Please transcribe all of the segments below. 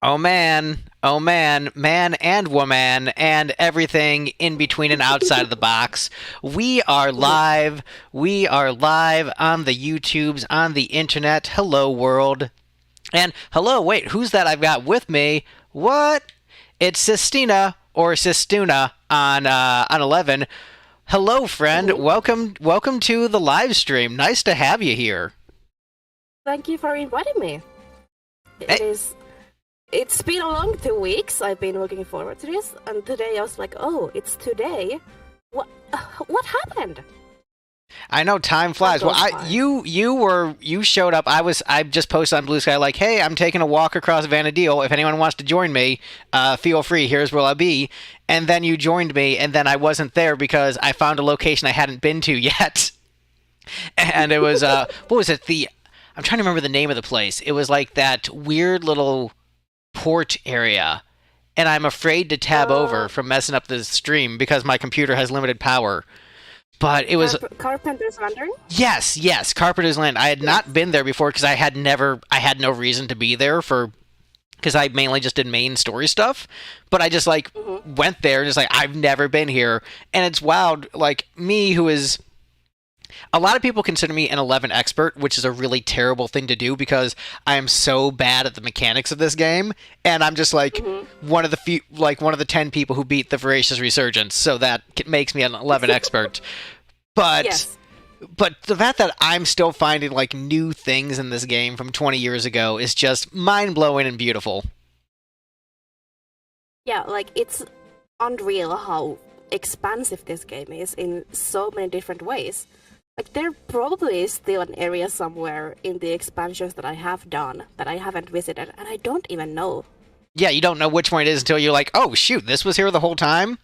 oh man and woman, and everything in between and outside of the box. We are live. We are live on the YouTubes, on the internet. Hello, world. And hello, wait, who's that I've got with me? What? It's Systina or Sistuna on 11. Hello, friend. Mhm. Welcome to the live stream. Nice to have you here. Thank you for inviting me. Hey, It is. It's been a long 2 weeks. I've been looking forward to this, and today I was like, "Oh, it's today." What? What happened? I know time Time flies. Well, goes by. you showed up. I just posted on Blue Sky like, hey, I'm taking a walk across Vana'diel. If anyone wants to join me, feel free. Here's where I'll be. And then you joined me, and then I wasn't there because I found a location I hadn't been to yet. And it was what was it? I'm trying to remember the name of the place. It was like that weird little port area. And I'm afraid to tab over Uh, from messing up the stream because my computer has limited power. But it was Carpenter's Wandering. yes, Carpenter's Land. I had Yes. not been there before because I had no reason to be there because I mainly just did main story stuff. But I just like Mm-hmm. went there and just like I've never been here, and it's wild. Like me, who is a lot of people consider me an 11 expert, which is a really terrible thing to do because I am so bad at the mechanics of this game, and I'm just like Mm-hmm. one of the 10 people who beat the Voracious Resurgence, so that makes me an 11 expert. But Yes. but the fact that I'm still finding like new things in this game from 20 years ago is just mind blowing and beautiful. Yeah, like it's unreal how expansive this game is in so many different ways. Like there probably is still an area somewhere in the expansions that I have done that I haven't visited, and I don't even know. Yeah, you don't know which one it is until you're like, oh shoot, this was here the whole time.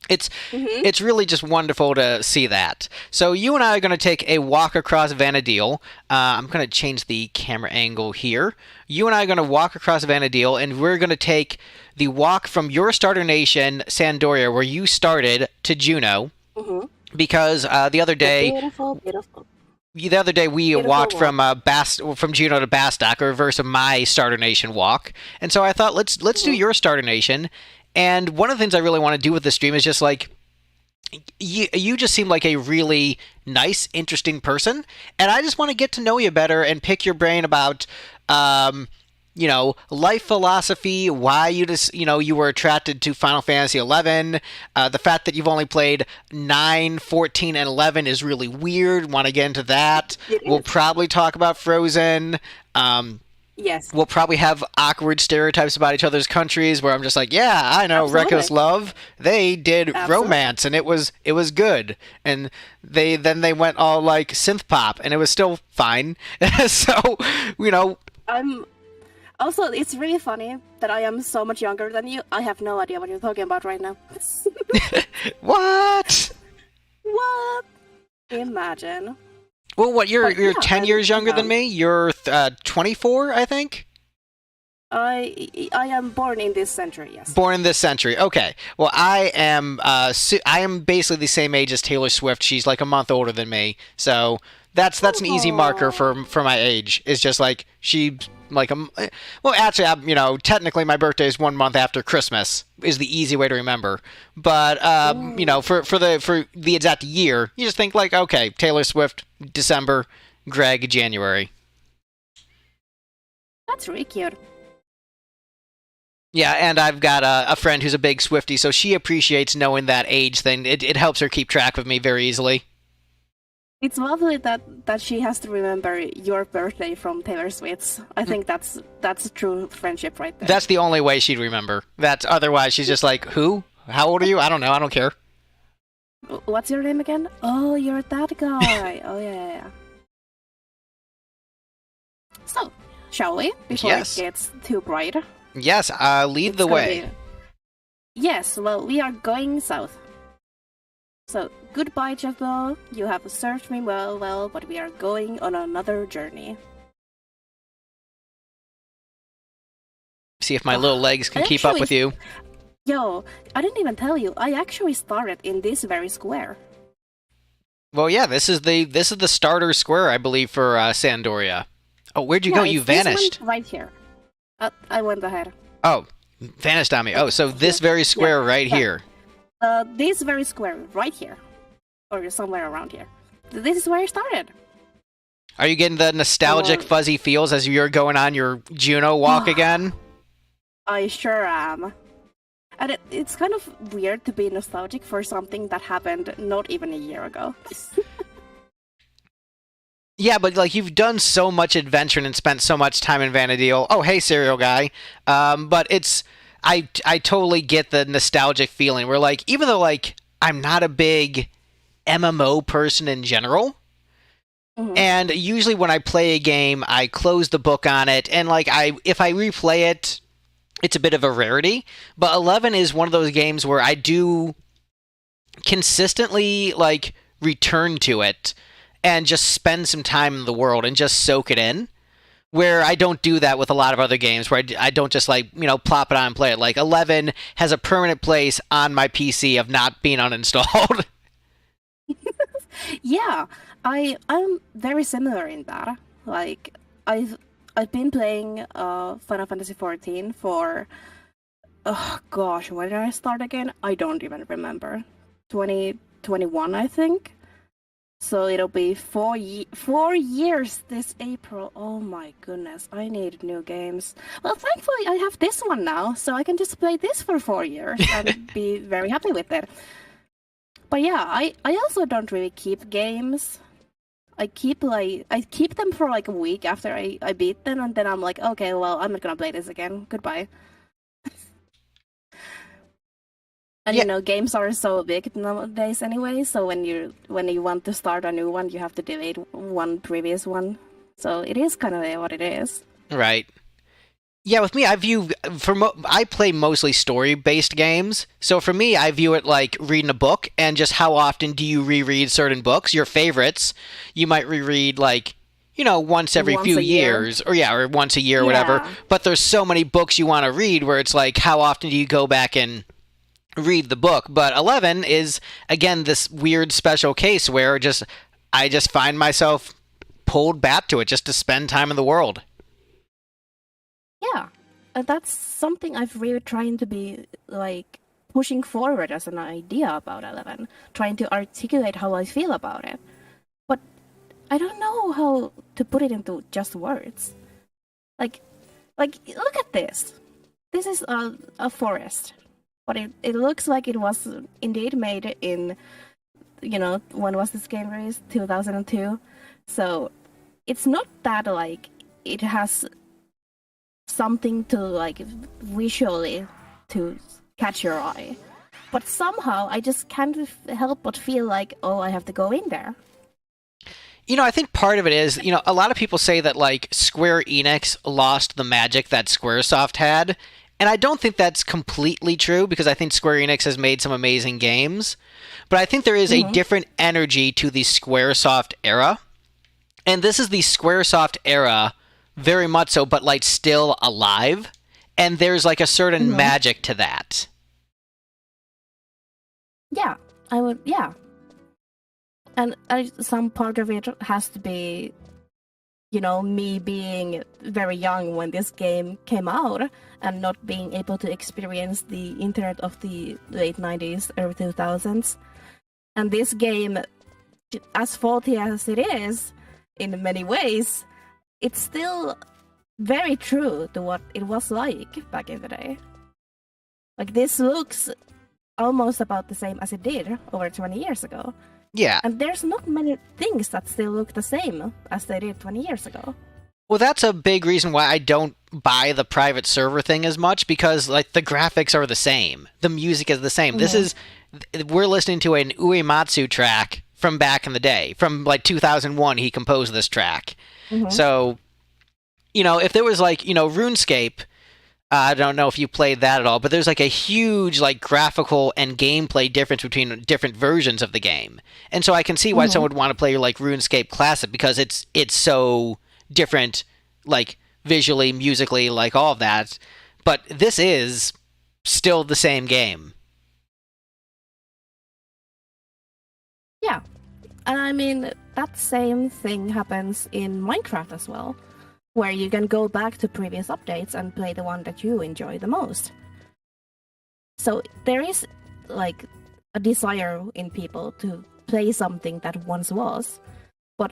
It's Mm-hmm. it's really just wonderful to see that. So you and I are going to take a walk across Vana'diel. I'm going to change the camera angle here. You and I are going to walk across Vana'diel, and we're going to take the walk from your starter nation, Sandoria, where you started, to Juno. Mm-hmm. Because Beautiful, beautiful, the other day we beautiful walked walk. from Juno to Bastok, a reverse of my starter nation walk. And so I thought let's do Mm-hmm. your starter nation. And one of the things I really want to do with this stream is just like you just seem like a really nice, interesting person, and I just want to get to know you better and pick your brain about life philosophy, why you were attracted to Final Fantasy 11. The fact that you've only played 9, 14, and 11 is really weird. Want to get into that. It We'll is. probably talk about Frozen. Yes, We'll probably have awkward stereotypes about each other's countries where I'm just like, yeah, I know, absolutely, Reckless Love. They did absolutely. romance and it was good. And they went all like synth pop and it was still fine. So, you know, I'm also. It's really funny that I am so much younger than you. I have no idea what you're talking about right now. what? What? Imagine. Well, what But you're yeah, 10 years younger than me? You're 24, I think. I am born in this century. Yes. Born in this century. Okay. Well, I am basically the same age as Taylor Swift. She's like a month older than me. So that's an easy marker Oh. for my age. It's just like she like well, actually, technically my birthday is 1 month after Christmas. Is the easy way to remember. But Ooh, for the exact year, you just think like, okay, Taylor Swift, December, Greg, January. that's really cute. Yeah, and I've got a friend who's a big Swiftie, so she appreciates knowing that age thing. It helps her keep track of me very easily. It's lovely that she has to remember your birthday from Taylor Swift's. I think that's true friendship right there. That's the only way she'd remember. That's otherwise she's just like, who? How old are you? I don't know. I don't care. What's your name again? Oh, you're that guy. Oh yeah. So, shall we? Before it Yes. gets too bright. Yes, lead It's the gonna way. be. Yes, well, we are going south. So, goodbye, Jethro. You have served me well, but we are going on another journey. See if my little legs can I keep up actually, with you. yo, I didn't even tell you. I actually started in this very square. Well, yeah, this is the starter square, I believe, for Sandoria. Oh, where'd you Yeah, go? it's You this vanished. one right here. I went ahead. Oh, Vana'diel. Oh, so this very Yeah, square right yeah. here. This very square right here, or somewhere around here. This is where I started. Are you getting the nostalgic, Or fuzzy feels as you're going on your Juno walk again? I sure am. And it's kind of weird to be nostalgic for something that happened not even a year ago. Yeah, but like you've done so much adventuring and spent so much time in Vana'diel. Oh, hey, cereal guy. But it's I totally get the nostalgic feeling. Where like even though like I'm not a big MMO person in general, Mhm. and usually when I play a game, I close the book on it, and like if I replay it, it's a bit of a rarity. But 11 is one of those games where I do consistently like return to it and just spend some time in the world and just soak it in. Where I don't do that with a lot of other games, where I don't just like plop it on and play it. Like 11 has a permanent place on my PC of not being uninstalled. Yeah, I'm very similar in that. Like I've been playing Final Fantasy 14 for oh gosh, when did I start again? I don't even remember. 2021, I think. So it'll be 4 years this April. Oh my goodness, I need new games. Well, thankfully I have this one now, so I can just play this for 4 years and be very happy with it. But yeah, I also don't really keep games. I keep them for like a week after I beat them, and then I'm like, okay, well, I'm not gonna play this again. Goodbye. And Yeah, games are so big nowadays anyway. So when you want to start a new one, you have to delete one previous one. So it is kind of what it is. right. Yeah, with me, I view I play mostly story-based games. So for me, I view it like reading a book, and just how often do you reread certain books? Your favorites, you might reread like once every Once few a year. years, or once a year, or whatever. Yeah. But there's so many books you want to read, where it's like, how often do you go back and read the book? But 11 is again this weird special case where I just find myself pulled back to it just to spend time in the world. Yeah. That's something I've really trying to be like pushing forward as an idea about 11, trying to articulate how I feel about it. But I don't know how to put it into just words. Like look at this. This is a forest. But it looks like it was indeed made in, when was this game released? 2002. So it's not that like it has something to like visually to catch your eye. But somehow I just can't help but feel like, oh, I have to go in there. I think part of it is, a lot of people say that like Square Enix lost the magic that Squaresoft had. And I don't think that's completely true because I think Square Enix has made some amazing games. But I think there is a Mm-hmm. different energy to the Squaresoft era. And this is the Squaresoft era very much so, but like still alive. And there's like a certain Mm-hmm. magic to that. Yeah, I would. Yeah, and some part of it has to be, me being very young when this game came out and not being able to experience the internet of the late 90s, early 2000s. And this game, as faulty as it is in many ways, it's still very true to what it was like back in the day. Like, this looks almost about the same as it did over 20 years ago. Yeah. And there's not many things that still look the same as they did 20 years ago. Well, that's a big reason why I don't buy the private server thing as much because like the graphics are the same. The music is the same. We're listening to an Uematsu track from back in the day. From like 2001 he composed this track. Mm-hmm. So, if there was like, RuneScape, I don't know if you played that at all, but there's like a huge like graphical and gameplay difference between different versions of the game. And so I can see why someone would want to play like RuneScape Classic because it's so different, like visually, musically, like all of that. But this is still the same game. Yeah. And I mean, that same thing happens in Minecraft as well. where you can go back to previous updates and play the one that you enjoy the most. So there is like a desire in people to play something that once was. But,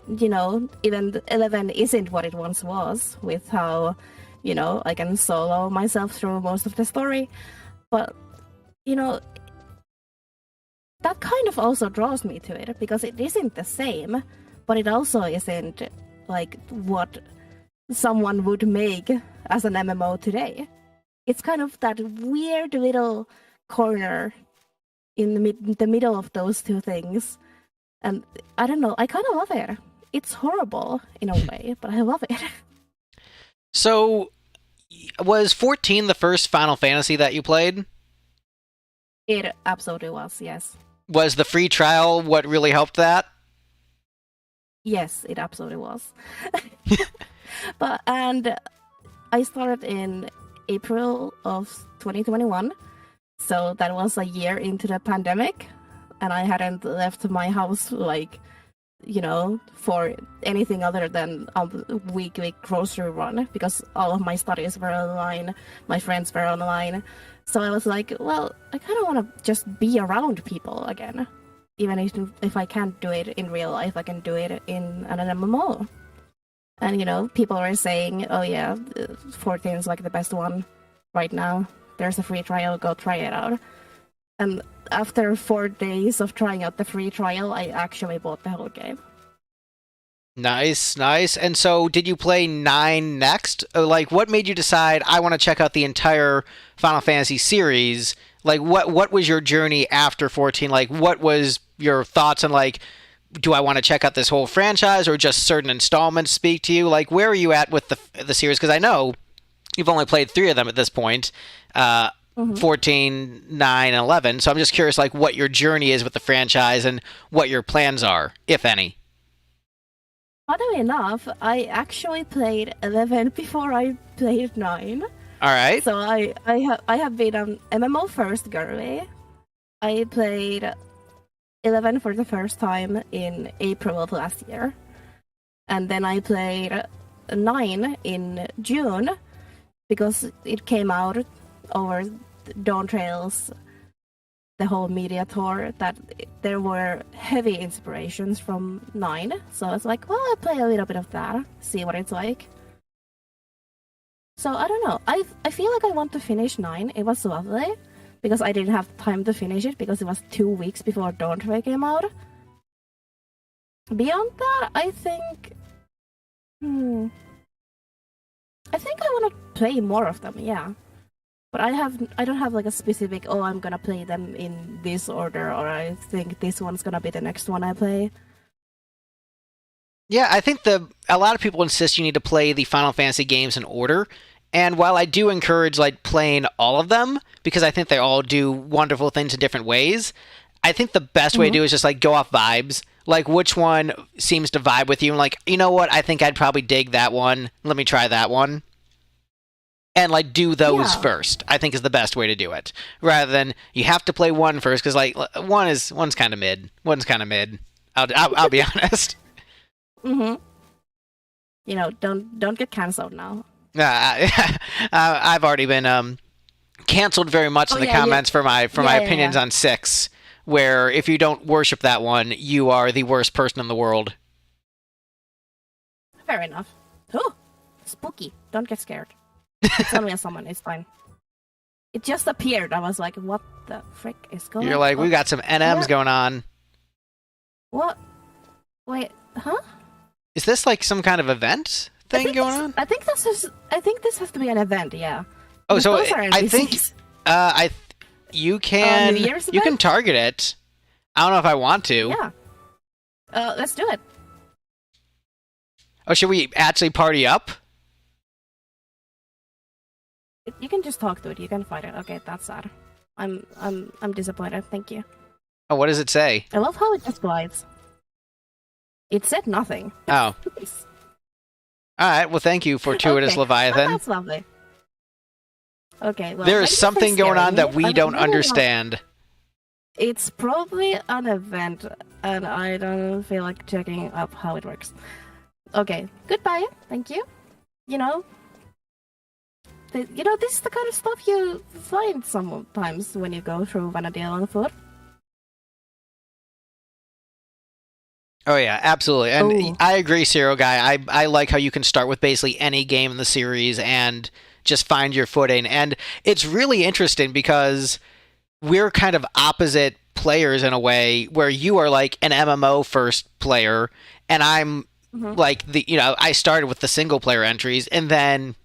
even 11 isn't what it once was, with how, I can solo myself through most of the story. But, that kind of also draws me to it, because it isn't the same, but it also isn't like what someone would make as an MMO today. It's kind of that weird little corner in the middle of those two things. And I don't know, I kind of love it. It's horrible in a way, but I love it. So, was 14 the first Final Fantasy that you played? It absolutely was, yes. Was the free trial what really helped that? Yes, it absolutely was. And I started in April of 2021, so that was a year into the pandemic, and I hadn't left my house, for anything other than a weekly grocery run, because all of my studies were online, my friends were online. So I was like, well, I kind of want to just be around people again. Even if I can't do it in real life, I can do it in an MMO. And, people were saying, oh yeah, 14 is like the best one right now. There's a free trial, go try it out. And after 4 days of trying out the free trial, I actually bought the whole game. Nice, nice. And so, did you play 9 next? What made you decide, I want to check out the entire Final Fantasy series? What was your journey after 14? What was your thoughts on, do I want to check out this whole franchise, or just certain installments speak to you? Where are you at with the series? Because I know you've only played 3 of them at this point. 14, 9, and 11. So I'm just curious, what your journey is with the franchise and what your plans are, if any. Funnily enough, I actually played 11 before I played 9. All right. So I have been an MMO first girly. I played 11 for the first time in April of last year. And then I played 9 in June, because it came out over Dawn Trails, the whole media tour, that there were heavy inspirations from 9. So I was like, well, I'll play a little bit of that, see what it's like. So I don't know. I feel like I want to finish 9. It was lovely, because I didn't have time to finish it because it was 2 weeks before Dawn Trail came out. Beyond that, I think I want to play more of them, yeah. But I don't have a specific, I'm gonna play them in this order, or I think this one's gonna be the next one I play. Yeah, I think a lot of people insist you need to play the Final Fantasy games in order. And while I do encourage playing all of them, because I think they all do wonderful things in different ways, I think the best way to do is just go off vibes. Which one seems to vibe with you, and you know what, I think I'd probably dig that one. Let me try that one. And do those first, I think, is the best way to do it. Rather than you have to play one first, because one's kind of mid. One's kind of mid. I'll be honest. Don't get cancelled now. I've already been canceled very much in the comments for my opinions on 6, where if you don't worship that one, you are the worst person in the world. Fair enough. Oh, spooky. Don't get scared. It's only a summon, it's fine. It just appeared. I was like, what the frick is going on? You're like, we got some NMs going on. What? Wait, huh? Is this some kind of event thing going on? I think this has to be an event, yeah. Oh, so I think you can you can target it. I don't know if I want to. Yeah. Let's do it. Oh, should we actually party up? You can just talk to it. You can fight it. Okay, that's sad. I'm disappointed. Thank you. Oh, what does it say? I love how it just glides. It said nothing. Oh. All right. Well, thank you, Fortuitous Leviathan. Oh, that's lovely. Okay. Well, there is something going on that we don't understand. It's probably an event, and I don't feel like checking up how it works. Okay. Goodbye. Thank you. you know, this is the kind of stuff you find sometimes when you go through Vana'diel on foot. Oh yeah, absolutely, and Oh. I agree, Serial Guy. I like how you can start with basically any game in the series and just find your footing, and it's really interesting because we're kind of opposite players in a way where you are like an MMO first player and I'm Hmm. like I started with the single player entries and then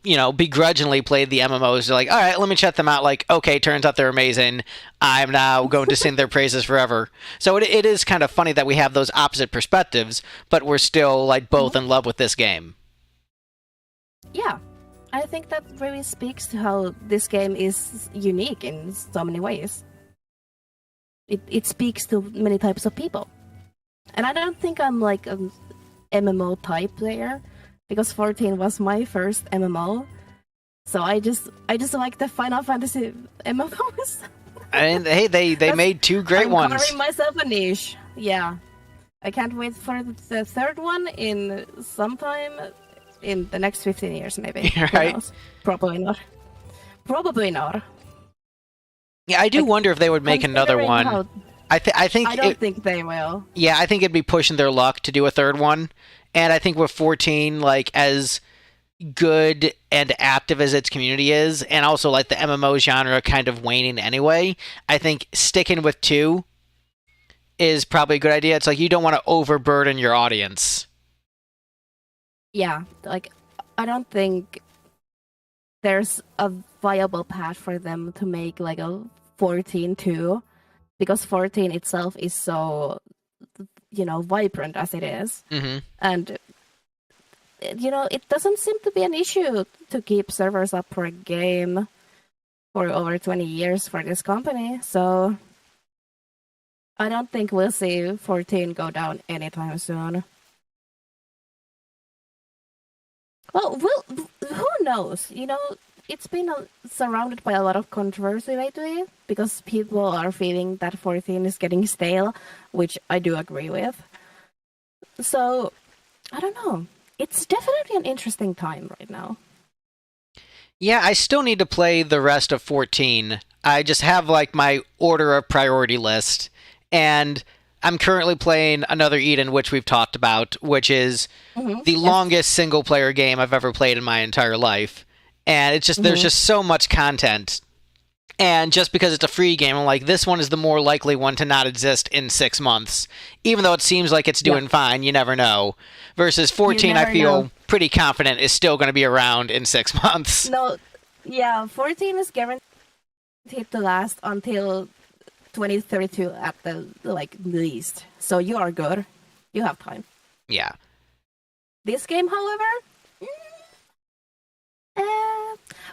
begrudgingly played the MMOs. They're like, all right, let me check them out. Like, okay, turns out they're amazing. I'm now going to sing their praises forever. So it is kind of funny that we have those opposite perspectives, but we're still like both in love with this game. Yeah, I think that really speaks to how this game is unique in so many ways. It speaks to many types of people. And I don't think I'm like an MMO type player because 14 was my first MMO. So I just like the Final Fantasy MMOs. And hey, they made two great I'm ones. carving myself a niche. Yeah. I can't wait for the third one in sometime in the next 15 years, maybe. Who Right? knows? Probably not. Probably not. Yeah, I do Like, wonder if they would make another considering one. how I think I don't think they will. yeah, I think it'd be pushing their luck to do a third one. And I think with 14, like as good and active as its community is, and also like the MMO genre kind of waning anyway, I think sticking with two is probably a good idea. It's like you don't want to overburden your audience. Yeah, like I don't think there's a viable path for them to make like a 14 too, because 14 itself is so vibrant as it is, Hmm. and it doesn't seem to be an issue to keep servers up for a game for over 20 years for this company. So I don't think we'll see 14 go down anytime soon. Well, who knows? It's been surrounded by a lot of controversy lately because people are feeling that 14 is getting stale, which I do agree with. So, I don't know. It's definitely an interesting time right now. Yeah, I still need to play the rest of 14. I just have like my order of priority list, and I'm currently playing another Eden, which we've talked about, which is the Yes. longest single player game I've ever played in my entire life. And it's just there's Hmm. just so much content. And just because it's a free game, I'm like, this one is the more likely one to not exist in 6 months. Even though it seems like it's Yeah. doing fine, you never know. Versus You 14, I never know. feel pretty confident is still going to be around in 6 months. No, yeah, 14 is guaranteed to last until 2032 at the like least. So you are good. You have time. Yeah. This game, however,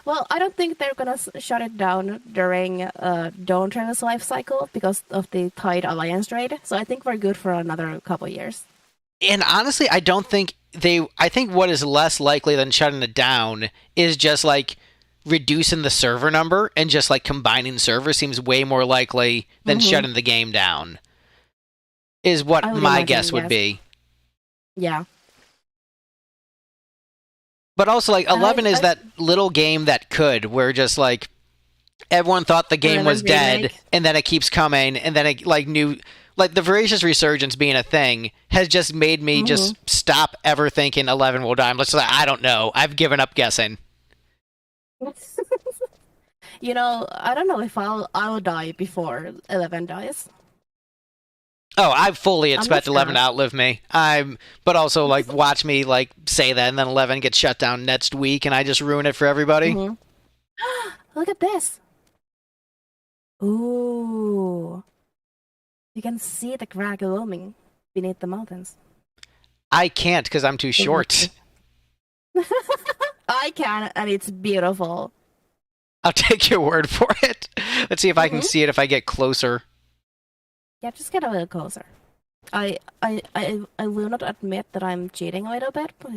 well, I don't think they're gonna shut it down during Dawn Trail's life cycle because of the Tide Alliance raid. So I think we're good for another couple years. And honestly, I don't think I think what is less likely than shutting it down is just like reducing the server number and just like combining servers seems way more likely than Hmm. shutting the game down, is what I would my imagine, guess would yes. be. Yeah. But also, like, And 11 is that little game that could, where just like everyone thought the game 11 was dead, remake. and then it keeps coming, and then it like new. Like the voracious resurgence being a thing has just made me Hmm. just stop ever thinking 11 will die. I'm just like, I don't know. I've given up guessing. I don't know if I'll die before 11 dies. Oh, I fully I'm not expect 11 sure. to outlive me. But also like watch me like say that, and then 11 gets shut down next week, and I just ruin it for everybody. Hmm. Look at this. Ooh. You can see the crag looming beneath the mountains. I can't because I'm too short. I can, and it's beautiful. I'll take your word for it. Let's see if I can Hmm. see it if I get closer. Yeah, just get a little closer. I will not admit that I'm cheating a little bit, but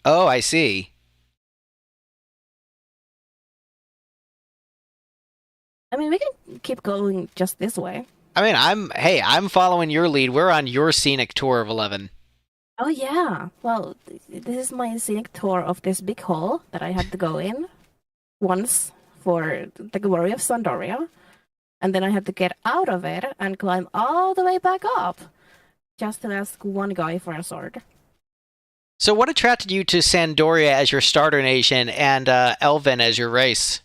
Oh, I see. I mean, we can keep going just this way. I mean, I'm following your lead. We're on your scenic tour of 11. Oh yeah. Well, this is my scenic tour of this big hall that I had to go in once for the glory of Sandoria, and then I had to get out of it and climb all the way back up just to ask one guy for a sword. So, what attracted you to Sandoria as your starter nation and Elven as your race?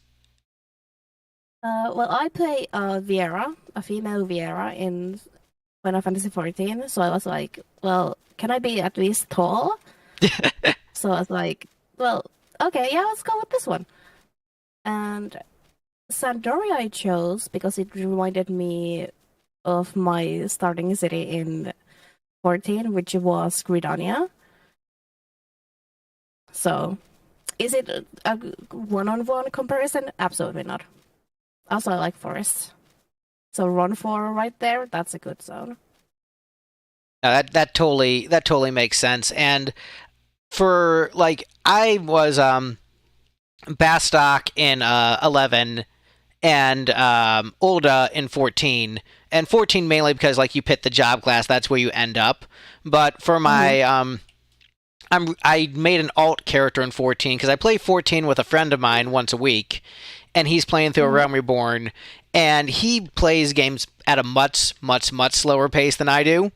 Well, I play Viera, a female Viera in Final Fantasy 14, so I was like, well, can I be at least tall? So I was like, well, okay, yeah, let's go with this one. And Sandoria I chose because it reminded me of my starting city in 14, which was Gridania. So, is it a one-on-one comparison? Absolutely not. Also, I like forests. So run 4 right there, that's a good zone. That totally makes sense. And for like, I was Bastok in 11 and Ulda in 14. And 14 mainly because like you pick the job class, that's where you end up. But for Mm-hmm. my I made an alt character in 14 because I play 14 with a friend of mine once a week, and he's playing through a Mm-hmm. Realm Reborn, and he plays games at a much slower pace than I do.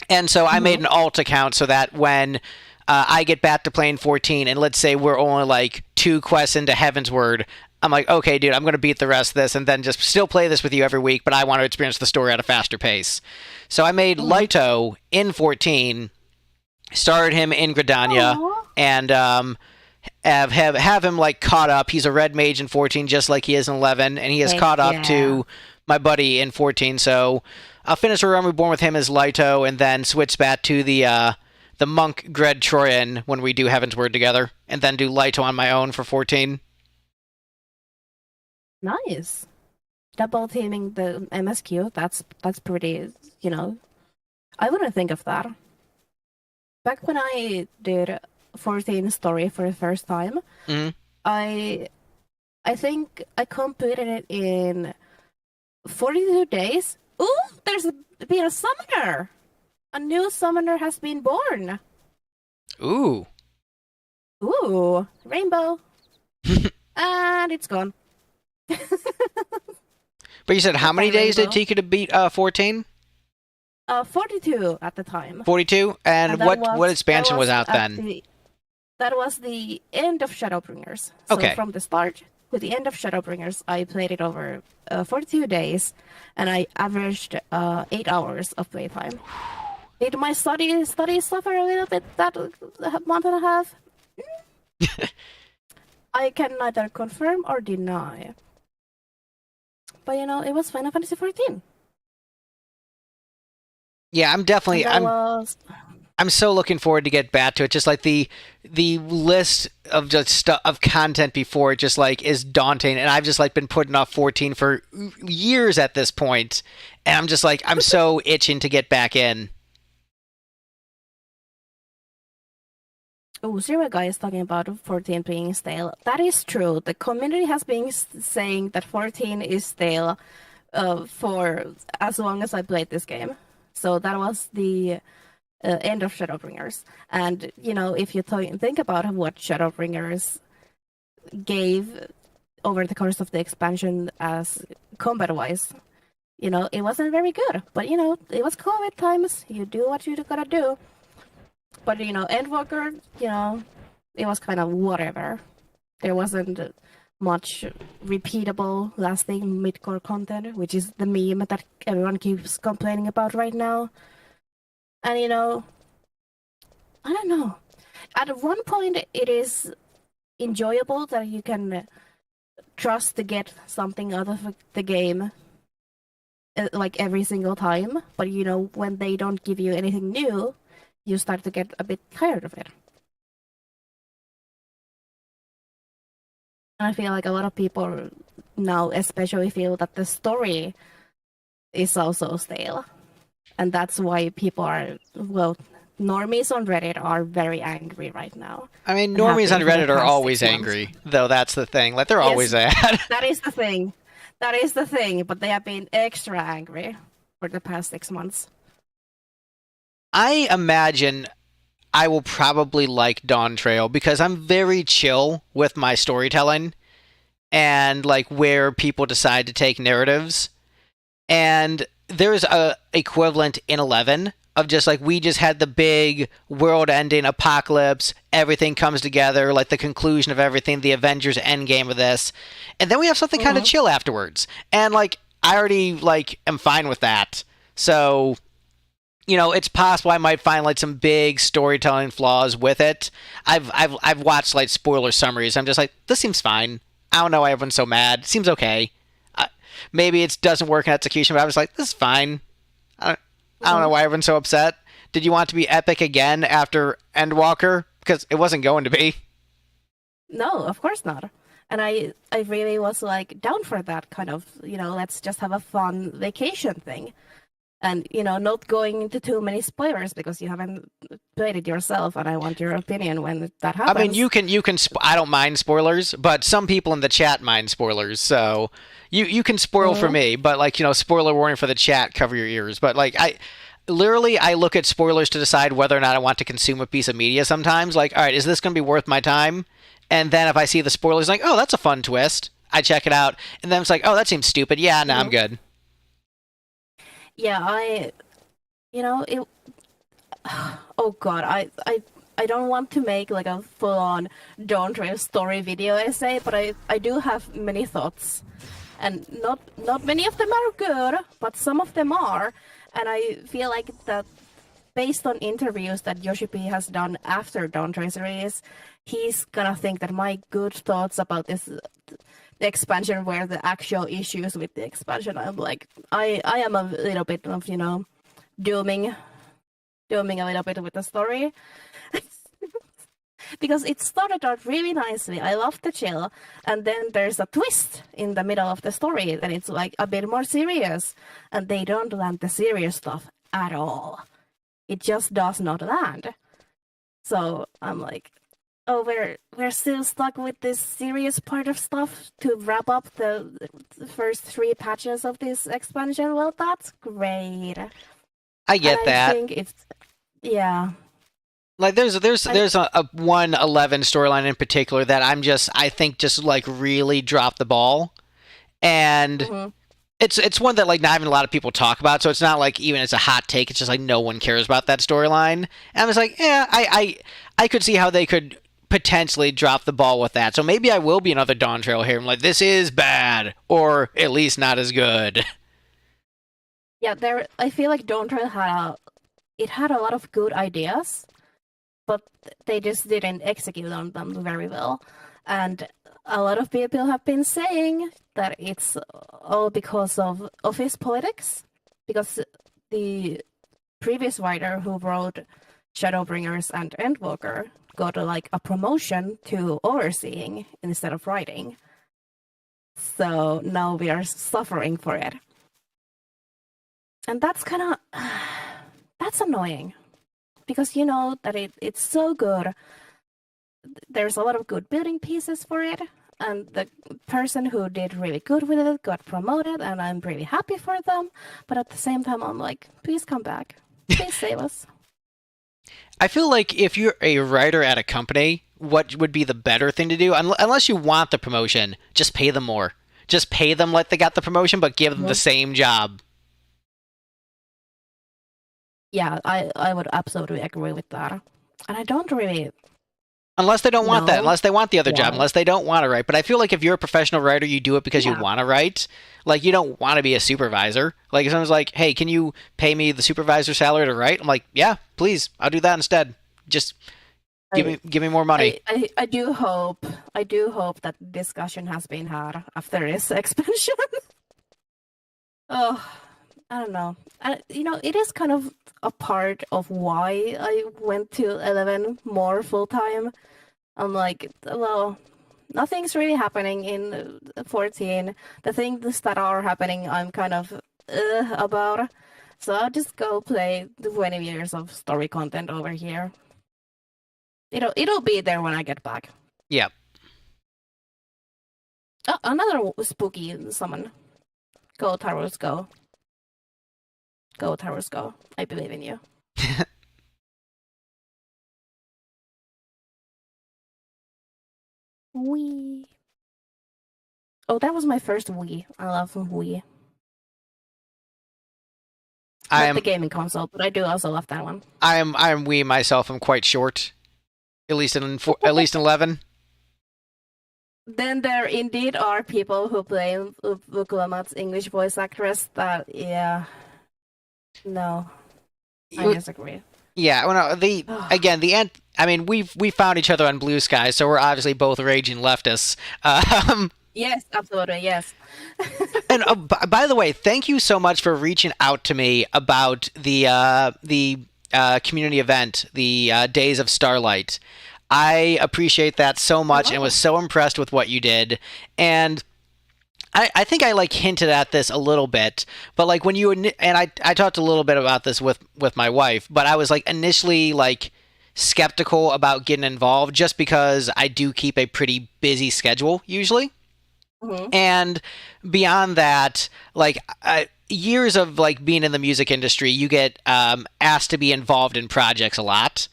And so I made Mm-hmm. an alt account so that when I get back to playing 14, and let's say we're only like 2 quests into Heaven's Word, I'm like, okay, dude, I'm going to beat the rest of this and then just still play this with you every week, but I want to experience the story at a faster pace. So I made Mm-hmm. Lighto in 14, started him in Gridania, Aww. and have him like caught up. He's a red mage in 14, just like he is in 11, and he has Heck caught up yeah. to my buddy in 14. So I'll finish a Realm Reborn with him as Lighto, and then switch back to the monk Gred Troyan when we do Heaven's Word together, and then do Lighto on my own for 14. Nice. Double teaming the MSQ, that's pretty, you know. I wouldn't think of that. Back when I did 14 story for the first time, Mm-hmm. I I think I completed it in 42 days. Ooh, been a summoner. A new summoner has been born. Ooh. Ooh, rainbow. And it's gone. But you said how many days did it Anti-rainbow. take you to beat 14? 42 at the time. 42? And And that what was expansion was out at then? the end of Shadowbringers. So Okay. from the start to the end of Shadowbringers, I played it over 42 days, and I averaged 8 hours of playtime. Did my studies suffer a little bit that month and a half? I can neither confirm or deny. But it was Final Fantasy 14. Yeah, I'm definitely And that was I'm so looking forward to get back to it. Just like the list of just stuff of content before it just like is daunting, and I've just like been putting off 14 for years at this point, and I'm just like I'm so itching to get back in. Oh, Zero Guy is talking about 14 being stale. That is true. The community has been saying that 14 is stale for as long as I played this game. So that was the end of Shadowbringers. And, if you think about what Shadowbringers gave over the course of the expansion as combat-wise, it wasn't very good. But, it was COVID times. You do what you gotta do. But Endwalker, it was kind of whatever. There wasn't much repeatable, lasting mid-core content, which is the meme that everyone keeps complaining about right now. And I don't know. At one point, it is enjoyable that you can trust to get something out of the game, like every single time. But when they don't give you anything new, you start to get a bit tired of it. I feel like a lot of people now especially feel that the story is also stale. And that's why people are, well, normies on Reddit are very angry right now. I mean, And have normies on been for the Reddit are past always 6 months. angry, though. That's the thing. Like they're Yes, always at. that is the thing. That is the thing, but they have been extra angry for the past 6 months. I imagine I will probably like Dawn Trail because I'm very chill with my storytelling and like where people decide to take narratives. And there's a equivalent in 11 of just like we just had the big world-ending apocalypse, everything comes together, like the conclusion of everything, the Avengers Endgame of this, and then we have something kind of Mm-hmm. chill afterwards. And like I already like am fine with that. So it's possible I might find like some big storytelling flaws with it. I've watched like spoiler summaries. I'm just like, this seems fine. I don't know why everyone's so mad. Seems okay. Uh, Maybe it doesn't work in execution, but I was like, this is fine. I don't know Mm-hmm. why everyone's so upset. Did you want it to be epic again after Endwalker? Because it wasn't going to be. No, of course not. And I really was like down for that kind of, let's just have a fun vacation thing. And, not going into too many spoilers because you haven't played it yourself, and I want your opinion when that I mean, happens. I don't mind spoilers, but some people in the chat mind spoilers. So you can spoil for Mm-hmm. me, but like spoiler warning for the chat. Cover your ears. But like I look at spoilers to decide whether or not I want to consume a piece of media. Sometimes, like, all right, is this going to be worth my time? And then if I see the spoilers, like, oh, that's a fun twist, I check it out. And then it's like, oh, that seems stupid. Yeah, no, I'm Mm-hmm. good. Yeah, it. Oh God, I don't want to make like a full-on Dawn Trail story video essay, but I do have many thoughts, and not many of them are good, but some of them are, and I feel like that based on interviews that Yoshi has done after Dawn Trail's release, he's gonna think that my good thoughts about the expansion were the actual issues with the expansion. I'm like, I am a little bit of dooming dooming a little bit with the story because it started out really nicely. I love the chill, and then there's a twist in the middle of the story, and it's like a bit more serious, and they don't land the serious stuff at all. It just does not land. So I'm like, oh, we're still stuck with this serious part of stuff to wrap up the first three patches of this expansion. Well, that's great, and I get I that. think it's yeah. Like I there's a 111 storyline in particular that I think just like really dropped the ball, and mhm. it's one that like not even a lot of people talk about, so it's not like even it's a hot take. It's just like no one cares about that storyline, and I was like, yeah, I could see how they could potentially drop the ball with that. So maybe I will be another Dawn Trail here. I'm like, this is bad, or at least not as good. Yeah, there. I feel like Dawn Trail had a lot of good ideas, but they just didn't execute on them very well. And a lot of people have been saying that it's all because of office politics, because the previous writer who wrote Shadowbringers and Endwalker got like a promotion to overseeing instead of writing. So now we are suffering for it. And that's kind of that's annoying because you know that it's so good. There's a lot of good building pieces for it, and the person who did really good with it got promoted, and I'm really happy for them. But at the same time, I'm like, please come back, please save us. I feel like if you're a writer at a company, what would be the better thing to do? Unless you want the promotion, just pay them more. Just pay them like they got the promotion, but give them the Mhm. same job. Yeah, I would absolutely agree with that, and I don't really Unless they don't want that, know unless they want the other job, why. unless they don't want to write. But I feel like if you're a professional writer, you do it because you Yeah, want to write. Like you don't want to be a supervisor. Like if someone's like, "Hey, can you pay me the supervisor salary to write?" I'm like, "Yeah, please. I'll do that instead. Just I give me more money." I do hope that discussion has been had after this expansion. Oh, I don't know. It is kind of a part of why I went to 11 more full time. I'm like, well, nothing's really happening in 14. The things that are happening, I'm kind of about. So I'll just go play the 20 years of story content over here. It'll be there when I get back. Yeah. Oh, another spooky summon. Go, Taros, go. Go, Taros, go. I believe in you. Wii. Oh, that was my first Wii. I love Wii. I Not the am gaming console, but I do also love that one. I am Wii myself. I'm quite short, at least in 11. Then there indeed are people who blame Ukuma's English voice actress. That yeah, no, I disagree. Yeah, well, no, the again the end. I mean, we found each other on Blue Sky, so we're obviously both raging leftists. Yes, absolutely, yes. And by the way, thank you so much for reaching out to me about the community event, the Days of Starlight. I appreciate that so much and was so impressed with what you did. And I think I like hinted at this a little bit, but like when you and I talked a little bit about this with my wife, but I was like initially like skeptical about getting involved just because I do keep a pretty busy schedule usually. Mm-hmm. And beyond that, like years of like being in the music industry, you get asked to be involved in projects a lot.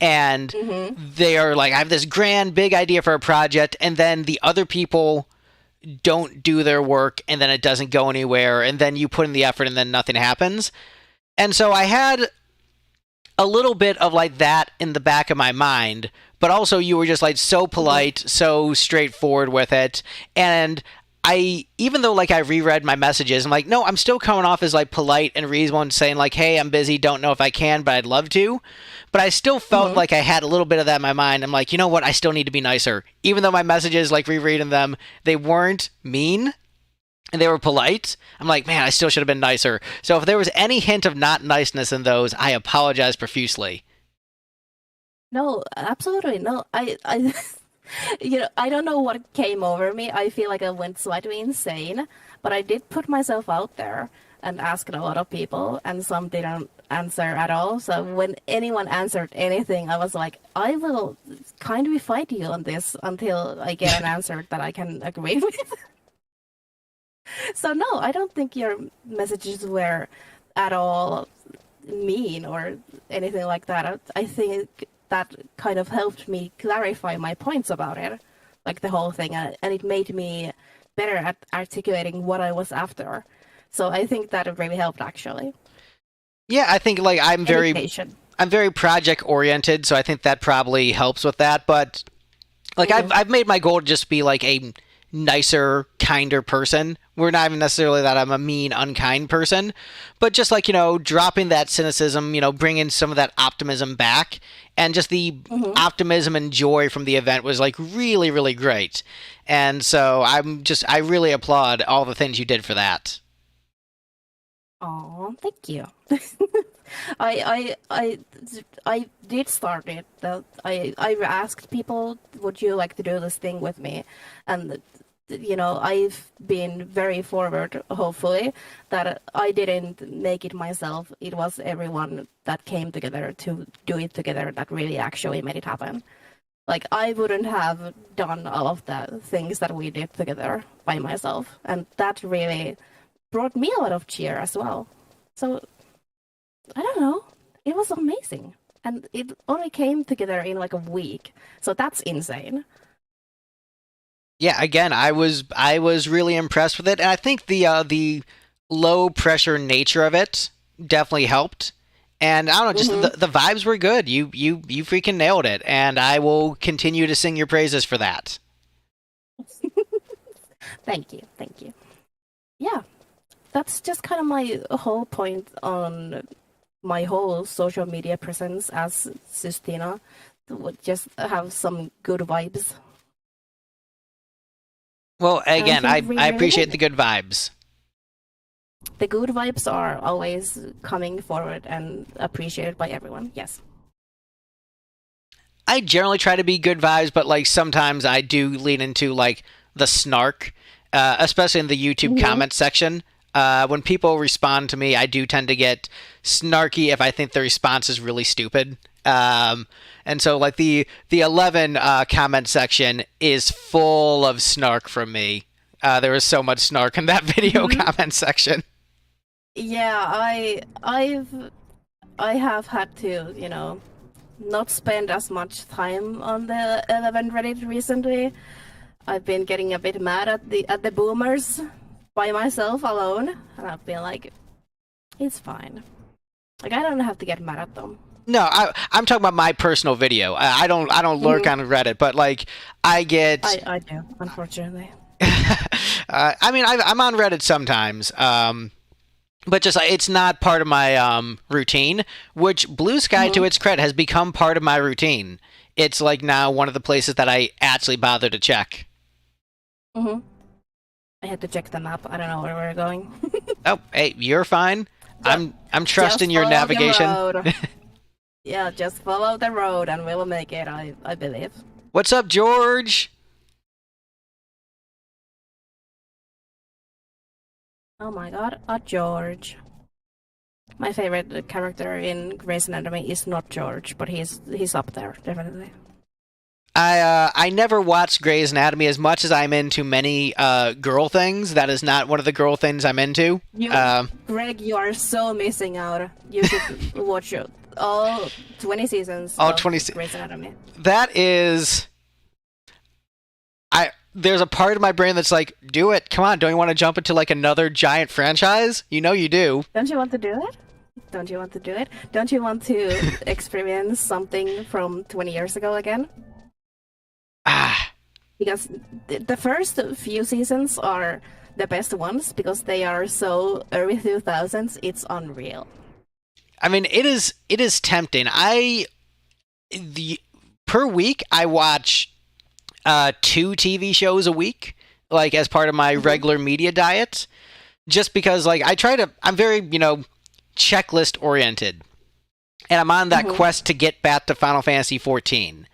And Mm-hmm. they are like, I have this grand big idea for a project, and then the other people don't do their work, and then it doesn't go anywhere, and then you put in the effort, and then nothing happens. And so I had a little bit of like that in the back of my mind, but also you were just like so polite, so straightforward with it. And I, even though like I reread my messages, I'm like, no, I'm still coming off as like polite and reasonable and saying like, hey, I'm busy, don't know if I can, but I'd love to. But I still felt like I had a little bit of that in my mind. I'm like, you know what? I still need to be nicer. Even though my messages, like rereading them, they weren't mean and they were polite. I'm like, man, I still should have been nicer. So if there was any hint of not niceness in those, I apologize profusely. No, absolutely no. I don't know what came over me. I feel like I went slightly insane, but I did put myself out there and asked a lot of people, and some didn't answer at all. So when anyone answered anything, I was like, I will kindly fight you on this until I get an answer that I can agree with. So no, I don't think your messages were at all mean or anything like that. I think that kind of helped me clarify my points about it, like the whole thing, and it made me better at articulating what I was after. So I think that it really helped actually. Yeah, I think like Education. I'm very project oriented, so I think that probably helps with that. But like I've made my goal to just be like a nicer, kinder person. We're not even necessarily that I'm a mean, unkind person, but just like, dropping that cynicism, bringing some of that optimism back, and just the optimism and joy from the event was like really, really great. And so I really applaud all the things you did for that. Oh, thank you. I did start it. I asked people, would you like to do this thing with me? And I've been very forward, hopefully, that I didn't make it myself. It was everyone that came together to do it together that really actually made it happen. Like, I wouldn't have done all of the things that we did together by myself. And that really brought me a lot of cheer as well. So, I don't know. It was amazing. And it only came together in like a week. So that's insane. Yeah, again, I was really impressed with it, and I think the low pressure nature of it definitely helped. And I don't know, just the vibes were good. You freaking nailed it, and I will continue to sing your praises for that. Thank you. Thank you. Yeah, that's just kind of my whole point on my whole social media presence as Systina. Would just have some good vibes. Well, And I again, think I we I really appreciate did. the good vibes. The good vibes are always coming forward and appreciated by everyone. Yes. I generally try to be good vibes, but like sometimes I do lean into like the snark, especially in the YouTube Mm-hmm. comment section. When people respond to me, I do tend to get snarky if I think the response is really stupid. And so like the 11 comment section is full of snark from me. There was so much snark in that video Mm-hmm. comment section. Yeah, I have had to, not spend as much time on the 11 Reddit recently. I've been getting a bit mad at the boomers by myself alone, and I've been like, it's fine. Like I don't have to get mad at them. No, I'm talking about my personal video. I don't lurk on Reddit, but like I get. I do, unfortunately. I mean, I'm on Reddit sometimes, but just it's not part of my routine. Which Blue Sky, to its credit, has become part of my routine. It's like now one of the places that I actually bother to check. I had to check the map. I don't know where we're going. Oh, hey, you're fine. I'm trusting your navigation. Yeah, just follow the road and we'll make it. I believe. What's up, George? Oh my god, George. My favorite character in Grey's Anatomy is not George, but he's up there, definitely. I never watched Grey's Anatomy as much as I'm into many girl things. That is not one of the girl things I'm into. Greg, you are so missing out. You should watch all 20 seasons all of 20 Grey's Anatomy. That is... There's a part of my brain that's like, do it. Come on, don't you want to jump into like another giant franchise? You know you do. Don't you want to do it? Don't you want to do it? Don't you want to experience something from 20 years ago again? Because the first few seasons are the best ones because they are so early 2000s, it's unreal. I mean, it is tempting. Per week, I watch 2 TV shows a week, like as part of my regular media diet, just because like I'm very, checklist oriented, and I'm on that quest to get back to Final Fantasy 14.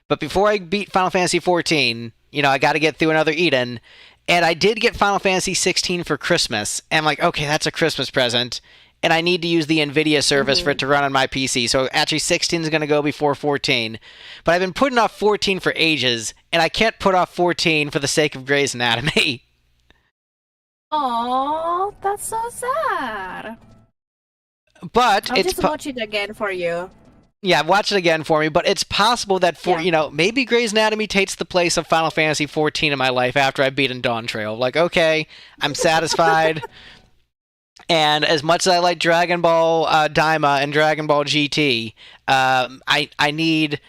But before I beat Final Fantasy 14, I got to get through another Eden, and I did get Final Fantasy 16 for Christmas, and I'm like, okay, that's a Christmas present, and I need to use the NVIDIA service for it to run on my PC, so actually 16 is going to go before 14. But I've been putting off 14 for ages, and I can't put off 14 for the sake of Grey's Anatomy. Oh, that's so sad. But I'll just watch it again for you. Yeah, watch it again for me, but it's possible that maybe Grey's Anatomy takes the place of Final Fantasy 14 in my life after I've beaten Dawn Trail. Like, okay, I'm satisfied. And as much as I like Dragon Ball Daima and Dragon Ball GT, I need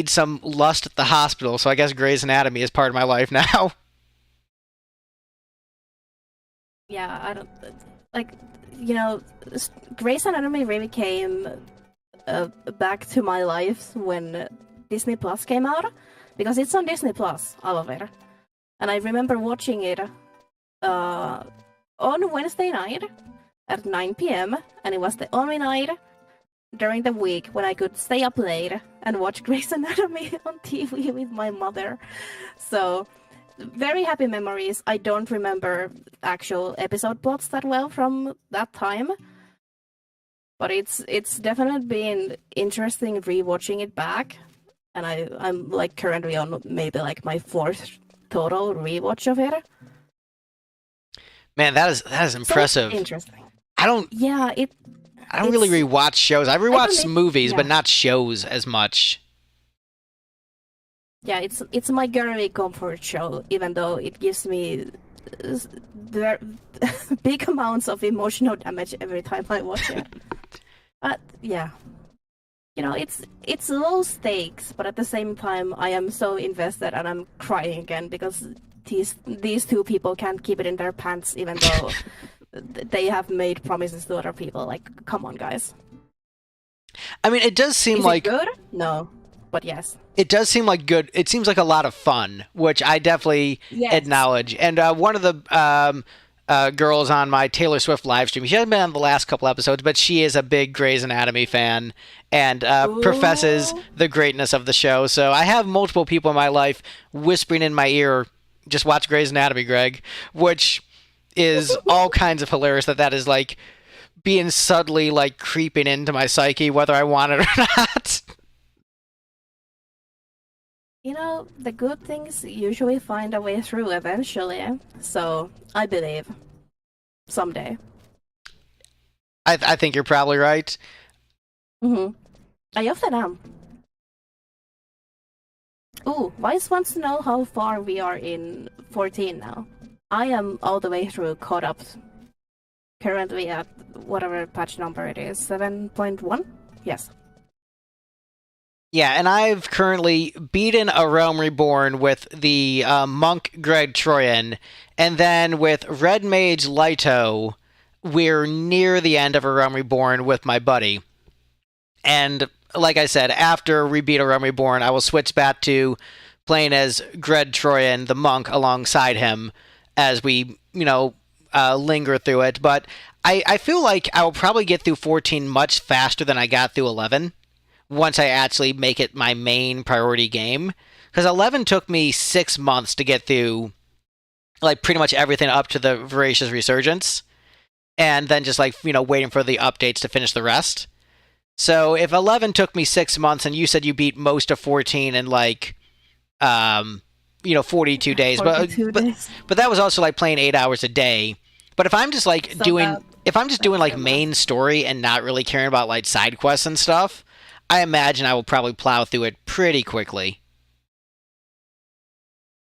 some lust at the hospital, so I guess Grey's Anatomy is part of my life now. Yeah, I don't... Like, Grey's Anatomy really came back to my life when Disney Plus came out, because it's on Disney Plus, all of it. And I remember watching it on Wednesday night at 9 p.m. and it was the only night during the week when I could stay up late and watch Grey's Anatomy on TV with my mother. So, very happy memories. I don't remember actual episode plots that well from that time. But it's definitely been interesting rewatching it back, and I'm like currently on maybe like my 4th total rewatch of it. Man, that is impressive. So interesting. I don't really rewatch shows. I rewatch movies, but not shows as much. Yeah, it's my girly comfort show, even though it gives me big amounts of emotional damage every time I watch it. But yeah, it's low stakes, but at the same time, I am so invested and I'm crying again because these 2 people can't keep it in their pants, even though they have made promises to other people. Like, come on, guys. I mean, it does seem Is it good? No, but yes. It does seem like good. It seems like a lot of fun, which I definitely acknowledge. And one of the girls on my Taylor Swift live stream, she hasn't been on the last couple episodes, but she is a big Grey's Anatomy fan and professes the greatness of the show. So I have multiple people in my life whispering in my ear, just watch Grey's Anatomy, Greg, which is all kinds of hilarious that is like being subtly like creeping into my psyche, whether I want it or not. The good things usually find a way through eventually, so I believe. Someday. I think you're probably right. I often am. Ooh, Vice wants to know how far we are in 14 now. I am all the way through caught up. Currently at whatever patch number it is, 7.1? Yes. Yeah, and I've currently beaten A Realm Reborn with the monk Greg Troyan, and then with Red Mage Lighto, we're near the end of A Realm Reborn with my buddy. And like I said, after we beat A Realm Reborn, I will switch back to playing as Greg Troyan, the monk, alongside him as we, linger through it. But I feel like I will probably get through 14 much faster than I got through 11 once I actually make it my main priority game. Because 11 took me 6 months to get through, like, pretty much everything up to the Voracious Resurgence. And then just, waiting for the updates to finish the rest. So if 11 took me 6 months and you said you beat most of 14 in, 42 days. 42 days. But that was also, playing 8 hours a day. But if I'm just, doing main story and not really caring about, side quests and stuff, I imagine I will probably plow through it pretty quickly.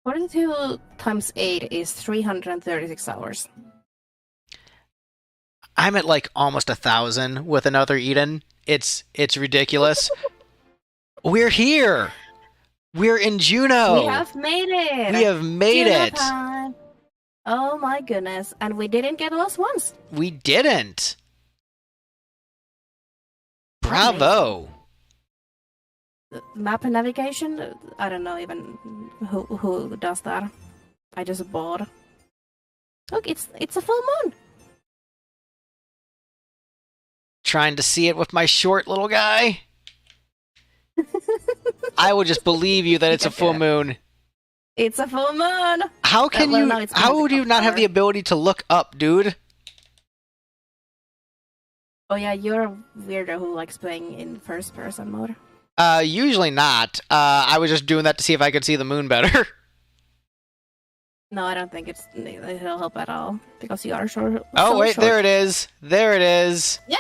42 times 8 is 336 hours. I'm at almost 1,000 with another Eden. It's ridiculous. We're here. We're in Juno. We have made it. We have made Juno it. Time. Oh my goodness. And we didn't get lost once. We didn't. Bravo. Map and navigation? I don't know even who does that. I just bought. Look, it's a full moon. Trying to see it with my short little guy. I will just believe you that it's a full moon. It's a full moon. How can you? How would you not have the ability to look up, dude? Oh yeah, you're a weirdo who likes playing in first-person mode. Usually not. I was just doing that to see if I could see the moon better. No, I don't think it'll help at all because you are short. Oh wait, there it is. There it is. Yeah,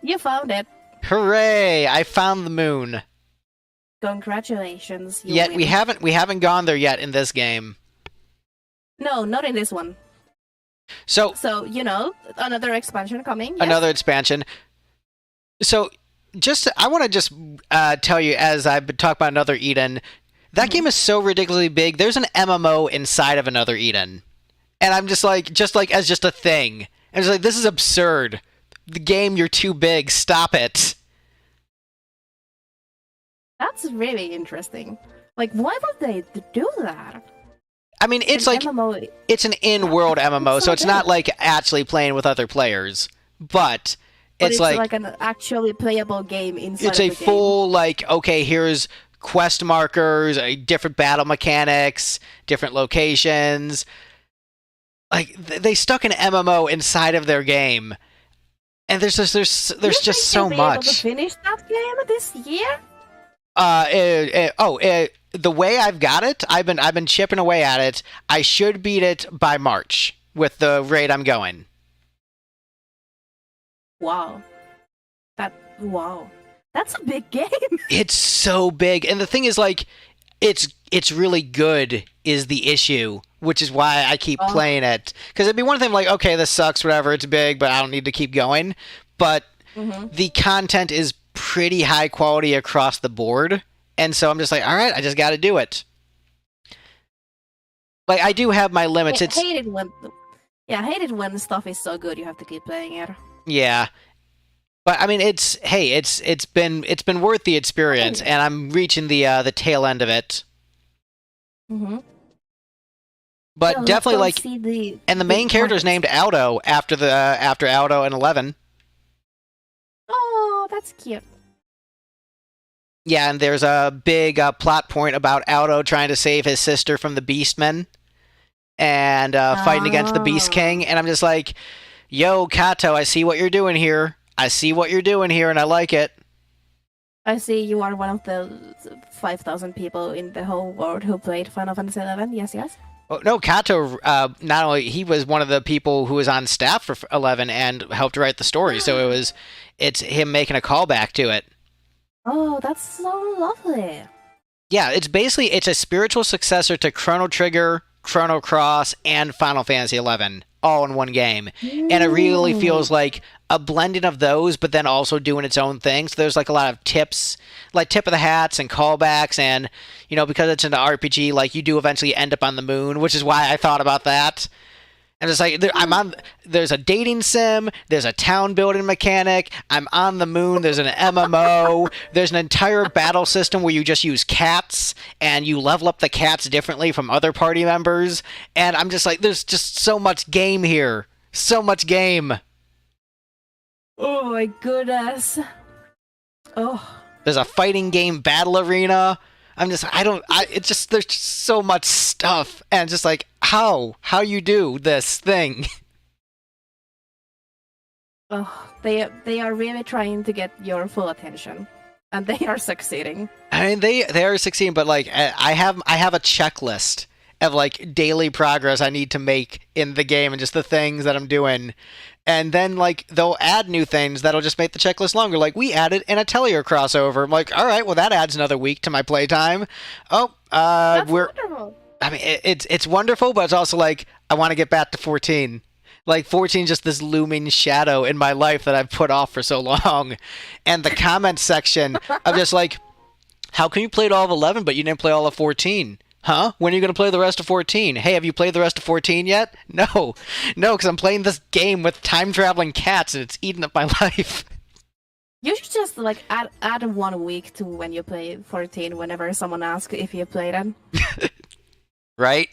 you found it. Hooray! I found the moon. Congratulations. Yet we haven't gone there yet in this game. No, not in this one. So another expansion coming. Yes? Another expansion. So I want to just tell you, as I've been talking about Another Eden, that game is so ridiculously big. There's an MMO inside of Another Eden, and I'm just as a thing. And it's this is absurd. The game, you're too big. Stop it. That's really interesting. Why would they do that? I mean, it's MMO, it's an in-world MMO, so it's not actually playing with other players, but it's like an actually playable game inside. It's a full okay, here's quest markers, different battle mechanics, different locations. They stuck an MMO inside of their game, and there's just so much. Able to finish that game this year? The way I've got it, I've been chipping away at it. I should beat it by March with the rate I'm going. Wow. That's a big game. It's so big. And the thing is it's really good is the issue, which is why I keep playing it. Cuz it'd be one thing okay, this sucks, whatever, it's big, but I don't need to keep going. But the content is pretty high quality across the board. And so I'm just all right, I just got to do it. I do have my limits. I hate it when stuff is so good you have to keep playing it. Yeah. But I mean, it's been worth the experience, and I'm reaching the tail end of it. But so definitely and the main character is named Aldo after Aldo and 11. Oh, that's cute. Yeah, and there's a big plot point about Aldo trying to save his sister from the Beastmen and fighting against the Beast King. And I'm just yo, Kato, I see what you're doing here. And I like it. I see you are one of the 5,000 people in the whole world who played Final Fantasy XI. Yes, yes. Oh, no, Kato, not only, he was one of the people who was on staff for 11 and helped write the story. So it's him making a callback to it. Oh, that's so lovely. Yeah, it's a spiritual successor to Chrono Trigger, Chrono Cross, and Final Fantasy XI all in one game. And it really Mm. feels like a blending of those, but then also doing its own thing. So there's like a lot of tips, like tip of the hats and callbacks, and because it's an RPG, like you do eventually end up on the moon, which is why I thought about that. And it's like I'm on. There's a dating sim. There's a town building mechanic. I'm on the moon. There's an MMO. There's an entire battle system where you just use cats and you level up the cats differently from other party members. And I'm just like, there's just so much game here. So much game. Oh my goodness. Oh. There's a fighting game battle arena. It's just, there's just so much stuff. And just like, how you do this thing. Oh, they are really trying to get your full attention, and they are succeeding. I mean, they are succeeding, but like I have a checklist of like daily progress I need to make in the game and just the things that I'm doing. And then like they'll add new things that'll just make the checklist longer. Like we added an Atelier crossover. I'm like, all right, well that adds another week to my playtime. Oh, That's we're. wonderful. I mean, it's wonderful, but it's also like I want to get back to 14. Like 14 is just this looming shadow in my life that I've put off for so long. And the comments section of just like, how can you play all of 11 but you didn't play all of 14? Huh? When are you going to play the rest of 14? Hey, have you played the rest of 14 yet? No. No, because I'm playing this game with time-traveling cats and it's eating up my life. You should just like add 1 week to when you play 14 whenever someone asks if you played it. Right?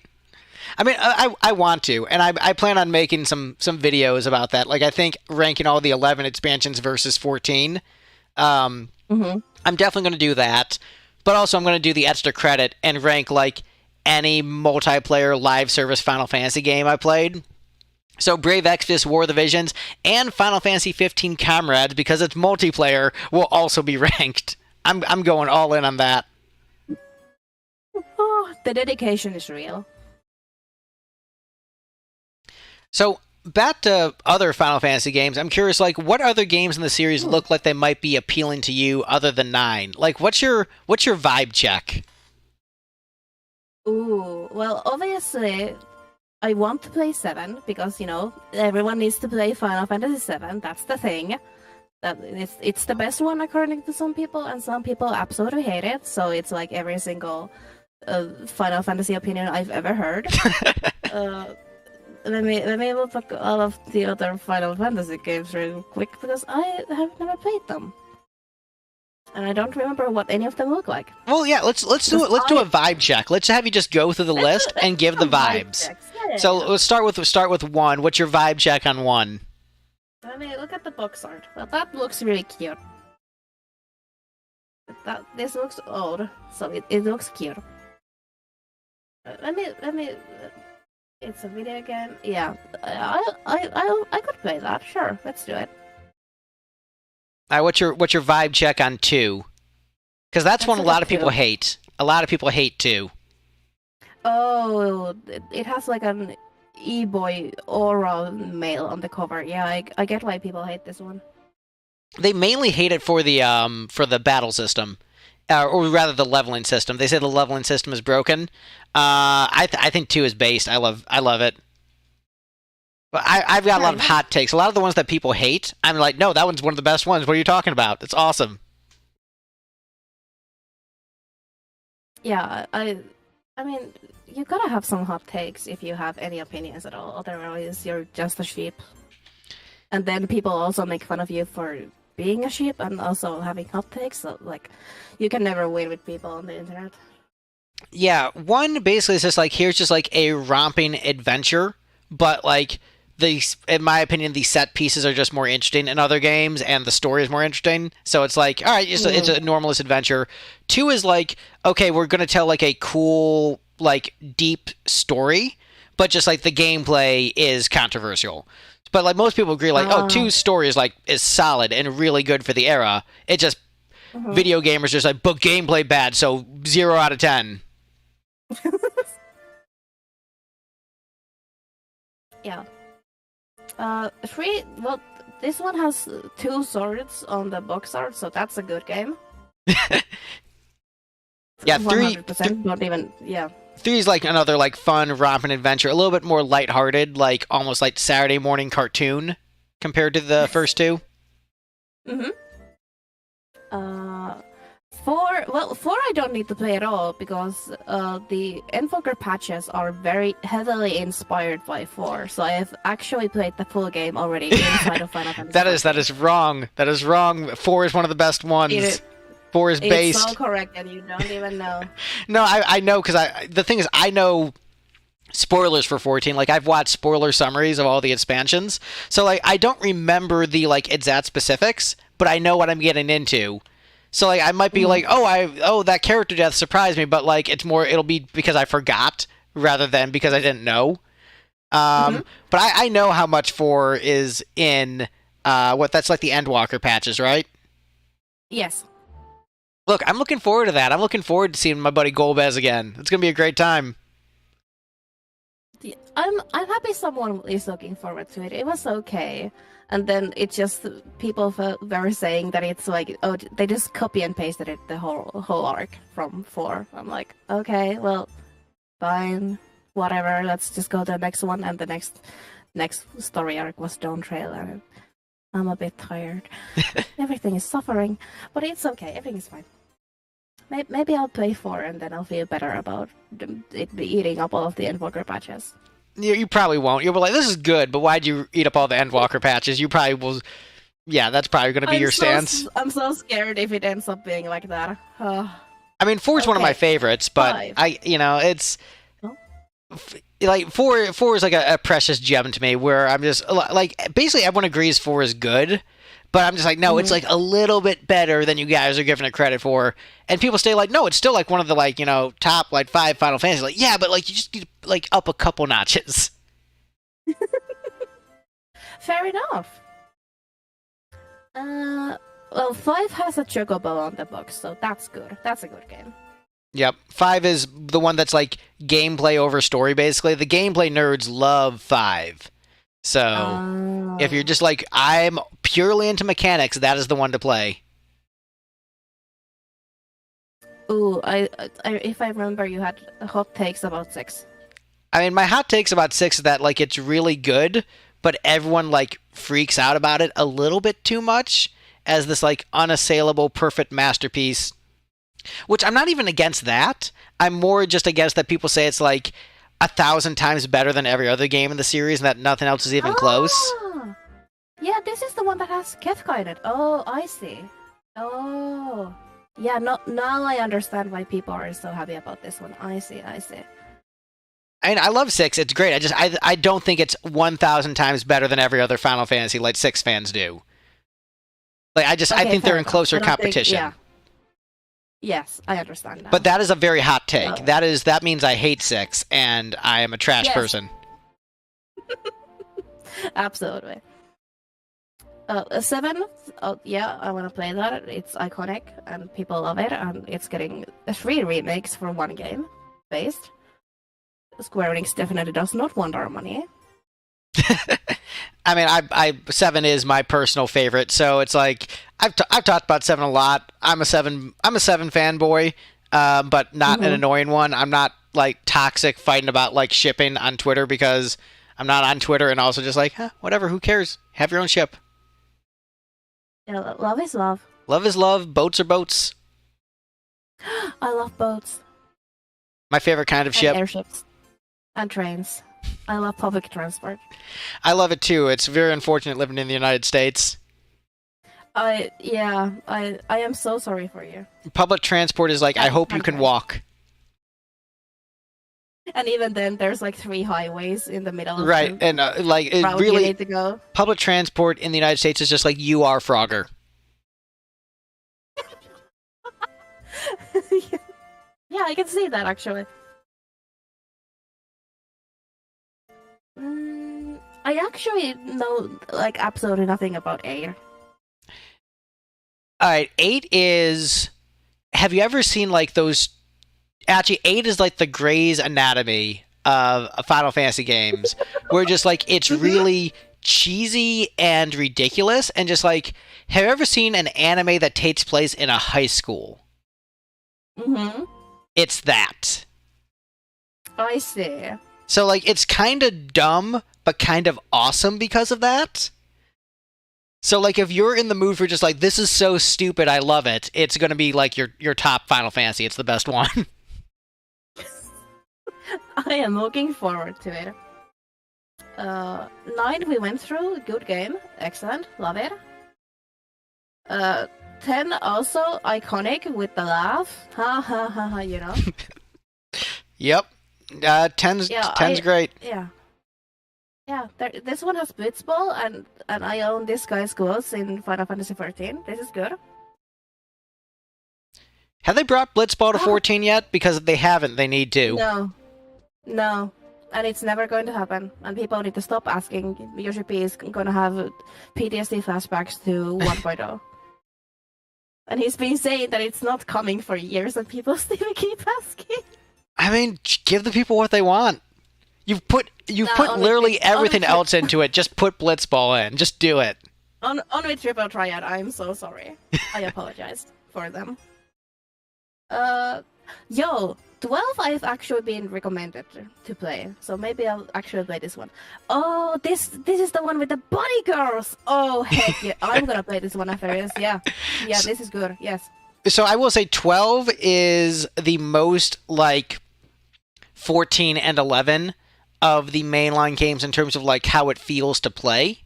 I mean, I want to, and I plan on making some videos about that. Like, I think ranking all the 11 expansions versus 14. I'm definitely going to do that. But also, I'm going to do the extra credit and rank, like, any multiplayer live service Final Fantasy game I played. So Brave Exvius War of the Visions and Final Fantasy 15 Comrades, because it's multiplayer, will also be ranked. I'm going all in on that. Oh, the dedication is real. So back to other Final Fantasy games, I'm curious, like, what other games in the series look like they might be appealing to you other than 9? Like, what's your vibe check? Ooh, well, obviously, I want to play 7 because, everyone needs to play Final Fantasy 7. That's the thing. That it's the best one according to some people, and some people absolutely hate it. So it's like every single Final Fantasy opinion I've ever heard. Let me look at all of the other Final Fantasy games real quick because I have never played them, and I don't remember what any of them look like. Well, yeah, let's do it. Let's do a vibe check. Let's have you just go through the list and give the vibes. So let's start with 1. What's your vibe check on 1? Let me look at the box art. Well, that looks really cute. This looks old, so it looks cute. Let me. It's a video game. Yeah, I could play that. Sure, let's do it. What's your vibe check on 2? Because that's one a lot of people hate. A lot of people hate 2. Oh, it has like an e-boy oral male on the cover. Yeah, I get why people hate this one. They mainly hate it for the battle system, or rather the leveling system. They say the leveling system is broken. I think 2 is based. I love it. But I've got a lot of hot takes. A lot of the ones that people hate, I'm like, no, that one's one of the best ones. What are you talking about? It's awesome. Yeah, I mean, you gotta have some hot takes if you have any opinions at all. Otherwise, you're just a sheep. And then people also make fun of you for being a sheep and also having hot takes. So, like, you can never win with people on the internet. Yeah, 1 basically is just like, here's just like a romping adventure, but like in my opinion, the set pieces are just more interesting in other games, and the story is more interesting. So it's like, all right, it's a normalist adventure. 2 is like, okay, we're gonna tell like a cool, like deep story, but just like the gameplay is controversial. But like most people agree, like, 2's story is solid and really good for the era. It just video gamers just like, but gameplay bad, so 0 out of 10. Yeah. 3. Well, this one has 2 swords on the box art, so that's a good game. Yeah, 100%. Not even, yeah. 3 is like another like fun romping adventure, a little bit more lighthearted, like almost like Saturday morning cartoon compared to the first two. Mm-hmm. Uh, 4 I don't need to play at all because the Invoker patches are very heavily inspired by 4. So I have actually played the full game already inside of Final Fantasy. That is wrong. That is wrong. 4 is one of the best ones. 4 is based. It's so correct, and you don't even know. No, I know because the thing is I know spoilers for 14. Like I've watched spoiler summaries of all the expansions, so like I don't remember the like exact specifics, but I know what I'm getting into. So like I might be like, that character death surprised me, but like it'll be because I forgot rather than because I didn't know. But I know how much 4 is in that's like the Endwalker patches, right? Yes. Look, I'm looking forward to that. I'm looking forward to seeing my buddy Golbez again. It's gonna be a great time. I'm happy someone is looking forward to it. It was okay. And then it just people were saying that it's like, oh, they just copy and pasted it the whole arc from 4. I'm like, okay, well, fine, whatever. Let's just go to the next one. And the next story arc was Dawn Trail, and I'm a bit tired. Everything is suffering, but it's okay. Everything is fine. Maybe I'll play 4 and then I'll feel better about it eating up all of the Invoker patches. You probably won't. You'll be like, this is good, but why'd you eat up all the Endwalker patches? You probably will. Yeah, that's probably going to be your stance. I'm so scared if it ends up being like that. I mean, 4 is one of my favorites, but 5. It's like 4 is like a precious gem to me. Where I'm just like, basically, everyone agrees 4 is good, but I'm just like, no, it's like a little bit better than you guys are giving it credit for. And people stay like, no, it's still like one of the like top like 5 Final Fantasy. Like, yeah, but like you just need to like up a couple notches. Fair enough. Well, 5 has a chocobo on the box, so that's good. That's a good game. Yep. 5 is the one that's like gameplay over story, basically. The gameplay nerds love 5. So if you're just like, I'm purely into mechanics, that is the one to play. Ooh, I if I remember, you had hot takes about 6. I mean, my hot takes about 6 is that like it's really good, but everyone like freaks out about it a little bit too much as this like unassailable perfect masterpiece. Which I'm not even against that. I'm more just against that people say it's like 1,000 times better than every other game in the series and that nothing else is even close. Yeah, this is the one that has Kefka in it. Oh, I see. Oh. Yeah, now I understand why people are so happy about this one. I see. I mean, I love 6. It's great. I don't think it's 1,000 times better than every other Final Fantasy like 6 fans do. Like, I think they're in closer competition. Yes, I understand that. But that is a very hot take. Oh. That means I hate 6, and I am a trash person. Absolutely. 7, yeah, I want to play that. It's iconic, and people love it, and it's getting 3 remakes for one game, based. Square Enix definitely does not want our money. I mean, 7 is my personal favorite, so it's like I've talked about 7 a lot. I'm a 7 fanboy, but not an annoying one. I'm not like toxic fighting about like shipping on Twitter because I'm not on Twitter, and also just like whatever, who cares? Have your own ship. Yeah, love is love. Love is love. Boats are boats. I love boats. My favorite kind of ship. Airships and trains. I love public transport. I love it too. It's very unfortunate living in the United States. I am so sorry for you. Public transport is like, I hope you can walk. And even then, there's like 3 highways in the middle. Right, of and like it really, you need to go. Public transport in the United States is just like you are, Frogger. Yeah, I can see that actually. I actually know like absolutely nothing about 8. Alright, 8 is... Have you ever seen like those... Actually, 8 is like the Grey's Anatomy of Final Fantasy games. Where just like, it's really cheesy and ridiculous. And just like, have you ever seen an anime that takes place in a high school? Mm-hmm. It's that. I see. So, like, it's kind of dumb, but kind of awesome because of that. So, like, if you're in the mood for just, like, this is so stupid, I love it, it's going to be, like, your top Final Fantasy. It's the best one. I am looking forward to it. 9 we went through, good game, excellent, love it. 10 also iconic with the laugh, ha ha ha ha, you know. Yep. 10's great. Yeah. Yeah, this one has Blitzball, and I own this guy's clothes in Final Fantasy 14. This is good. Have they brought Blitzball to 14 yet? Because if they haven't, they need to. No. And it's never going to happen. And people need to stop asking. Yoshi P is going to have PTSD flashbacks to 1.0. And he's been saying that it's not coming for years, and people still keep asking. I mean, give the people what they want. You've put literally everything else into it. Just put Blitzball in. Just do it. On with Triple Triad, I'm so sorry. I apologized for them. 12 I've actually been recommended to play, so maybe I'll actually play this one. Oh, this is the one with the bunny girls. Oh heck yeah, I'm gonna play this one after this. Yeah, this is good. Yes. So I will say 12 is the most like 14 and 11 of the mainline games in terms of like how it feels to play.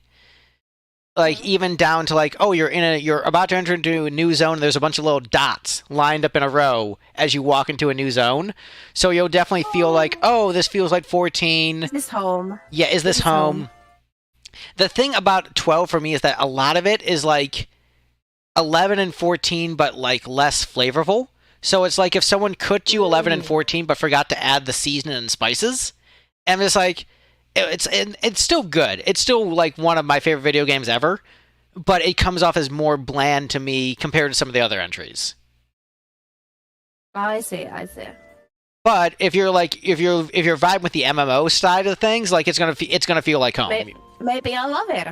Like even down to like, oh, you're about to enter into a new zone. And there's a bunch of little dots lined up in a row as you walk into a new zone. So you'll definitely feel like, oh, this feels like 14. Is this home? Yeah, is this home? The thing about 12 for me is that a lot of it is like 11 and 14, but like less flavorful. So it's like if someone cooked you 11 and 14, but forgot to add the seasoning and spices, and it's like, it's still good. It's still like one of my favorite video games ever, but it comes off as more bland to me compared to some of the other entries. I see. But if you're vibing with the MMO side of things, like it's gonna feel like home. Maybe I'll love it.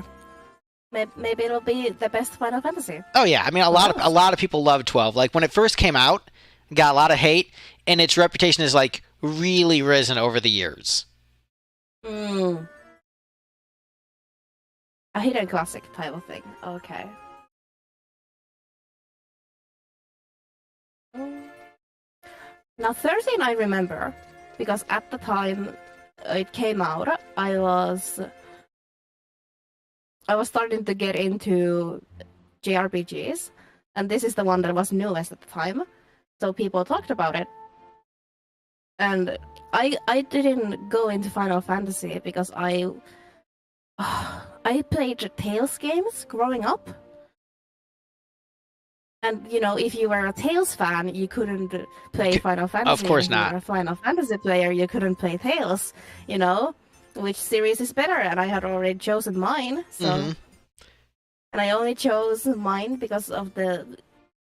Maybe it'll be the best Final Fantasy. Oh yeah, I mean a lot of people love 12. Like when it first came out, got a lot of hate, and its reputation has like really risen over the years. A hidden classic type of thing. Okay. Now 13 I remember, because at the time it came out, I was starting to get into JRPGs, and this is the one that was newest at the time, so people talked about it. And I didn't go into Final Fantasy because I played Tales games growing up. And, you know, if you were a Tales fan, you couldn't play Final Fantasy. Of course not. If you were a Final Fantasy player, you couldn't play Tales, you know? Which series is better? And I had already chosen mine, so... Mm-hmm. And I only chose mine because of the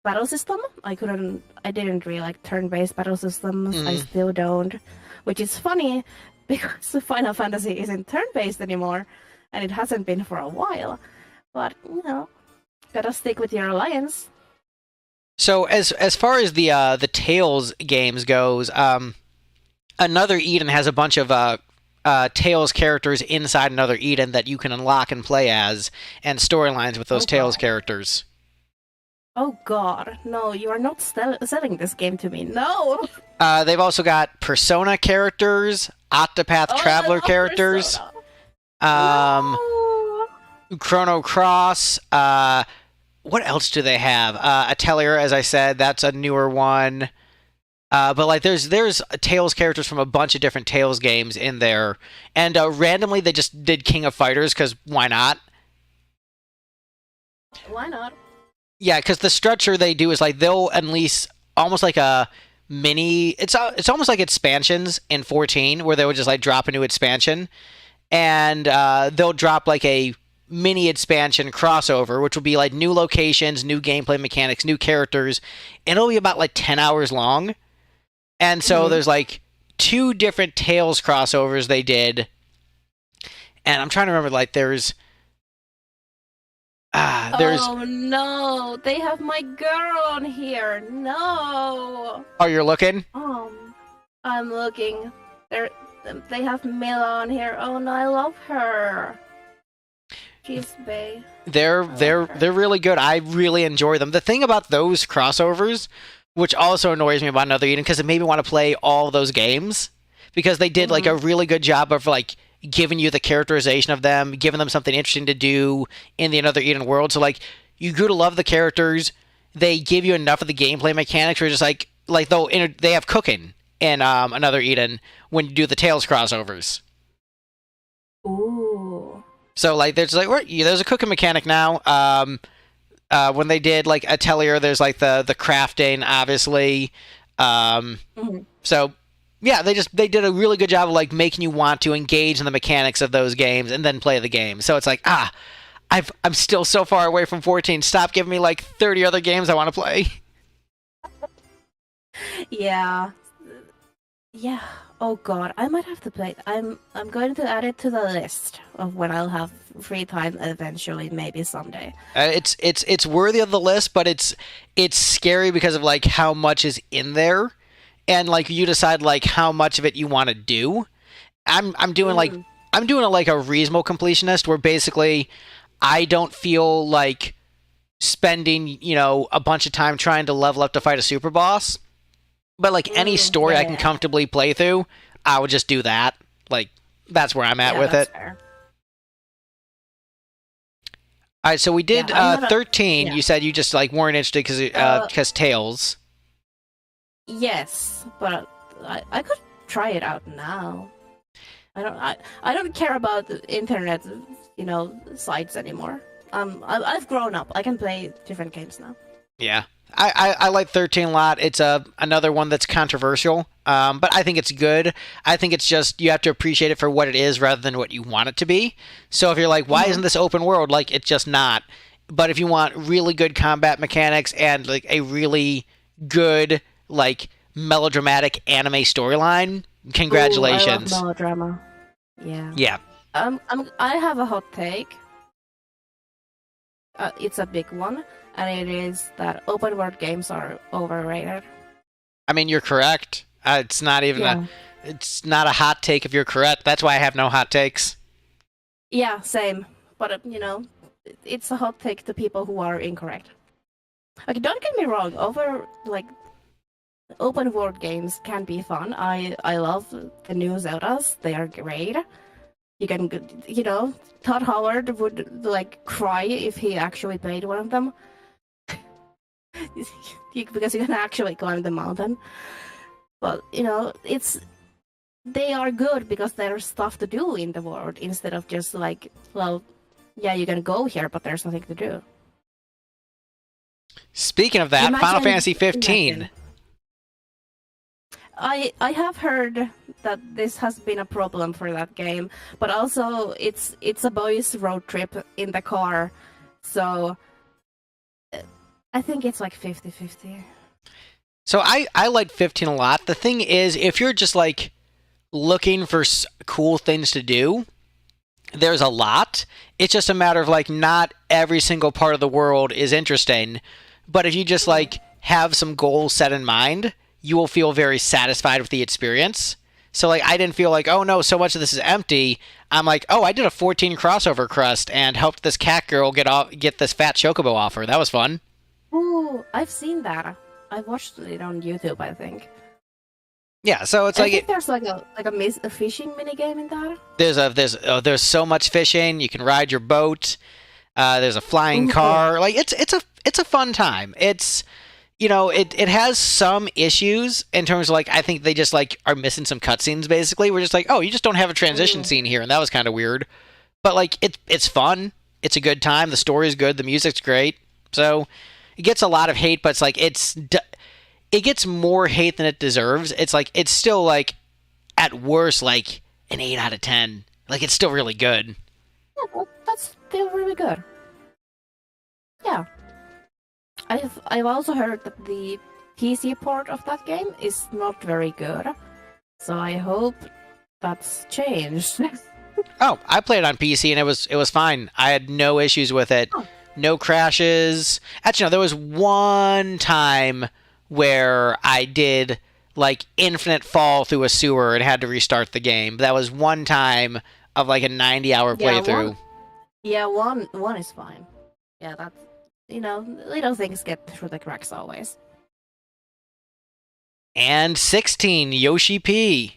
battle system. I didn't really like turn-based battle systems. I still don't. Which is funny, because Final Fantasy isn't turn-based anymore, and it hasn't been for a while. But, you know, gotta stick with your alliance. So as far as the Tales games goes, Another Eden has a bunch of Tales characters inside Another Eden that you can unlock and play as, and storylines with those Tales characters. Oh god, no, you are not selling this game to me, no! They've also got Persona characters, Octopath Traveler characters, Chrono Cross, what else do they have? Atelier, as I said, that's a newer one. But like, there's Tales characters from a bunch of different Tales games in there, and randomly they just did King of Fighters because why not? Why not? Yeah, because the structure they do is like they'll unleash almost like a mini. It's almost like expansions in 14 where they would just like drop a new expansion, and they'll drop like a mini expansion crossover, which will be like new locations, new gameplay mechanics, new characters, and it'll be about like 10 hours long. And so there's like 2 different Tales crossovers they did, and I'm trying to remember, like there's There's. Oh no, they have my girl on here. No. Oh, you're looking? Um, I'm looking. They have Mila on here. Oh no, I love her. She's bae. They're really good. I really enjoy them. The thing about those crossovers, which also annoys me about Another Eden, because it made me want to play all those games, because they did like a really good job of like giving you the characterization of them, giving them something interesting to do in the Another Eden world. So like you grew to love the characters. They give you enough of the gameplay mechanics where you're just like they have cooking in Another Eden when you do the Tales crossovers. Ooh. So like there's a cooking mechanic now. When they did like Atelier, there's like the crafting, obviously. So yeah, they did a really good job of like making you want to engage in the mechanics of those games and then play the game. So it's like I'm still so far away from 14. Stop giving me like 30 other games I want to play. Yeah. Yeah. Oh god, I might have to play. I'm going to add it to the list of when I'll have free time eventually, maybe someday. It's worthy of the list, but it's scary because of like how much is in there, and like you decide like how much of it you want to do. I'm doing it like a reasonable completionist, where basically I don't feel like spending a bunch of time trying to level up to fight a super boss. But like any story I can comfortably play through, I would just do that. Like that's where I'm at with it. Fair. All right, so we did 13. Yeah. You said you just like weren't interested because Tales. Yes, but I could try it out now. I don't care about the internet, sites anymore. I've grown up. I can play different games now. Yeah. I like 13 a lot. It's another one that's controversial, but I think it's good. I think it's just you have to appreciate it for what it is rather than what you want it to be. So if you're like, why isn't this open world? Like, it's just not. But if you want really good combat mechanics and like a really good like melodramatic anime storyline, congratulations. Ooh, I love melodrama. Yeah. Yeah. I have a hot take. It's a big one, and it is that open world games are overrated. I mean, you're correct. It's not even it's not a hot take if you're correct. That's why I have no hot takes. Yeah, same. But it's a hot take to people who are incorrect. Like, don't get me wrong. Open world games can be fun. I love the new Zeldas. They are great. You can, Todd Howard would like cry if he actually played one of them. Because you can actually climb the mountain. But they are good because there's stuff to do in the world instead of just like, well, yeah, you can go here, but there's nothing to do. Speaking of that, Final Fantasy 15. I have heard that this has been a problem for that game, but also it's a boys' road trip in the car, so I think it's like 50-50. So I like 15 a lot. The thing is, if you're just like looking for cool things to do, there's a lot. It's just a matter of like not every single part of the world is interesting, but if you just like have some goals set in mind, you will feel very satisfied with the experience. So like I didn't feel like, oh no, so much of this is empty. I'm like, oh, I did a 14 crossover crust and helped this cat girl get this fat chocobo off her. That was fun. Ooh, I've seen that. I watched it on YouTube, I think. Yeah, so it's I think there's like a fishing minigame in that. There's so much fishing. You can ride your boat. There's a flying car. Like it's a fun time. It's it has some issues in terms of like I think they just like are missing some cutscenes. Basically, we're just like, oh, you just don't have a transition scene here, and that was kind of weird. But like it's fun. It's a good time. The story's good. The music's great. So it gets a lot of hate, but it's like it gets more hate than it deserves. It's like it's still like at worst like an 8 out of 10. Like it's still really good. Yeah, well, that's still really good. Yeah. I've also heard that the PC port of that game is not very good, so I hope that's changed. Oh, I played it on PC and it was fine. I had no issues with it no crashes. Actually, no, there was one time where I did like infinite fall through a sewer and had to restart the game. That was one time of like a 90-hour Yeah, playthrough. one is fine. Yeah, that's little things get through the cracks always. And 16, Yoshi P.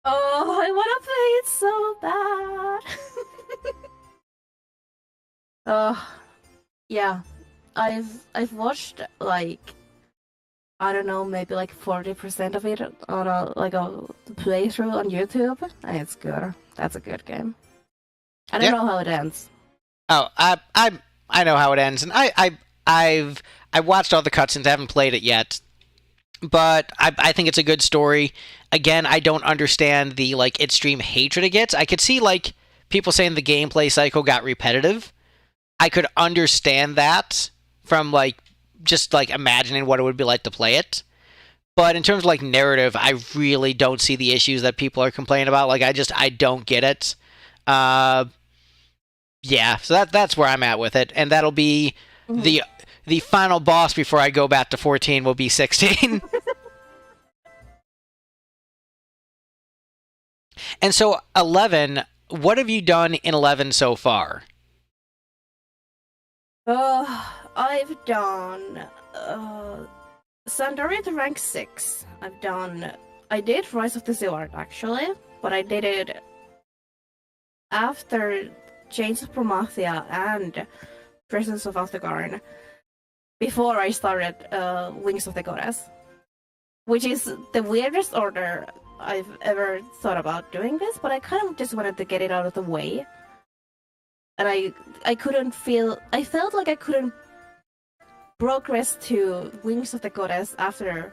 Oh, I want to play it so bad. Yeah. I've watched like I don't know, maybe like 40% of it on a playthrough on YouTube, and it's good. That's a good game. I don't know how it ends. Oh, I know how it ends, and I watched all the cutscenes. I haven't played it yet, but I think it's a good story. Again, I don't understand the like extreme hatred it gets. I could see like people saying the gameplay cycle got repetitive. I could understand that from like just like imagining what it would be like to play it. But in terms of like narrative, I really don't see the issues that people are complaining about. Like I don't get it. Yeah, so that's where I'm at with it, and that'll be the final boss before I go back to 14 will be 16. And so 11, what have you done in 11 so far? I've done Sandori to rank 6. I did Rise of the Sword actually, but I did it after Chains of Promathia and Presence of Aftergarn before I started Wings of the Goddess, which is the weirdest order I've ever thought about doing this, but I kind of just wanted to get it out of the way. And I felt like I couldn't progress to Wings of the Goddess after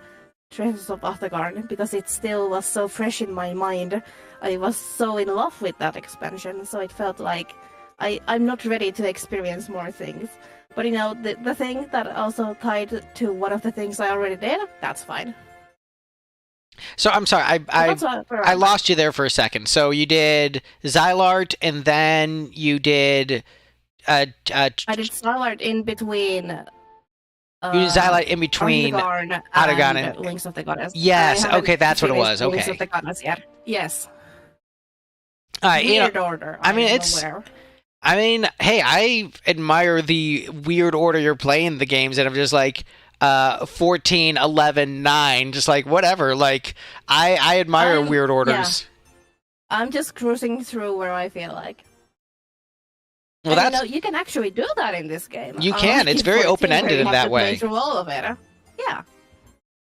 Presence of Aftergarn because it still was so fresh in my mind. I was so in love with that expansion, so it felt like I'm not ready to experience more things. But the thing that also tied to one of the things I already did, that's fine. So I'm sorry, I lost you there for a second. So you did Xylart, and then you did. I did Xylart in between. You did Xylart in between Aftergarn and Wings of the Goddess. Yes, okay, that's what it was. Okay. Wings of the Goddess, yeah. Yes. All right, weird order. I mean, hey, I admire the weird order you're playing the games, and I'm just like 14, 11, 9, just like whatever. Like I admire weird orders. Yeah. I'm just cruising through where I feel like. Well, and, you can actually do that in this game. You can. It's very open-ended in that way. Play through all of it. Yeah.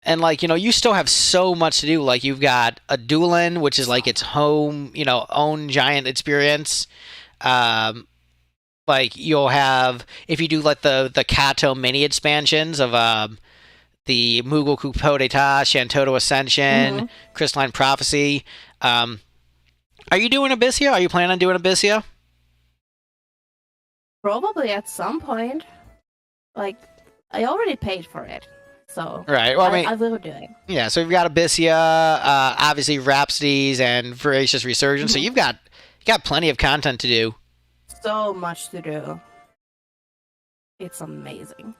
And like you still have so much to do. Like you've got a Dueling, which is like its home, own giant experience. Like you'll have, if you do like the Kato mini expansions of the Moogle Coup d'Etat, Shantoto Ascension, Crystalline Prophecy. Are you doing Abyssia? Are you planning on doing Abyssia? Probably at some point. Like, I already paid for it. So right. Well, I will do it. Yeah, so we've got Abyssia, obviously Rhapsodies and Voracious Resurgence. So you've got plenty of content to do. So much to do. It's amazing.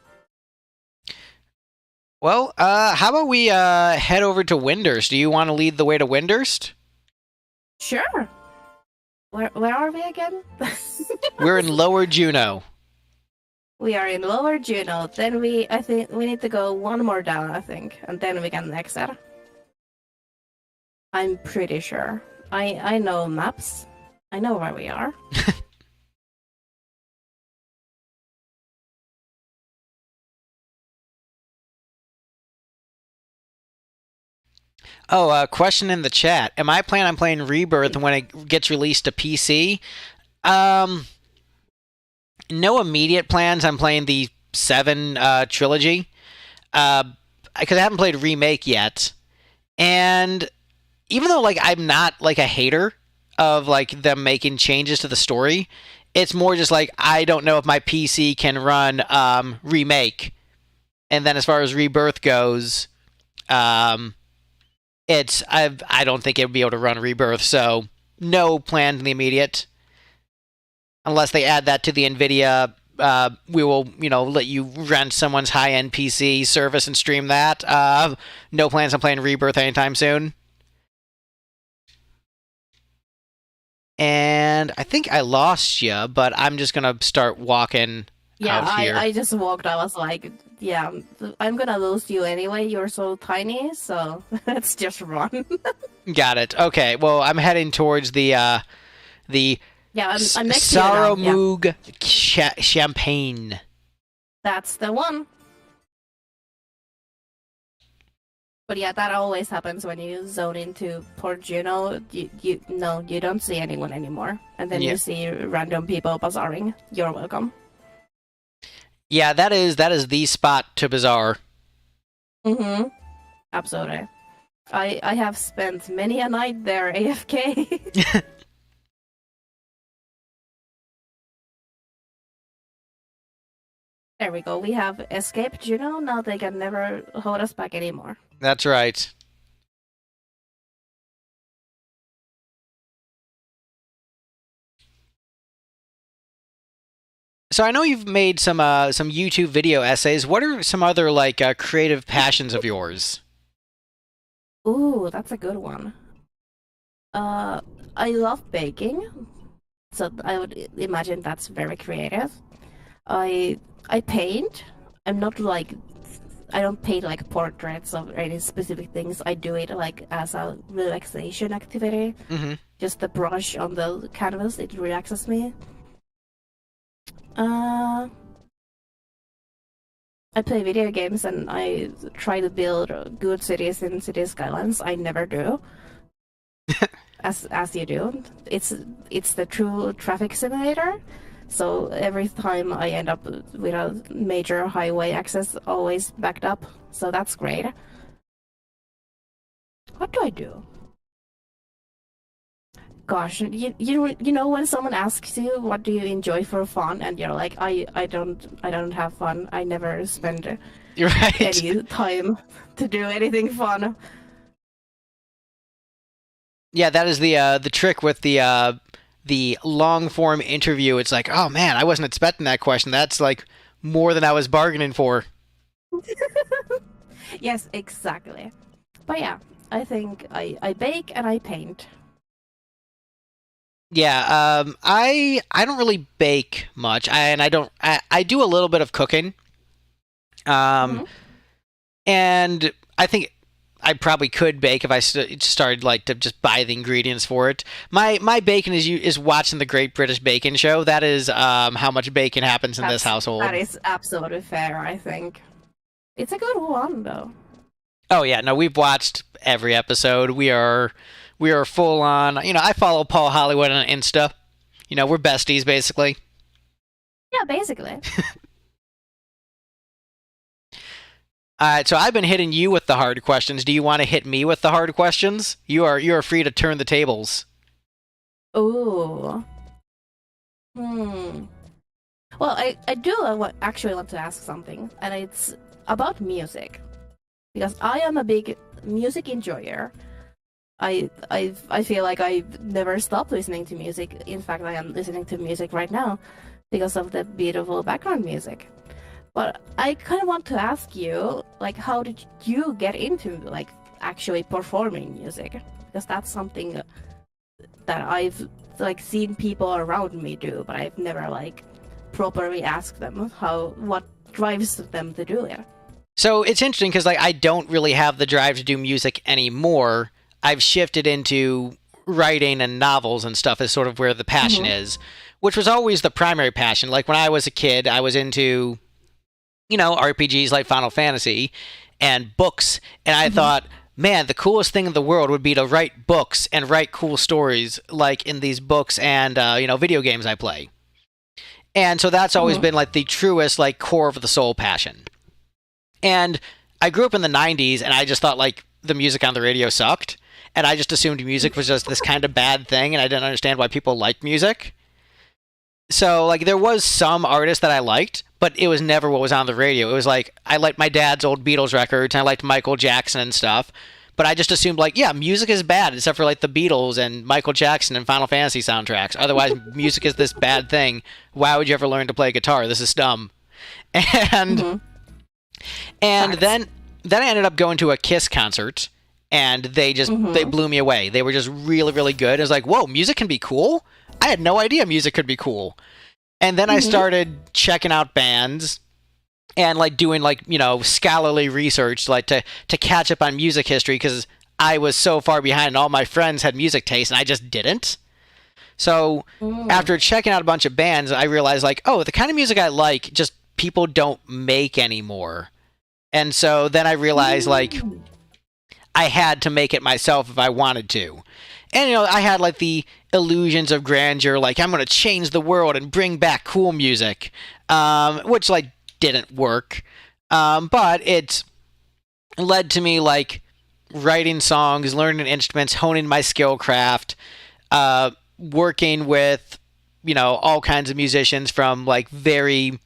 Well, how about we head over to Windurst? Do you want to lead the way to Windurst? Sure. Where are we again? We're in Lower Juno. We are in Lower Juno. Then I think we need to go one more down, I think, and then we can exit. I'm pretty sure. I know maps. I know where we are. Oh, question in the chat. Am I planning on playing Rebirth when it gets released to PC? No immediate plans. I'm playing the 7 trilogy. Because I haven't played Remake yet. And even though like I'm not like a hater of like them making changes to the story, it's more just like I don't know if my PC can run Remake. And then as far as Rebirth goes, I don't think it would be able to run Rebirth, so no plans in the immediate. Unless they add that to the NVIDIA we will, let you rent someone's high-end PC service and stream that. No plans on playing Rebirth anytime soon. And I think I lost you, but I'm just gonna start walking Yeah, out here. I just walked. I was like, yeah, I'm gonna lose you anyway. You're so tiny, so let's just run. Got it. Okay. Well, I'm heading towards the Yeah, I'm next to you now. Yeah, Saromoog Champagne. that's the one. But yeah, that always happens when you zone into Port Juno. You don't see anyone anymore, and then Yeah. you see random people bazaring. You're welcome. Yeah, that is the spot to bazaar. Mm-hmm. Absolutely. I have spent many a night there AFK. There we go. We have escaped Juno. Now they can never hold us back anymore. That's right. So I know you've made some YouTube video essays. What are some other like creative passions of yours? Ooh, that's a good one. I love baking, so I would imagine that's very creative. I paint. I'm not like I don't paint like portraits of any specific things. I do it like as a relaxation activity. Mm-hmm. Just the brush on the canvas, it relaxes me. Uh, I play video games and I try to build good cities in City Skylines. I never do, as you do. It's the true traffic simulator. So every time I end up with a major highway access, always backed up. So that's great. What do I do? Gosh, you know when someone asks you what do you enjoy for fun, and you're like, I don't have fun. I never spend You're right. any time to do anything fun. Yeah, that is the trick with the long form interview. It's like, oh man, I wasn't expecting that question. That's like more than I was bargaining for. Yes, exactly. But yeah, I think I bake and I paint. Yeah, I don't really bake much, and I do a little bit of cooking. Mhm. And I think I probably could bake if I started like to just buy the ingredients for it. My bacon is watching the Great British Bacon Show. That is how much bacon happens in this household. That is absolutely fair, I think. It's a good one though. Oh yeah, no, we've watched every episode. We are full on. I follow Paul Hollywood on Insta. We're besties basically. Yeah, basically. All right, so I've been hitting you with the hard questions. Do you want to hit me with the hard questions? You are free to turn the tables. Ooh. Hmm. Well, I do actually want to ask something, and it's about music. Because I am a big music enjoyer. I feel like I never stopped listening to music. In fact, I am listening to music right now because of the beautiful background music. But I kind of want to ask you, like, how did you get into like actually performing music? Because that's something that I've like seen people around me do, but I've never like properly asked them what drives them to do it. So it's interesting because like I don't really have the drive to do music anymore. I've shifted into writing and novels and stuff is sort of where the passion is, which was always the primary passion. Like when I was a kid, I was into RPGs like Final Fantasy and books, and I thought, man, the coolest thing in the world would be to write books and write cool stories like in these books and video games I play. And so that's always been like the truest like core of the soul passion. And I grew up in the 90s and I just thought like the music on the radio sucked, and I just assumed music was just this kind of bad thing, and I didn't understand why people liked music. So like there was some artists that I liked, but it was never what was on the radio. It was like I liked my dad's old Beatles records and I liked Michael Jackson and stuff, but I just assumed like, yeah, music is bad except for like the Beatles and Michael Jackson and Final Fantasy soundtracks. Otherwise, music is this bad thing. Why would you ever learn to play guitar? This is dumb. And Mm-hmm. and Facts. then I ended up going to a Kiss concert, and they Mm-hmm. blew me away. They were just really really good. It was like, whoa, music can be cool. I had no idea music could be cool. And then I Mm-hmm. started checking out bands and like doing like scholarly research like to catch up on music history because I was so far behind and all my friends had music taste and I just didn't. So Mm. after checking out a bunch of bands, I realized like, oh, the kind of music I like just people don't make anymore. And so then I realized like Mm. I had to make it myself if I wanted to. And I had like the illusions of grandeur, like I'm gonna change the world and bring back cool music, which like didn't work. But it led to me like writing songs, learning instruments, honing my skill craft, working with all kinds of musicians from like very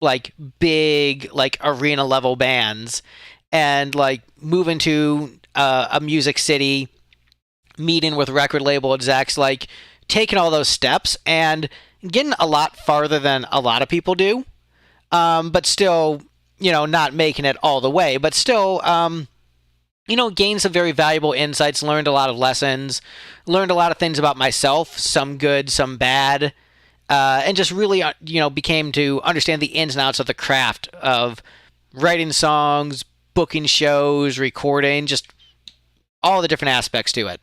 like big like arena level bands, and like moving to a music city, meeting with record label execs, like taking all those steps and getting a lot farther than a lot of people do, but still, not making it all the way, but still, gained some very valuable insights, learned a lot of lessons, learned a lot of things about myself, some good, some bad, and just really, became to understand the ins and outs of the craft of writing songs, booking shows, recording, just all the different aspects to it.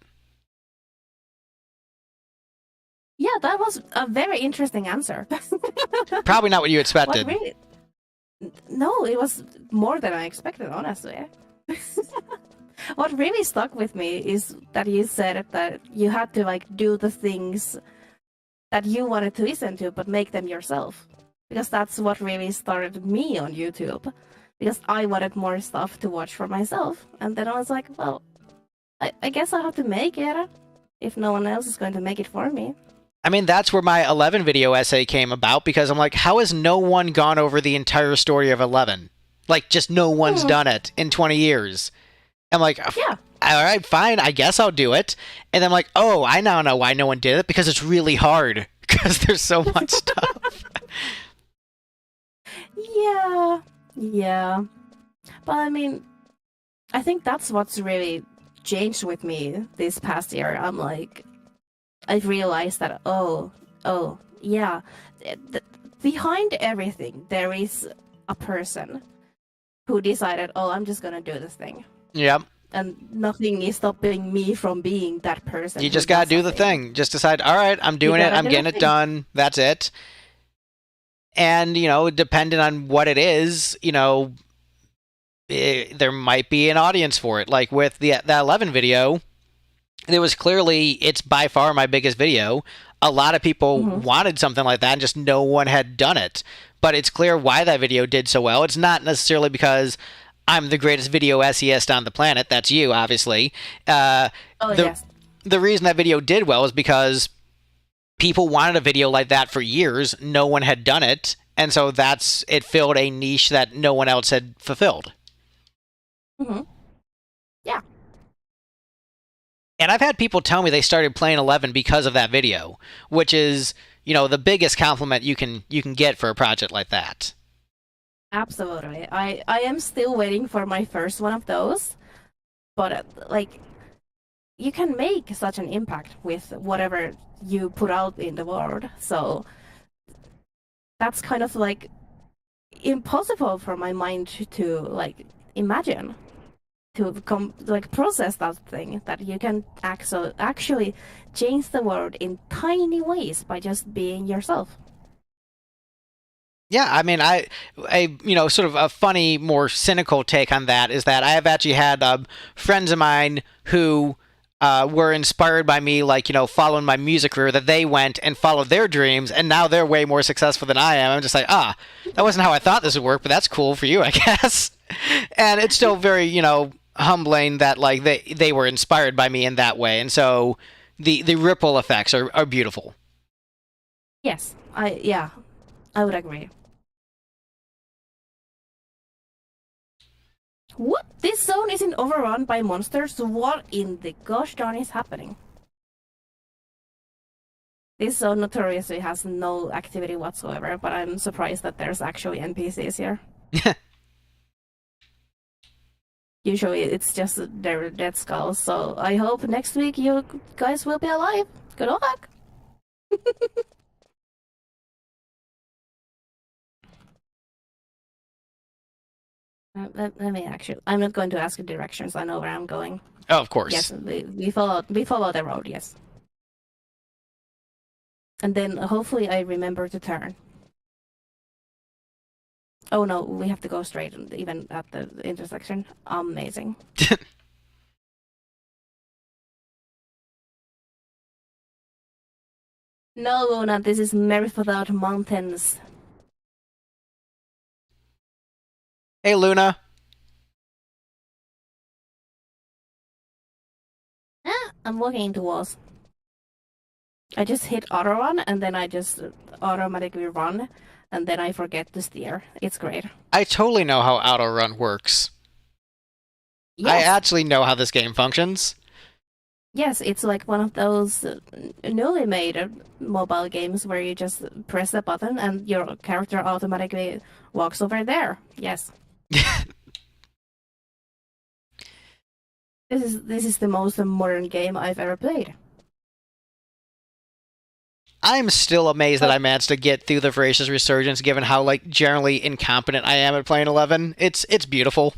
Yeah, that was a very interesting answer. Probably not what you What expected. really? No, it was more than I expected, honestly. What really stuck with me is that you said that you had to like do the things that you wanted to listen to, but make them yourself. Because that's what really started me on YouTube. Because I wanted more stuff to watch for myself, and then I was like, well, I guess I have to make it if no one else is going to make it for me. I mean, that's where my 11 video essay came about because I'm like, how has no one gone over the entire story of 11? Like, just no one's Hmm. done it in 20 years. I'm like, Yeah. all right, fine, I guess I'll do it. And then I'm like, oh, I now know why no one did it because it's really hard because there's so much stuff. Yeah. Yeah. But I mean, I think that's what's really changed with me this past year. I'm like, I've realized that, yeah, behind everything, there is a person who decided, oh, I'm just gonna do this thing. Yep. And nothing is stopping me from being that person You who just gotta does do the something. thing. Just decide, all right, I'm You doing it, gotta I'm do the getting it thing. done, that's it. And, depending on what it is, there might be an audience for it. Like with that 11 video, there was clearly, it's by far my biggest video. A lot of people Hmm. wanted something like that and just no one had done it. But it's clear why that video did so well. It's not necessarily because I'm the greatest video essayist on the planet. That's you, obviously. Oh, The yes. the reason that video did well is because people wanted a video like that for years. No one had done it. And so it filled a niche that no one else had fulfilled. Hmm. Yeah. And I've had people tell me they started playing 11 because of that video, which is, the biggest compliment you can get for a project like that. Absolutely. I am still waiting for my first one of those, but like you can make such an impact with whatever you put out in the world. So that's kind of like impossible for my mind to like imagine to like process that thing that you can actually change the world in tiny ways by just being yourself. Yeah, I mean, sort of a funny, more cynical take on that is that I have actually had friends of mine who were inspired by me, like, following my music career, that they went and followed their dreams, and now they're way more successful than I am. I'm just like, that wasn't how I thought this would work, but that's cool for you, I guess. And it's still very, humbling that, like, they were inspired by me in that way. And so the ripple effects are beautiful. Yes, I would agree. What? This zone isn't overrun by monsters? What in the gosh darn is happening? This zone notoriously has no activity whatsoever, but I'm surprised that there's actually NPCs here. Usually it's just their dead skulls, so I hope next week you guys will be alive. Good luck! Let me actually. I'm not going to ask directions. I know where I'm going. Oh, of course. Yes, we follow the road. Yes, and then hopefully I remember to turn. Oh no, we have to go straight, even at the intersection. Amazing. No, Luna, this is Merith without mountains. Hey, Luna. I'm walking into walls. I just hit auto run and then I just automatically run and then I forget to steer. It's great. I totally know how auto run works. I Yes, actually know how this game functions. yes, it's like one of those newly made mobile games where you just press the button and your character automatically walks over there. Yes. This is the most modern game I've ever played. I'm still amazed that Oh, I managed to get through the Voracious Resurgence, given how like generally incompetent I am at playing 11. It's beautiful.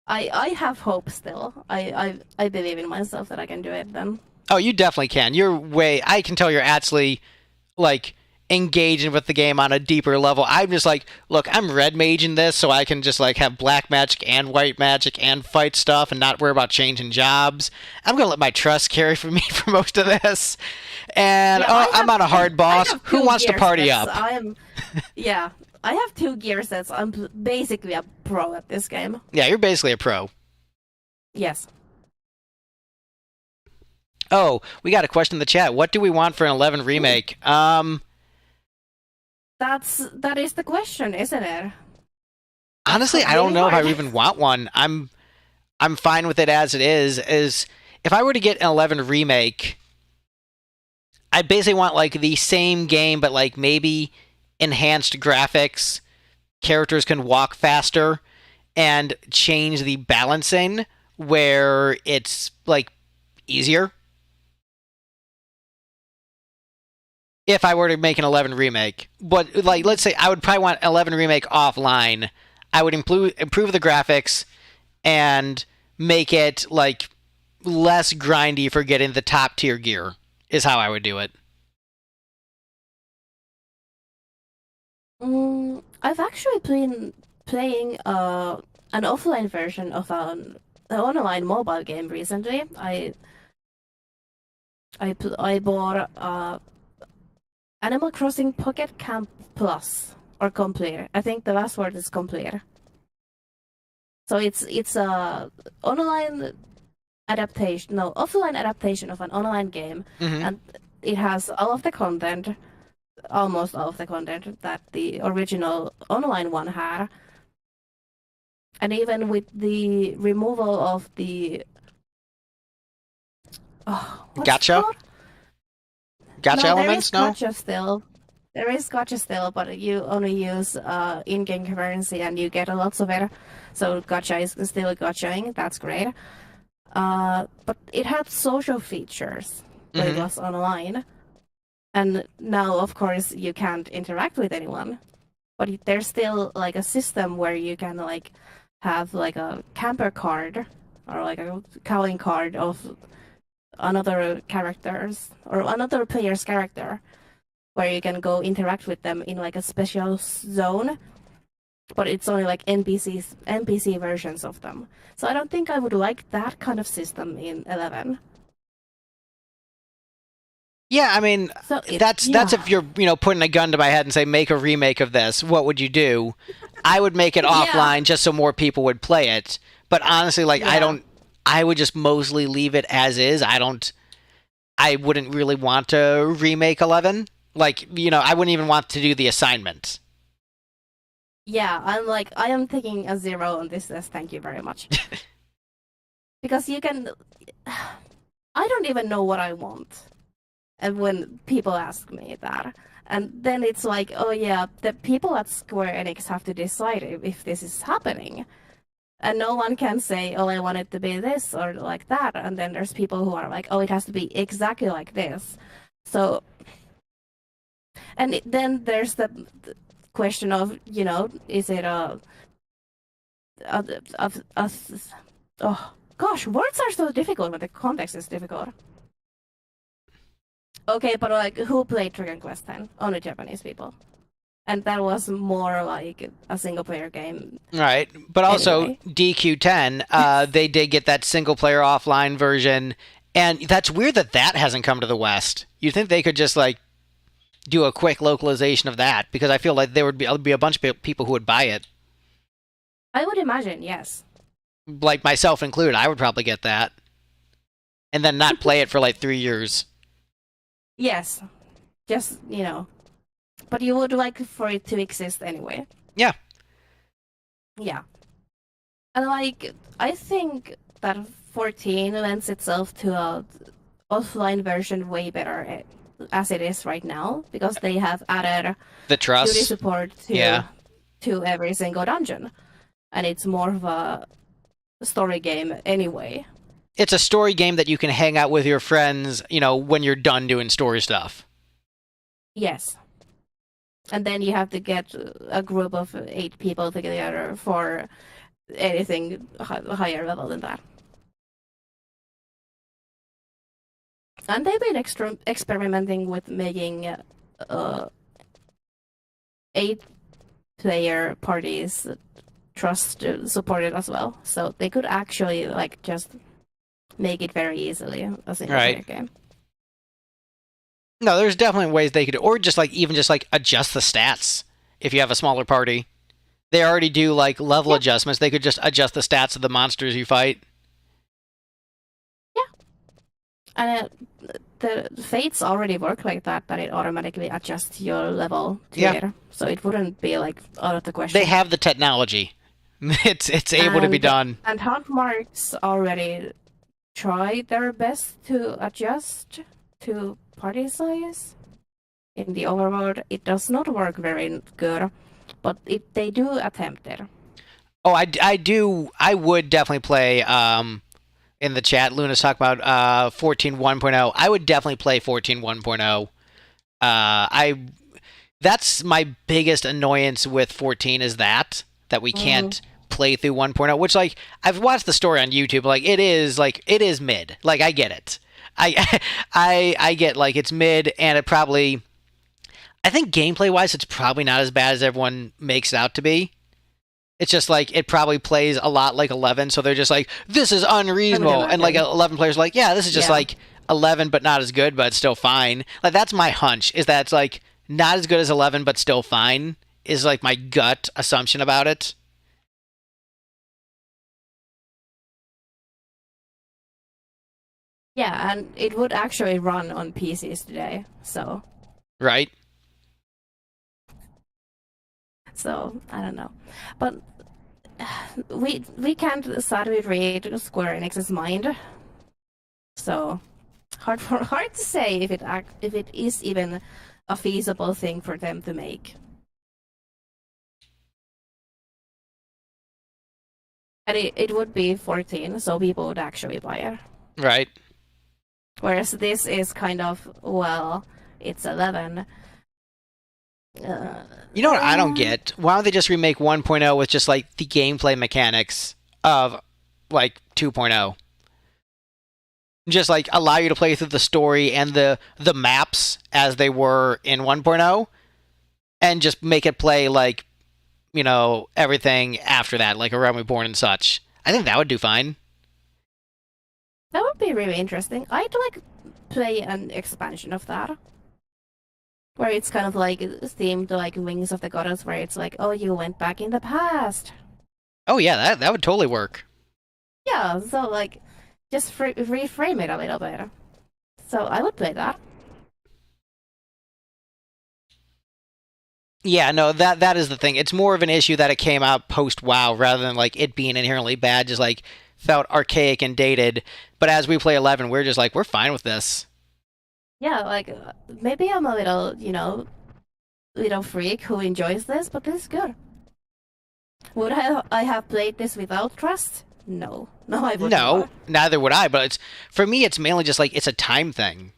I have hope still. I believe in myself that I can do it then. Oh, you definitely can. You're way. I can tell you're actually like engaging with the game on a deeper level. I'm just like, look, I'm red mage in this, so I can just like have black magic and white magic and fight stuff and not worry about changing jobs. I'm gonna let my trust carry for me for most of this. And Yeah, oh, I'm on a hard I boss. have Who two wants to gear party sets. up? Yeah, I have two gear sets. I'm basically a pro at this game. Yeah, you're basically a pro. Yes. Oh, we got a question in the chat. What do we want for an 11 Ooh, remake? that is the question, isn't it? That's Honestly, I don't really know if I hard. even want one. I'm fine with it as it is. If I were to get an 11 remake, I basically want like the same game, but like maybe enhanced graphics. Characters can walk faster and change the balancing where it's like easier. If I were to make an 11 remake, but like let's say I would probably want 11 remake offline. I would improve the graphics and make it like less grindy for getting the top tier gear. Is how I would do it. I've actually been playing an offline version of an online mobile game recently. I bought Animal Crossing Pocket Camp Plus or Complete. I think the last word is Complete. So it's a online adaptation, no, offline adaptation of an online game, Mm-hmm. and it has all of the content, almost all of the content that the original online one had, and even with the removal of the what's it Gotcha. called? Gotcha No, there is elements. No. gotcha still. There is gotcha still, but you only use in-game currency and you get lots of it. So gotcha is still gotchaing. That's great. But it had social features when it Mm-hmm. was online. And now, of course, you can't interact with anyone. But there's still like a system where you can like have like a camper card or like a calling card of another characters or another player's character where you can go interact with them in like a special zone, but it's only like NPC versions of them. So I don't think I would like that kind of system in 11. Yeah, I mean, So that's if you're putting a gun to my head and say make a remake of this. What would you do? I would make it yeah, offline just so more people would play it. But honestly, like I yeah, don't. I would just mostly leave it as is. I don't. I wouldn't really want to remake 11. Like I wouldn't even want to do the assignment. Yeah, I am taking a 0 on this test. Thank you very much. Because you can, I don't even know what I want. And when people ask me that, and then it's like, oh yeah, the people at Square Enix have to decide if this is happening. And no one can say, oh, I want it to be this or like that. And then there's people who are like, oh, it has to be exactly like this. So, and then there's the question of, is it a, a, a, oh gosh, words are so difficult when the context is difficult. Okay, but like, who played Dragon Quest X? Only Japanese people, and that was more like a single player game Right. But also anyway. DQ10, they did get that single player offline version. And that's weird that that hasn't come to the West. You'd think they could just like do a quick localization of that because I feel like there would be a bunch of people who would buy it, I would imagine, yes. like myself included. I would probably get that and then not play it for like 3 years. Yes, just but you would like for it to exist anyway. Yeah. Yeah, and like I think that 14 lends itself to a offline version way better as it is right now because they have added The duty trust. support Yeah. to every single dungeon, and it's more of a story game anyway. It's a story game that you can hang out with your friends, when you're done doing story stuff. Yes, and then you have to get a group of 8 people together for anything higher level than that. And they've been experimenting with making 8-player parties trust supported as well, so they could actually like just make it very easily a single player Right. game. No, there's definitely ways they could, or just like even just like adjust the stats if you have a smaller party. They already do like level Yeah, adjustments. They could just adjust the stats of the monsters you fight. yeah, and the fates already work like that it automatically adjusts your level to Yeah, it, so it wouldn't be like out of the they question. have the technology. It's able to be And done. and Housemarques already try their best to adjust to party size in the overworld. It does not work very good, but they do attempt it. Oh, I do. I would definitely play. In the chat, Luna's talking about 14 1.0. I would definitely play 14 1.0. I That's my biggest annoyance with 14 is that we Mm, can't play through 1.0, which like I've watched the story on YouTube, like it is mid. Like I get it. I I get like it's mid and it probably I think gameplay wise it's probably not as bad as everyone makes it out to be. It's just like it probably plays a lot like 11, so they're just like this is I would unreasonable, and like imagine. 11 players are like yeah this is just Yeah. like 11 but not as good, but it's still fine. Like that's my hunch is that it's like not as good as 11 but still fine is like my gut assumption about it, Yeah, and it would actually run on PCs today. right? So I don't know. But we can't sadly read Square Enix's mind. So hard to say if it is even a feasible thing for them to make. And it would be 14, so people would actually buy it. Right. Whereas this is kind of, well, it's 11. Uh, You know what I don't get? Why don't they just remake 1.0 with just like the gameplay mechanics of like 2.0? Just like allow you to play through the story and the maps as they were in 1.0 and just make it play like everything after that, like A Realm Reborn and such. I think that would do fine. that would be really interesting. I'd like play an expansion of that. Where it's kind of like themed like Wings of the Goddess, where it's like, oh, you went back in the past. Oh yeah, that would totally work. Yeah, so like, just reframe it a little bit. So I would play that. Yeah, no, that is the thing. It's more of an issue that it came out post WoW rather than like it being inherently bad, just like felt archaic and dated. But as we play 11, we're just like we're fine with this. Yeah, like maybe I'm a little, little freak who enjoys this, but this is good. Would I have played this without trust? No, no, I would No, not. neither would I, but it's for me it's mainly just like it's a time thing.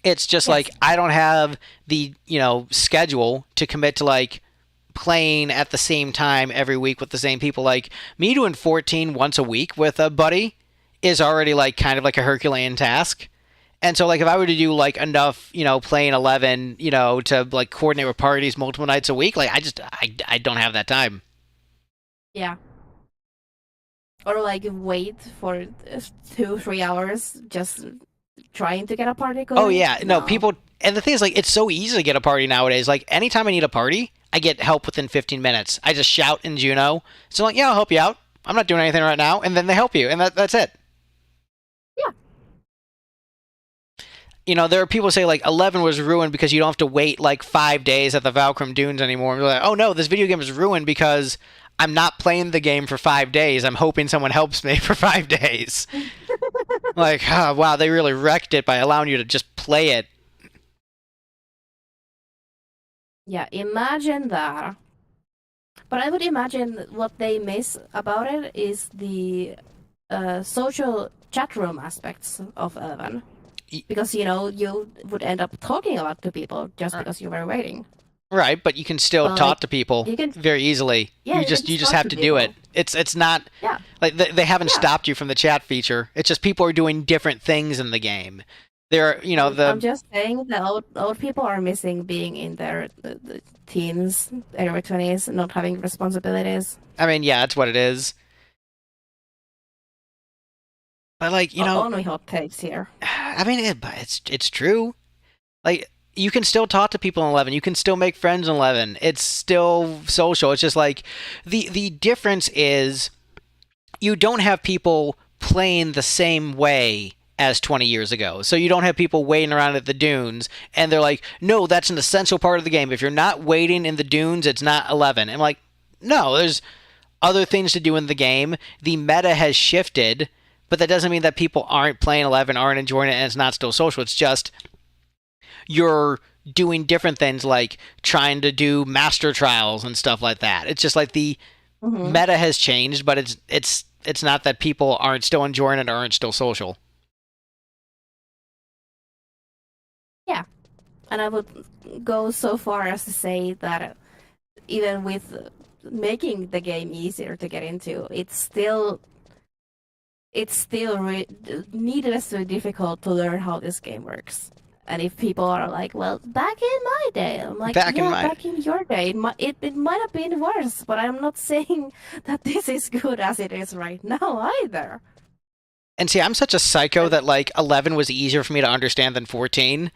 It's just like Yes. I don't have the, schedule to commit to like playing at the same time every week with the same people. Like me doing 14 once a week with a buddy is already like kind of like a Herculean task. And so like if I were to do like enough, playing 11, to like coordinate with parties multiple nights a week, like I don't have that time. Yeah. Or like wait for 2, 3 hours just trying to get a party Oh going. yeah, no, No. people and the thing is like it's so easy to get a party nowadays. Like anytime I need a party, I get help within 15 minutes. I just shout in Juno. So like, yeah, I'll help you out. I'm not doing anything right now, and then they help you, and that's it. Yeah. There are people who say like 11 was ruined because you don't have to wait like 5 days at the Valkyrie Dunes anymore. And we're like, oh no, this video game is ruined because I'm not playing the game for 5 days. I'm hoping someone helps me for 5 days. Like, oh, wow, they really wrecked it by allowing you to just play it. Yeah, imagine that. But I would imagine what they miss about it is the social chat room aspects of 11. Because, you would end up talking a lot to people just because you were waiting. Right, but you can still But, talk like, to people you can, very easily. yeah, You you just can you just talk have to to do it. people. It's not Yeah, like they haven't yeah. stopped you from the chat feature. It's just people are doing different things in the game. There are, I'm the just saying that old people are missing being in their the teens, early 20s, not having responsibilities. I mean, yeah, that's what it is. But like, Only hot takes here. I mean, but it's true. Like you can still talk to people in 11. You can still make friends in 11. It's still social. It's just like the difference is you don't have people playing the same way as 20 years ago. So you don't have people waiting around at the dunes and they're like, "No, that's an essential part of the game. If you're not waiting in the dunes, it's not 11." I'm like, "No, there's other things to do in the game. The meta has shifted, but that doesn't mean that people aren't playing 11, aren't enjoying it, and it's not still social. It's just you're doing different things like trying to do master trials and stuff like that. It's just like the Hmm. meta has changed, but it's not that people aren't still enjoying it or aren't still social. Yeah, and I would go so far as to say that even with making the game easier to get into, it's still needlessly difficult to learn how this game works. And if people are like, "Well, back in my day," I'm like, Back in "Yeah, my back in your day, it might have been worse, but I'm not saying that this is good as it is right now either." and see, I'm such a psycho And that like 11 was easier for me to understand than 14.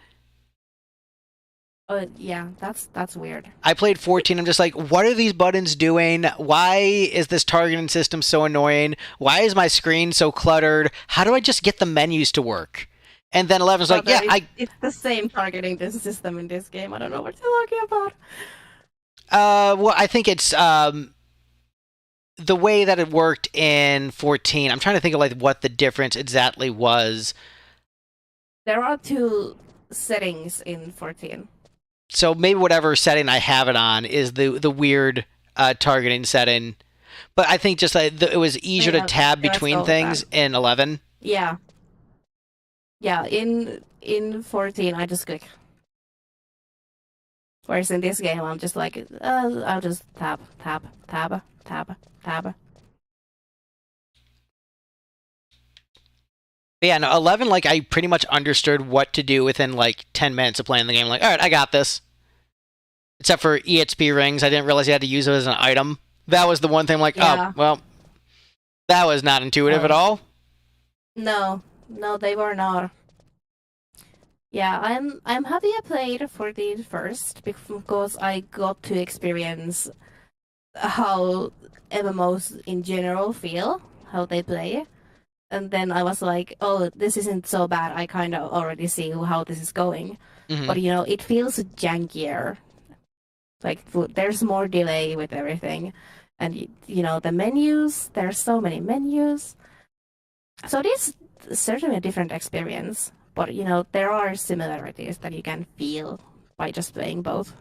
yeah, that's weird. I played 14. I'm just like, what are these buttons doing? Why is this targeting system so annoying? Why is my screen so cluttered? How do I just get the menus to work? And then 11's like, yeah, It's the same targeting system in this game. I don't know what you're talking about. well, I think it's the way that it worked in 14. I'm trying to think of like what the difference exactly was. There are two settings in 14. So maybe whatever setting I have it on is the weird targeting setting. But I think just like it was easier to Yeah, tab let's go between with that. things in 11. Yeah, yeah. In 14, I just click. Whereas in this game, I'm just like, I'll just tab, tab, tab, tab, tab. But yeah, no, 11, like I pretty much understood what to do within like 10 minutes of playing the game. Like, all right, I got this. Except for EXP rings, I didn't realize you had to use it as an item. That was the one thing. I'm like, oh, Yeah. well, that was not intuitive at Oh, all. no, no, they were not. Yeah, I'm happy I played 14 first because I got to experience how MMOs in general feel, how they play. And then I was like, oh, this isn't so bad. I kind of already see how this is going. Hmm. But it feels jankier. Like there's more delay with everything, and you know the menus. There's so many menus, so it is certainly a different experience. But you know there are similarities that you can feel by just playing both.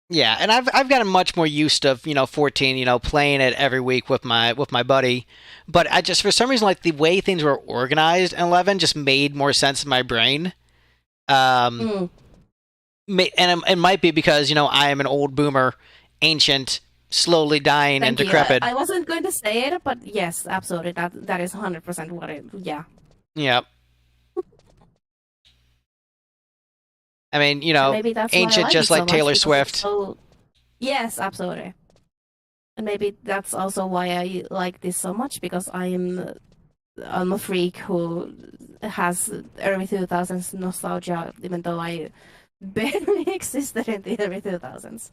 Yeah, and I've gotten much more used to 14, playing it every week with my buddy. But I just for some reason like the way things were organized in 11 just made more sense in my brain. Um, Mm, and it might be because I am an old boomer, ancient, slowly dying and thank you. decrepit. I wasn't going to say it, but yes, absolutely. That is 100% what it. Yeah, Yeah, I mean and maybe that's why I ancient like just it so like much Taylor because it's Swift. so. Yes, absolutely. And maybe that's also why I like this so much because I'm a freak who has early 2000s nostalgia, even though I barely existed in the early 2000s.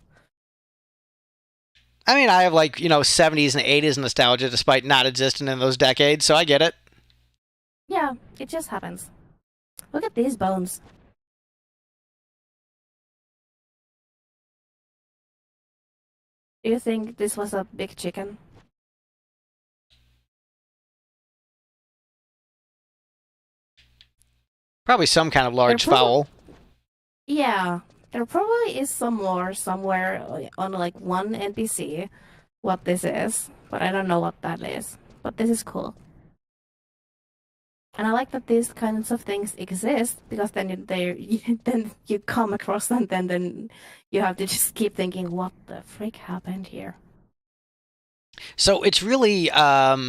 I mean, I have 70s and 80s nostalgia despite not existing in those decades, so I get it. Yeah, it just happens. Look at these bones. Do you think this was a big chicken? Probably some kind of There large probably, fowl. yeah, there probably is some more somewhere on like one NPC what this is, but I don't know what that is. But this is cool. And I like that these kinds of things exist because then you come across them, then you have to just keep thinking, what the frick happened here? So it's really I'll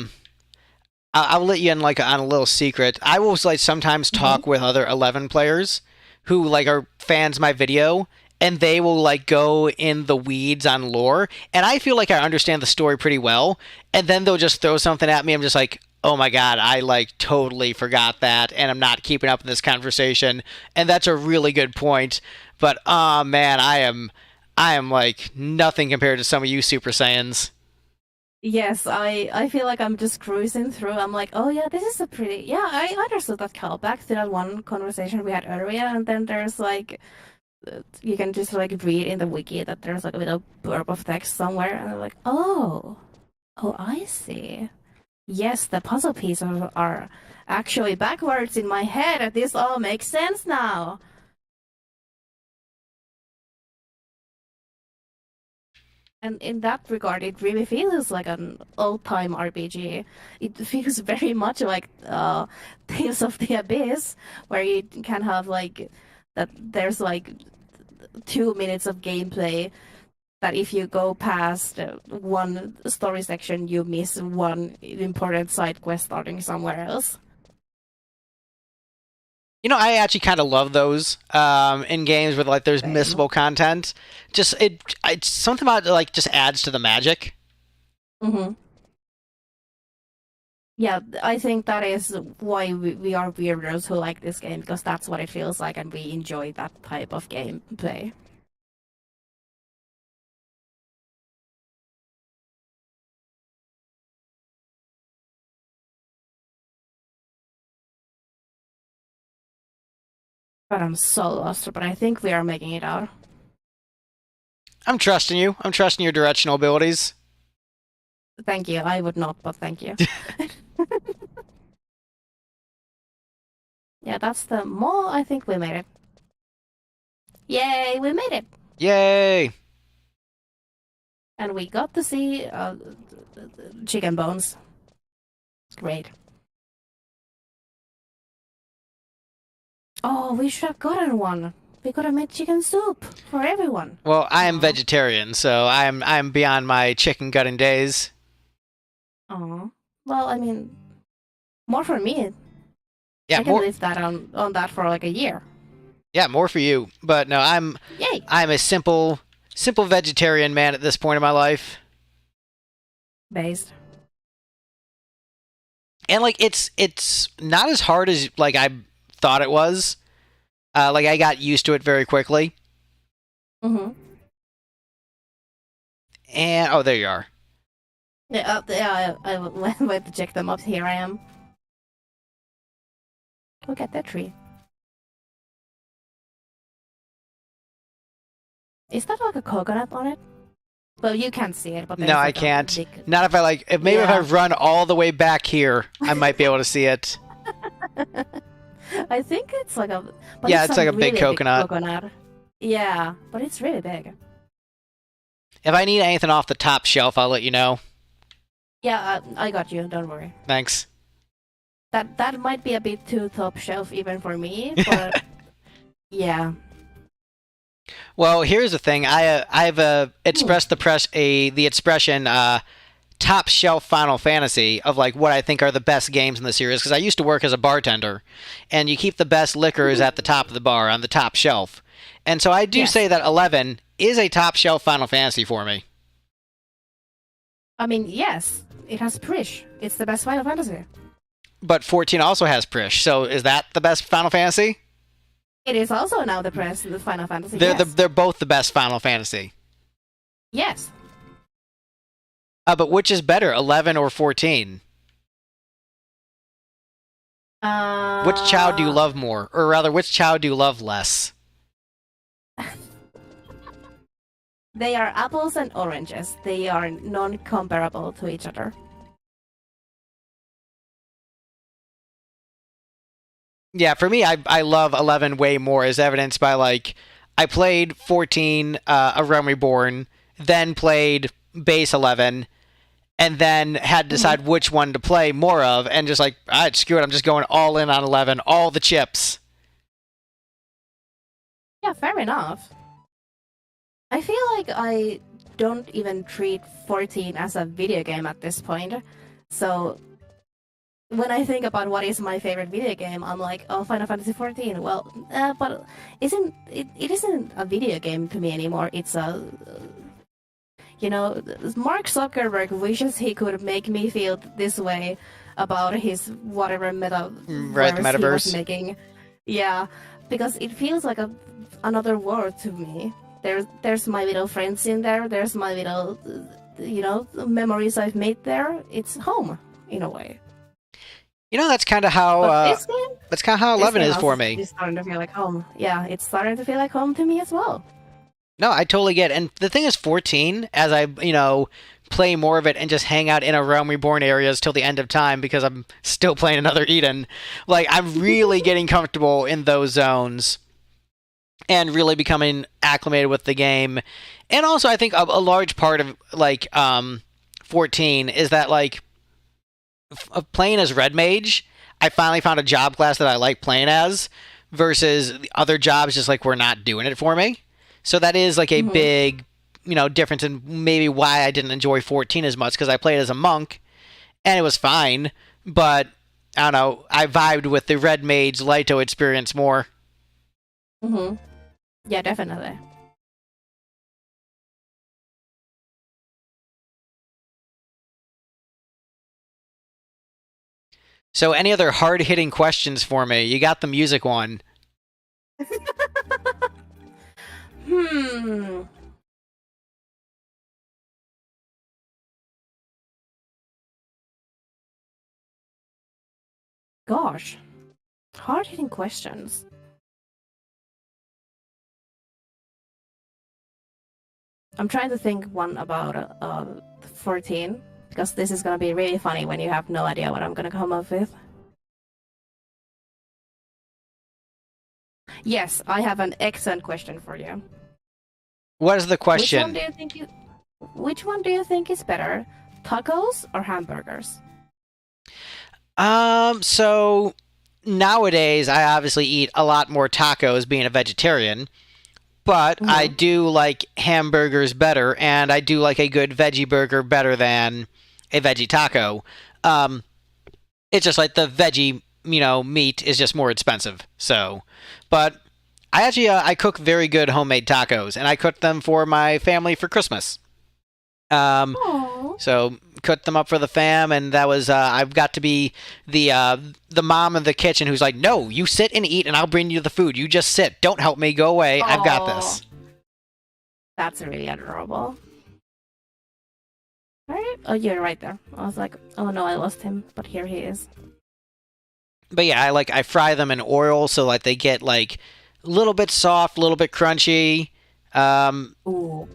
let you in on a little secret. I will sometimes Mm-hmm. talk with other 11 players who are fans of my video, and they will go in the weeds on lore, and I feel like I understand the story pretty well, and then they'll just throw something at me. I'm just like, oh my god, I totally forgot that, and I'm not keeping up in this conversation, and that's a really good point. But oh man, I am like nothing compared to some of you Super Saiyans. Yes, I feel like I'm just cruising through. I'm like, oh yeah, this is a pretty yeah. I understood that callback to that one conversation we had earlier, and then there's you can just read in the wiki that there's a little blurb of text somewhere, and I'm like, oh, I see. Yes, the puzzle pieces are actually backwards in my head. This all makes sense now. And in that regard, it really feels like an old-time RPG. It feels very much like Tales of the Abyss, where you can have that. There's 2 minutes of gameplay that if you go past one story section, you miss one important side quest starting somewhere else. I actually kind of love those in games where there's Same. missable content. Just it's something about it, just adds to the magic. Mm-hmm. Yeah, I think that is why we are weirdos who like this game because that's what it feels like, and we enjoy that type of gameplay. But I'm so lost, but I think we are making it out. I'm trusting you. I'm trusting your directional abilities. Thank you. I would not, but thank you. Yeah, that's the mall. I think we made it. Yay, we made it! Yay! And we got to see chicken bones. Great. Oh, we should have gotten one. We could have made chicken soup for everyone. Well, I am Aw. vegetarian, so I'm beyond my chicken gutting days. Aw. Well, I mean, more for me. Yeah, I can more. live that on that for like a year. Yeah, more for you. But no, Yay! I'm a simple vegetarian man at this point in my life, Based. and it's not as hard as I thought it was. I got used to it very quickly. Mm-hmm. And oh, there you are. Yeah, I went to check them up. Here I am. Look at that tree. Is that like a coconut on it? Well, you can't see it, but No, there's I like a can't. big. Not if I like. If maybe if I Yeah. run all the way back here, I might be able to see it. I think it's like a, but Yeah, it's it's a like a big really big coconut. coconut. Yeah, but it's really big. If I need anything off the top shelf, I'll let you know. Yeah, I got you. Don't worry. Thanks. That might be a bit too top shelf even for me, but yeah. Well, here's the thing. I've expressed the expression top shelf Final Fantasy of like what I think are the best games in the series because I used to work as a bartender, and you keep the best liquors at the top of the bar on the top shelf, and so I do Yes. say that 11 is a top shelf Final Fantasy for me. I mean, yes, it has Prish. It's the best Final Fantasy. But 14 also has Prish, so is that the best Final Fantasy? It is also now the Final Fantasy. Yes. They're both the best Final Fantasy. Yes. But which is better, 11 or 14? Which child do you love more? Or rather, which child do you love less? They are apples and oranges. They are non-comparable to each other. Yeah, for me, I love 11 way more, as evidenced by, like, I played 14, A Realm Reborn, then played base 11, and then had to decide which one to play more of, and just like, all right, screw it, I'm just going all in on 11, all the chips. Yeah, fair enough. I feel like I don't even treat 14 as a video game at this point. So when I think about what is my favorite video game, I'm like, oh, Final Fantasy 14. Well, but it isn't a video game to me anymore. It's a, Mark Zuckerberg wishes he could make me feel this way about his whatever Right, the he was metaverse. making. Yeah, because it feels like another world to me. There's my little friends in there. There's my little, memories I've made there. It's home in a way. That's kind of how But this game, that's kind of how 11 is for me. It's starting to feel like home. Yeah, it's starting to feel like home to me as well. No, I totally get it. And the thing is, 14, as I, play more of it and just hang out in a Realm Reborn areas till the end of time because I'm still playing another Eden, like, I'm really getting comfortable in those zones and really becoming acclimated with the game. And also, I think a large part of, like, 14 is that, like, of playing as Red Mage, I finally found a job class that I like playing as versus the other jobs just, like, were not doing it for me. So that is like a big, difference in maybe why I didn't enjoy 14 as much because I played as a monk and it was fine, but I don't know, I vibed with the Red Mage Lighto experience more. Yeah, definitely. So any other hard-hitting questions for me? You got the music one. Gosh, hard-hitting questions. I'm trying to think one about 14 because this is gonna be really funny when you have no idea what I'm gonna come up with. Yes, I have an excellent question for you. What is the question? Which one do you think is better, tacos or hamburgers? So nowadays I obviously eat a lot more tacos being a vegetarian, but I do like hamburgers better, and I do like a good veggie burger better than a veggie taco. It's just like the veggie, meat is just more expensive. So, but I actually I cook very good homemade tacos, and I cooked them for my family for Christmas. So cooked them up for the fam, and that was I've got to be the mom in the kitchen who's like, no, you sit and eat, and I'll bring you the food. You just sit. Don't help me. Go away. I've got this. That's really adorable. Right? Oh, you're right there. I was like, oh no, I lost him, but here he is. But yeah, I fry them in oil so like they get like a little bit soft, a little bit crunchy. Ooh.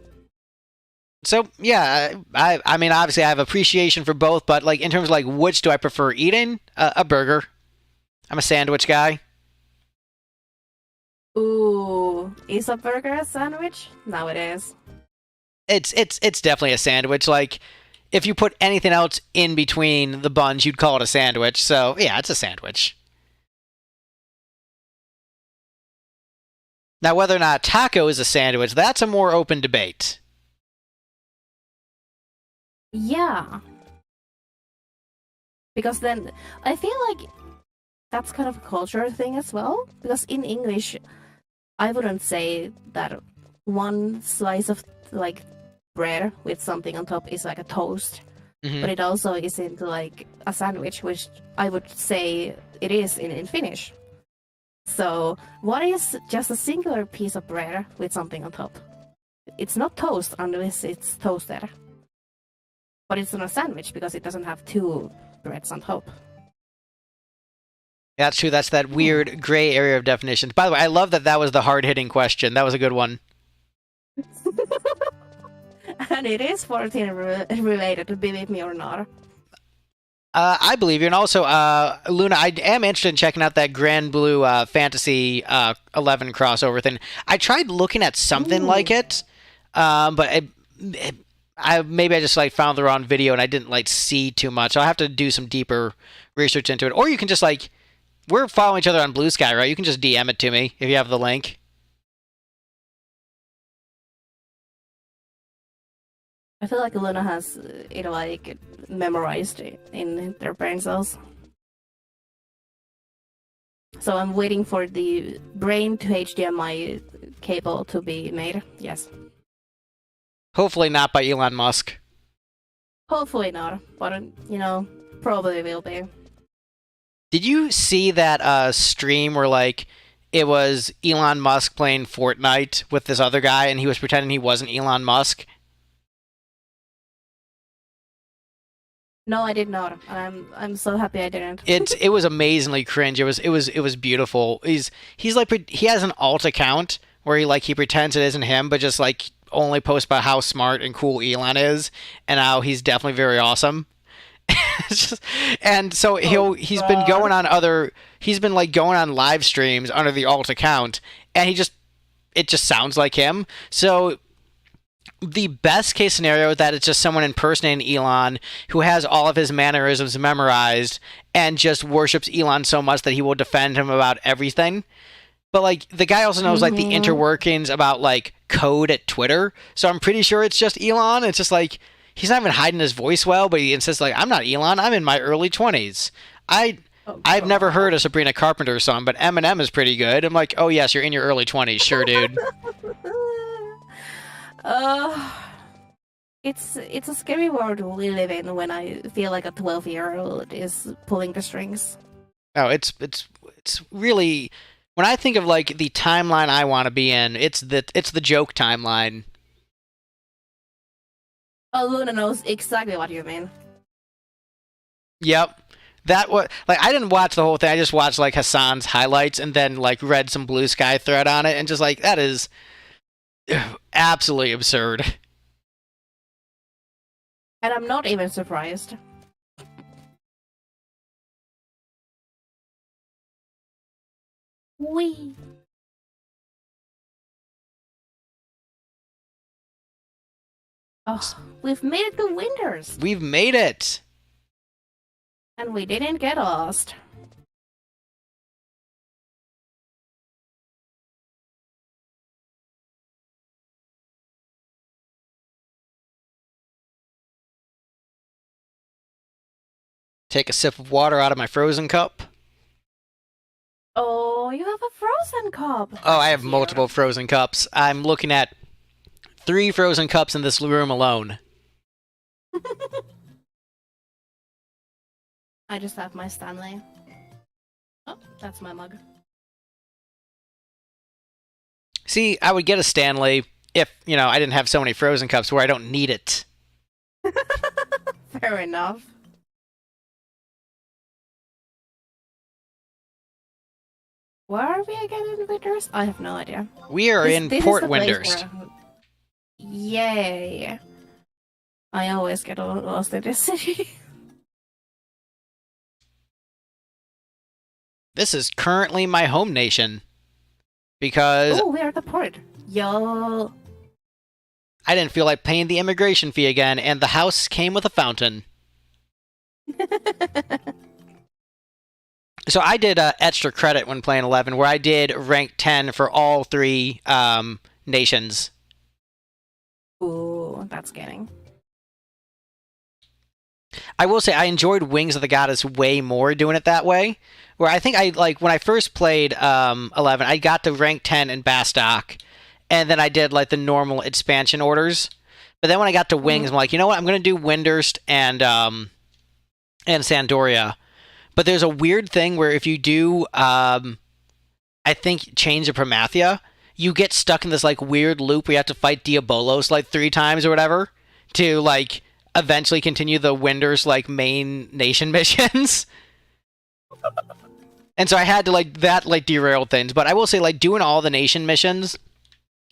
So yeah, I mean, obviously I have appreciation for both, but like in terms of like which do I prefer eating? A burger. I'm a sandwich guy. Ooh. Is a burger a sandwich? No, it is. It's definitely a sandwich. Like if you put anything else in between the buns, you'd call it a sandwich. So yeah, it's a sandwich. Now whether or not taco is a sandwich, that's a more open debate. Yeah. Because then I feel like that's kind of a cultural thing as well. Because in English, I wouldn't say that one slice of like bread with something on top is like a toast, Hmm. but it also isn't like a sandwich, which I would say it is in Finnish. So, what is just a singular piece of bread with something on top? It's not toast unless it's toasted, but it's not a sandwich because it doesn't have two breads on top. That's true. That's that weird gray area of definitions. By the way, I love that that was the hard hitting question. That was a good one. And it is 14 related, believe me or not. I believe you, and also, Luna, I am interested in checking out that Grand Blue Fantasy 11 crossover thing. I tried looking at something Ooh. like it, but I maybe I just like found the wrong video and I didn't like see too much. I'll have to do some deeper research into it, or you can just like we're following each other on Blue Sky, right? You can just DM it to me if you have the link. I feel like Luna has it like memorized in their brain cells. So I'm waiting for the brain to HDMI cable to be made. Yes. Hopefully not by Elon Musk. Hopefully not, but probably will be. Did you see that stream where like it was Elon Musk playing Fortnite with this other guy and he was pretending he wasn't Elon Musk? No, I did not. I'm so happy I didn't. It was amazingly cringe. It was beautiful. He's like he has an alt account where he pretends it isn't him, but just like only posts about how smart and cool Elon is and how he's definitely very awesome. And so Oh he's been God. going on live streams under the alt account, and it just sounds like him. So the best case scenario is that it's just someone impersonating Elon who has all of his mannerisms memorized and just worships Elon so much that he will defend him about everything. But like the guy also knows like the Mm-hmm. interworkings about like code at Twitter, so I'm pretty sure it's just Elon. It's just like he's not even hiding his voice well, but he insists like I'm not Elon. I'm in my early 20s. I Oh I've never heard God. a Sabrina Carpenter song, but Eminem is pretty good. I'm like, oh yes, you're in your early 20s, sure, dude. uh, it's a scary world we live in when I feel like a 12-year-old is pulling the strings. Oh, it's really when I think of like the timeline I want to be in, it's the joke timeline. Oh, Luna knows exactly what you mean. Yep. That was like I didn't watch the whole thing. I just watched like Hassan's highlights and then like read some Blue Sky thread on it and just like that is absolutely absurd. And I'm not even surprised. We. Oh, we've made it to Winters, We've made it. and we didn't get lost. Take a sip of water out of my frozen cup. Oh, you have a frozen cup. Oh, That's I have cute. multiple frozen cups. I'm looking at 3 frozen cups in this room alone. I just have my Stanley. Oh, that's my mug. See, I would get a Stanley if, I didn't have so many frozen cups where I don't need it. Fair enough. Where are we again in Winters? I have no idea. We are in This is Port the place Winders. where Yay! I always get lost in this city. This is currently my home nation. Because Oh, we are at the port. Yo. I didn't feel like paying the immigration fee again, and the house came with a fountain. So I did extra credit when playing 11, where I did rank 10 for all three nations. Ooh, that's getting. I will say I enjoyed Wings of the Goddess way more doing it that way. Where I think when I first played 11, I got to rank 10 in Bastock, and then I did like the normal expansion orders. But then when I got to Wings, I'm like, you know what? I'm gonna do Windurst and Sandoria. But there's a weird thing where if you do, I think, Chains of Promathia, you get stuck in this like weird loop where you have to fight Diabolos like 3 times or whatever to like eventually continue the Windurst like main nation missions. And so I had to like derail things. But I will say like doing all the nation missions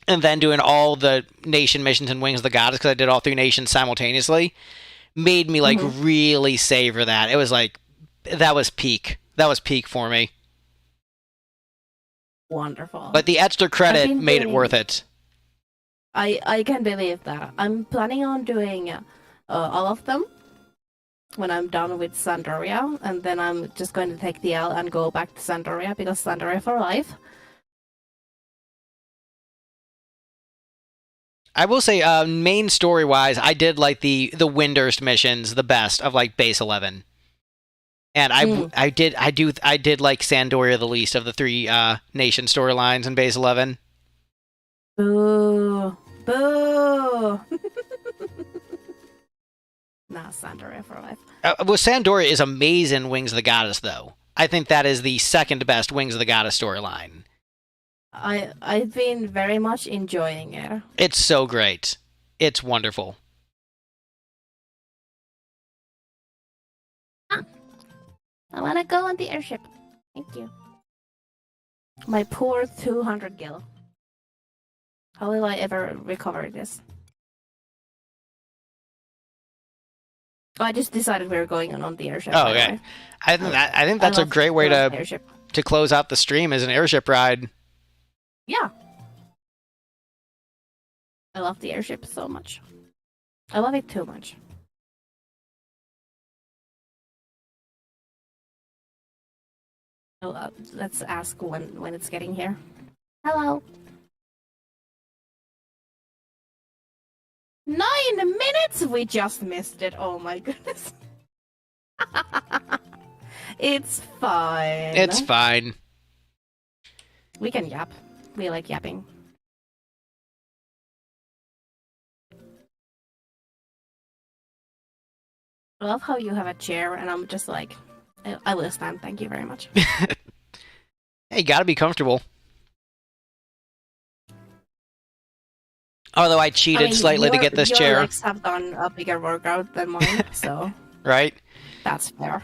and then doing all the nation missions in Wings of the Goddess, because I did all 3 nations simultaneously, made me like really savor that. It was like, that was peak. That was peak for me. Wonderful. But the extra credit made it worth it. I can believe that. I'm planning on doing all of them when I'm done with Sandoria, and then I'm just going to take the L and go back to Sandoria, because Sandoria for life. I will say, main story-wise, I did like the Windurst missions the best of like base 11. And I did like Sandoria the least of the 3 nation storylines in base 11. Boo. Boo. Nah, Sandoria for life. Well, Sandoria is amazing Wings of the Goddess, though. I think that is the second best Wings of the Goddess storyline. I've been very much enjoying it. It's so great. It's wonderful. I want to go on the airship. Thank you. My poor 200 gil. How will I ever recover this? Oh, I just decided we were going on the airship. Oh, okay. I think that's a great way to close out the stream, is an airship ride. Yeah. I love the airship so much. I love it too much. Oh, let's ask when it's getting here. Hello. 9 minutes? We just missed it. Oh my goodness. It's fine. It's fine. We can yap. We like yapping. I love how you have a chair and I'm just like, I will stand, thank you very much. Hey, you gotta be comfortable. Although I cheated slightly to get this chair. Your legs have done a bigger workout than mine, so... Right? That's fair.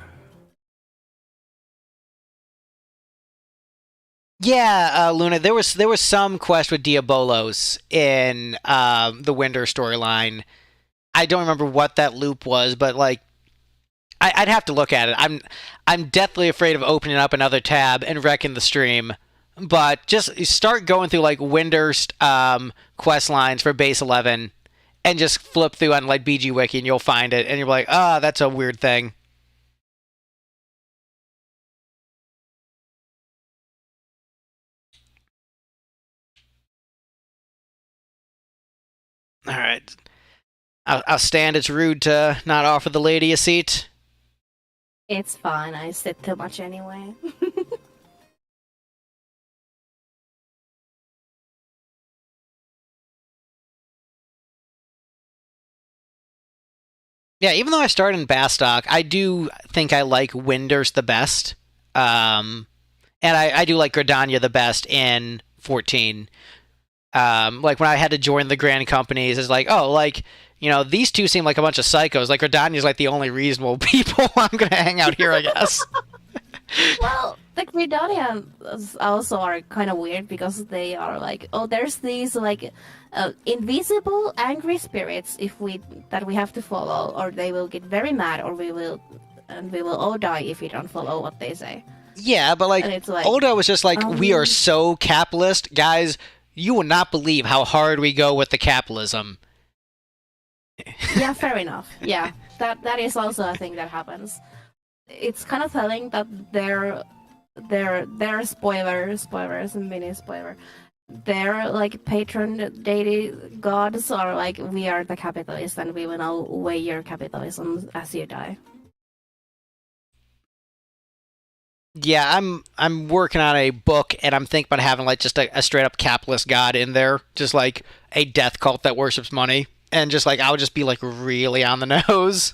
Yeah, Luna, there was some quest with Diabolos in the Winder storyline. I don't remember what that loop was, but like, I'd have to look at it. I'm deathly afraid of opening up another tab and wrecking the stream. But just start going through like Windurst quest lines for base 11, and just flip through on like BG Wiki, and you'll find it, and you're like, ah, that's a weird thing. All right, I'll stand. It's rude to not offer the lady a seat. It's fine. I sit too much anyway. Yeah, even though I started in Bastock, I do think I like Windurst the best. And I do like Gridania the best in 14. Like, when I had to join the Grand Companies, it's like, oh, like, you know, these two seem like a bunch of psychos. Like, Gridania's like the only reasonable people. I'm going to hang out here, I guess. Well, the Gridanians also are kind of weird because they are like, oh, there's these like invisible angry spirits if we that we have to follow, or they will get very mad, or we will all die if we don't follow what they say. Yeah, but And like it's like, Oda was just like, we are um, so capitalist, guys. You will not believe how hard we go with the capitalism. yeah, fair enough. Yeah, that is also a thing that happens. It's kind of telling that their spoilers and mini spoiler, their like patron deity gods are like, we are the capitalists and we will now weigh your capitalism as you die. Yeah, I'm working on a book, and I'm thinking about having like just a straight up capitalist god in there, just like a death cult that worships money, and just like I would just be like really on the nose.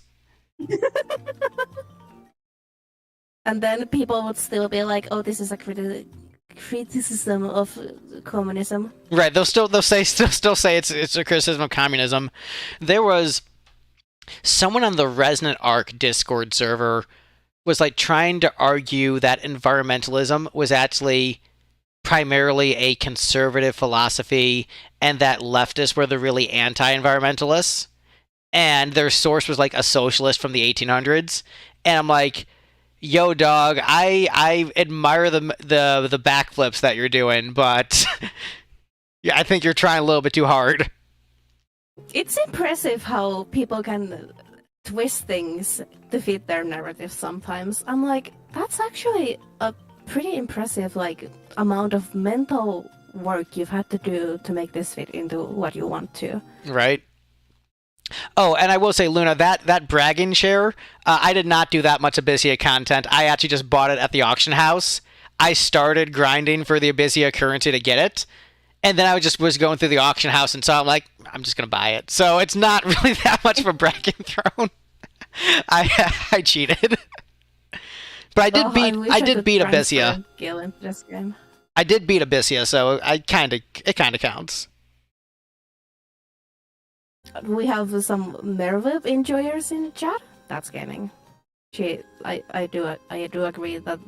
And then people would still be like, oh, this is a criticism of communism. Right? They'll still say it's a criticism of communism. There was someone on the Resonant Arc Discord server was like trying to argue that environmentalism was actually primarily a conservative philosophy and that leftists were the really anti-environmentalists, and their source was like a socialist from the 1800s. And I'm like, yo dog, I admire the backflips that you're doing, but yeah, I think you're trying a little bit too hard. It's impressive how people can twist things to fit their narrative sometimes. I'm like, that's actually a pretty impressive like amount of mental work you've had to do to make this fit into what you want to. Right. Oh, and I will say, Luna, that bragging share, I did not do that much Abyssea content. I actually just bought it at the auction house. I started grinding for the Abyssea currency to get it, and then I just was going through the auction house and saw, I'm like, I'm just gonna buy it. So it's not really that much of a bragging throne. I cheated, but Oh, I I wish I did could beat transfer Abyssea. Gil into this game. I did beat Abyssea, so it kind of counts. We have some Mervip enjoyers in chat. That's gaming. I do agree that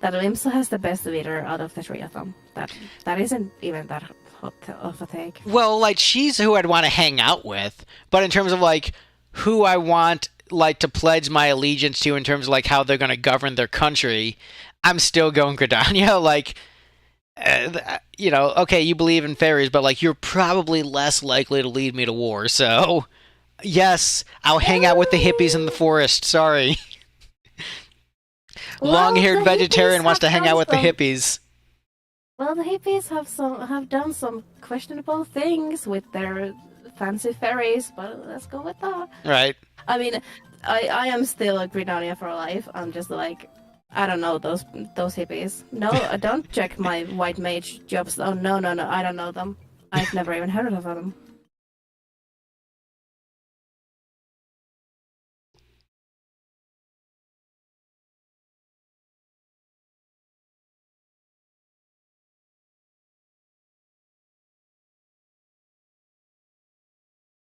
Limsa has the best leader out of the three of them. That isn't even that hot of a take. Well, like she's who I'd want to hang out with, but in terms of like who I want like to pledge my allegiance to in terms of like how they're going to govern their country, I'm still going Gridania. Like, okay, you believe in fairies, but like you're probably less likely to lead me to war. So, yes, I'll hang out with the hippies in the forest. Sorry, Well, long-haired the hippies vegetarian wants have to hang out done with the some. hippies. Well, the hippies have done some questionable things with their fancy fairies, but let's go with that. Right. I mean, I am still a Gridania for life. I'm just like, I don't know those hippies. No, I don't check my white mage jobs. Oh no, I don't know them. I've never even heard of them.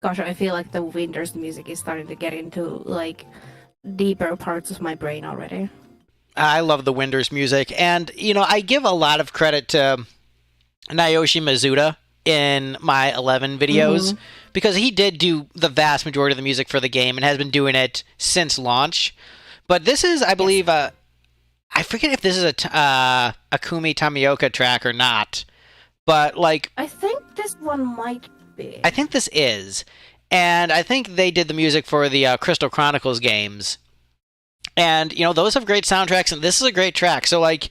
Gosh, I feel like the Winter's music is starting to get into like deeper parts of my brain already. I love the Winders music, and I give a lot of credit to Naoshi Mizuta in my 11 videos Mm-hmm. because he did do the vast majority of the music for the game and has been doing it since launch. But this is, I Yes, believe, I forget if this is a Kumi Tamioka track or not, but like I think this one might be. I think this is, and I think they did the music for the Crystal Chronicles games. And those have great soundtracks, and this is a great track. So like,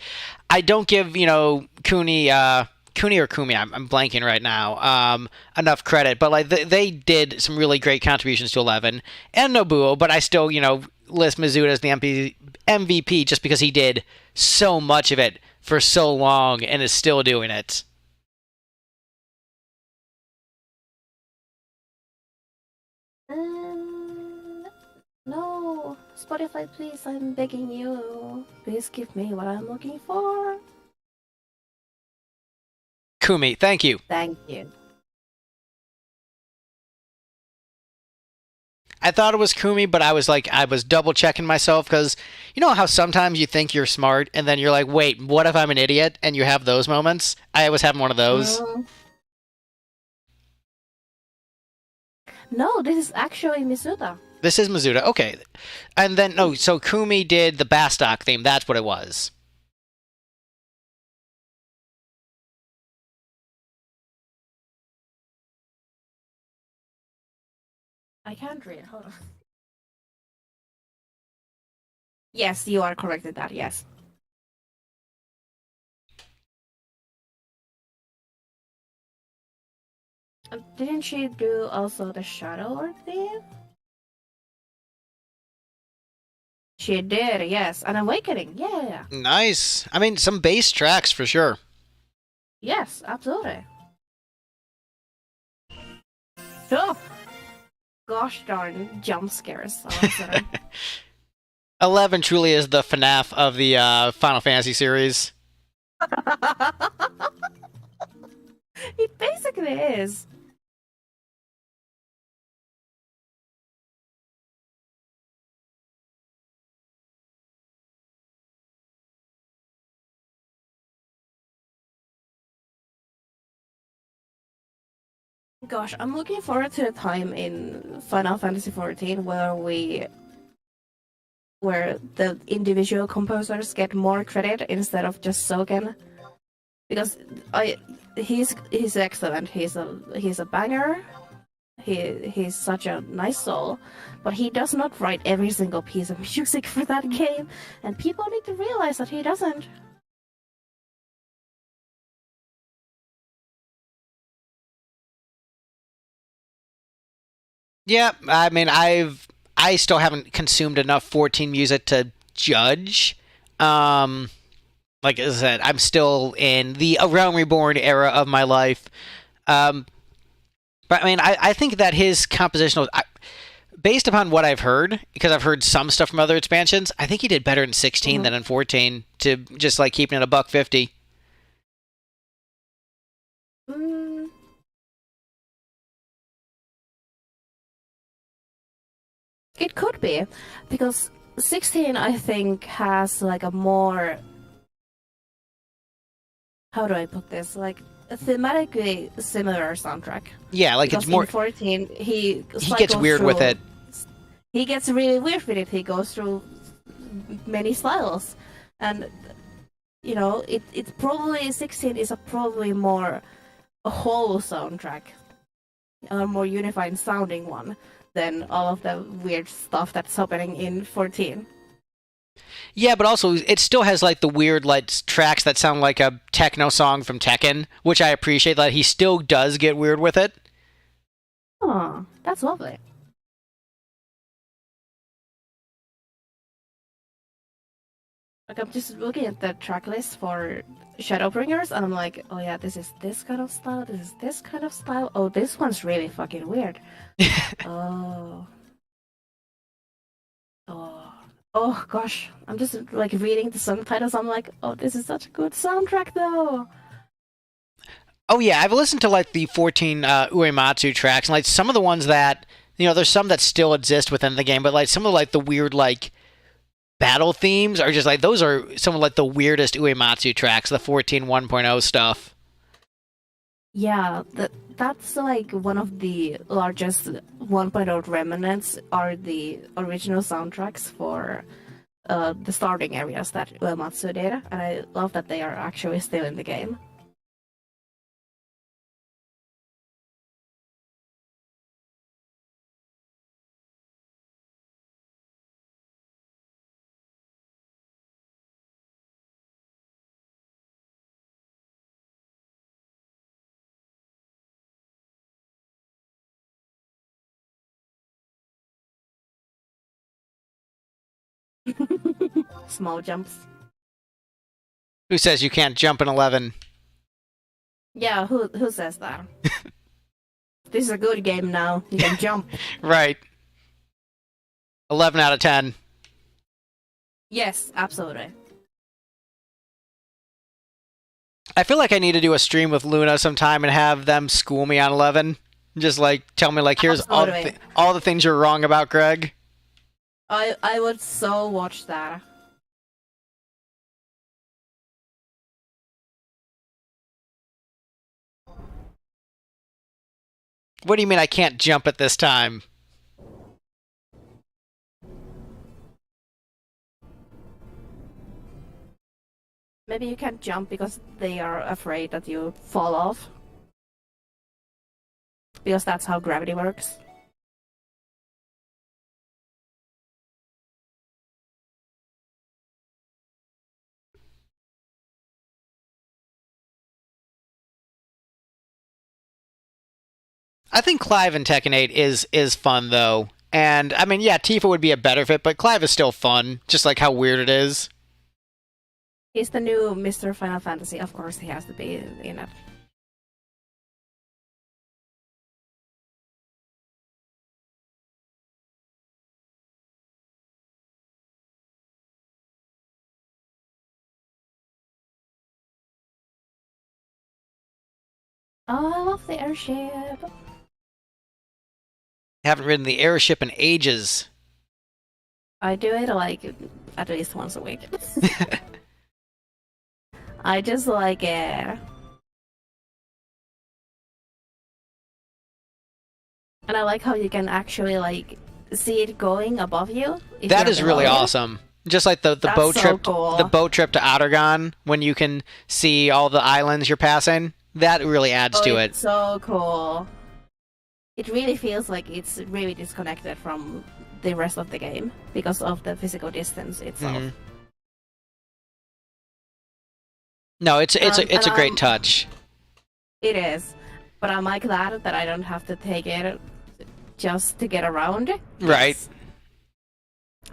I don't give Kuni or Kumi, I'm blanking right now, enough credit, but like they did some really great contributions to 11 and Nobuo, but I still list Mizuta as the MVP just because he did so much of it for so long and is still doing it. No, Spotify, please, I'm begging you. Please give me what I'm looking for. Kumi, thank you. Thank you. I thought it was Kumi, but I was double checking myself because you know how sometimes you think you're smart and then you're like, wait, what if I'm an idiot? And you have those moments. I was having one of those. Mm. No, this is actually Misuda. This is Mizuta. Okay. And then, no, so Kumi did the Bastok theme. That's what it was. I can't read. Hold on. Yes, you are correct in that. Yes. Didn't she do also the Shadow Lord theme? She did, yes. An Awakening, yeah. Nice. I mean, some bass tracks for sure. Yes, absolutely. Oh, gosh darn jump scares. 11 truly is the FNAF of the Final Fantasy series. It basically is. Gosh, I'm looking forward to the time in Final Fantasy XIV where the individual composers get more credit instead of just Soken. Because he's excellent. He's a banger. He's such a nice soul, but he does not write every single piece of music for that game, and people need to realize that he doesn't. Yeah, I mean, I still haven't consumed enough 14 music to judge. Like I said, I'm still in the Realm Reborn era of my life. Um, but I mean, I think that his compositional, based upon what I've heard, because I've heard some stuff from other expansions, I think he did better in 16 than in 14. To just like keeping it a buck 50. Mm, it could be, because 16 I think has like a more, how do I put this, like a thematically similar soundtrack. Yeah, like Because it's more. in 14 He gets weird with it. He gets really weird with it. He goes through many styles, and you know, it's probably 16 is a probably more a whole soundtrack, a more unified sounding one than all of the weird stuff that's happening in 14. Yeah, but also it still has like the weird like tracks that sound like a techno song from Tekken, which I appreciate. That he still does get weird with it. Oh, that's lovely. Like I'm just looking at the track list for Shadowbringers, and I'm like, oh yeah, this is this kind of style. This is this kind of style. Oh, this one's really fucking weird. Oh. Oh. Oh gosh, I'm just like reading the song titles. I'm like, oh, this is such a good soundtrack, though. Oh yeah, I've listened to like the 14 Uematsu tracks, and like some of the ones that there's some that still exist within the game, but like some of like the weird like battle themes are just like those are some of like the weirdest Uematsu tracks, the 14 1.0 stuff. Yeah, that's like one of the largest 1.0 remnants are the original soundtracks for the starting areas that Uematsu did, and I love that they are actually still in the game. Small jumps. Who says you can't jump in 11? Yeah, who says that? This is a good game now. You can jump. Right. 11 out of 10. Yes, absolutely. I feel like I need to do a stream with Luna sometime and have them school me on 11. Just like tell me like here's Absolutely. all the things you're wrong about, Greg. I would so watch that. What do you mean I can't jump at this time? Maybe you can't jump because they are afraid that you fall off. Because that's how gravity works. I think Clive in Tekken 8 is fun though. And I mean, yeah, Tifa would be a better fit, but Clive is still fun, just like how weird it is. He's the new Mr. Final Fantasy. Of course, he has to be in it. Oh, I love the airship. Haven't ridden the airship in ages. I do it like at least once a week. I just like it. And I like how you can actually like see it going above you. If That you're is really below it. awesome. Just like the That's boat so trip, cool. the boat trip to Outergon, when you can see all the islands you're passing, that really adds to It's it. so cool. It really feels like it's really disconnected from the rest of the game because of the physical distance itself. Mhm. No, it's a And great touch. It is, but am I glad that I don't have to take it just to get around? Right. Yes.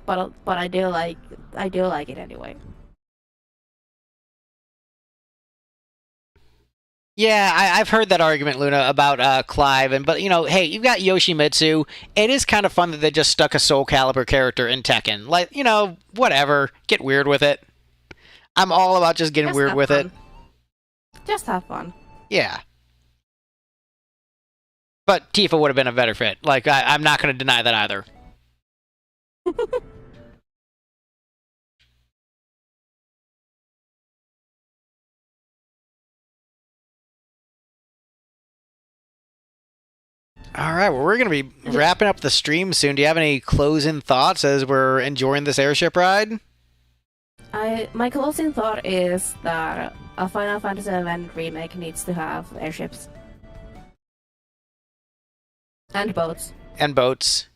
But I do like it anyway. Yeah, I've heard that argument, Luna, about Clive, and but you know, hey, you've got Yoshimitsu. It is kind of fun that they just stuck a Soul Calibur character in Tekken. Like, you know, whatever, get weird with it. I'm all about just getting Just weird have with it. fun. Just have fun. Yeah. But Tifa would have been a better fit. Like, I'm not going to deny that either. All right, well, we're going to be wrapping up the stream soon. Do you have any closing thoughts as we're enjoying this airship ride? My closing thought is that a Final Fantasy XI remake needs to have airships and boats And boats.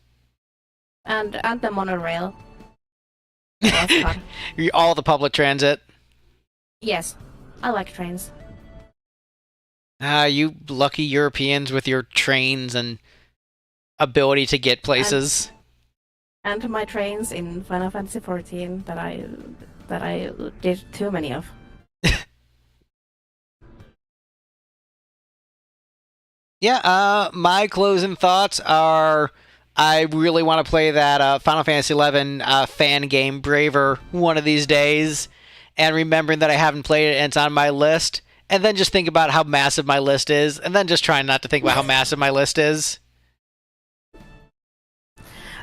and the monorail. That was fun. All the public transit. Yes, I like trains. Ah, you lucky Europeans with your trains and ability to get places. And my trains in Final Fantasy XIV that I did too many of. Yeah, my closing thoughts are I really want to play that Final Fantasy XI fan game Braver one of these days, and remembering that I haven't played it and it's on my list, and then just think about how massive my list is, and then just trying not to think about how massive my list is.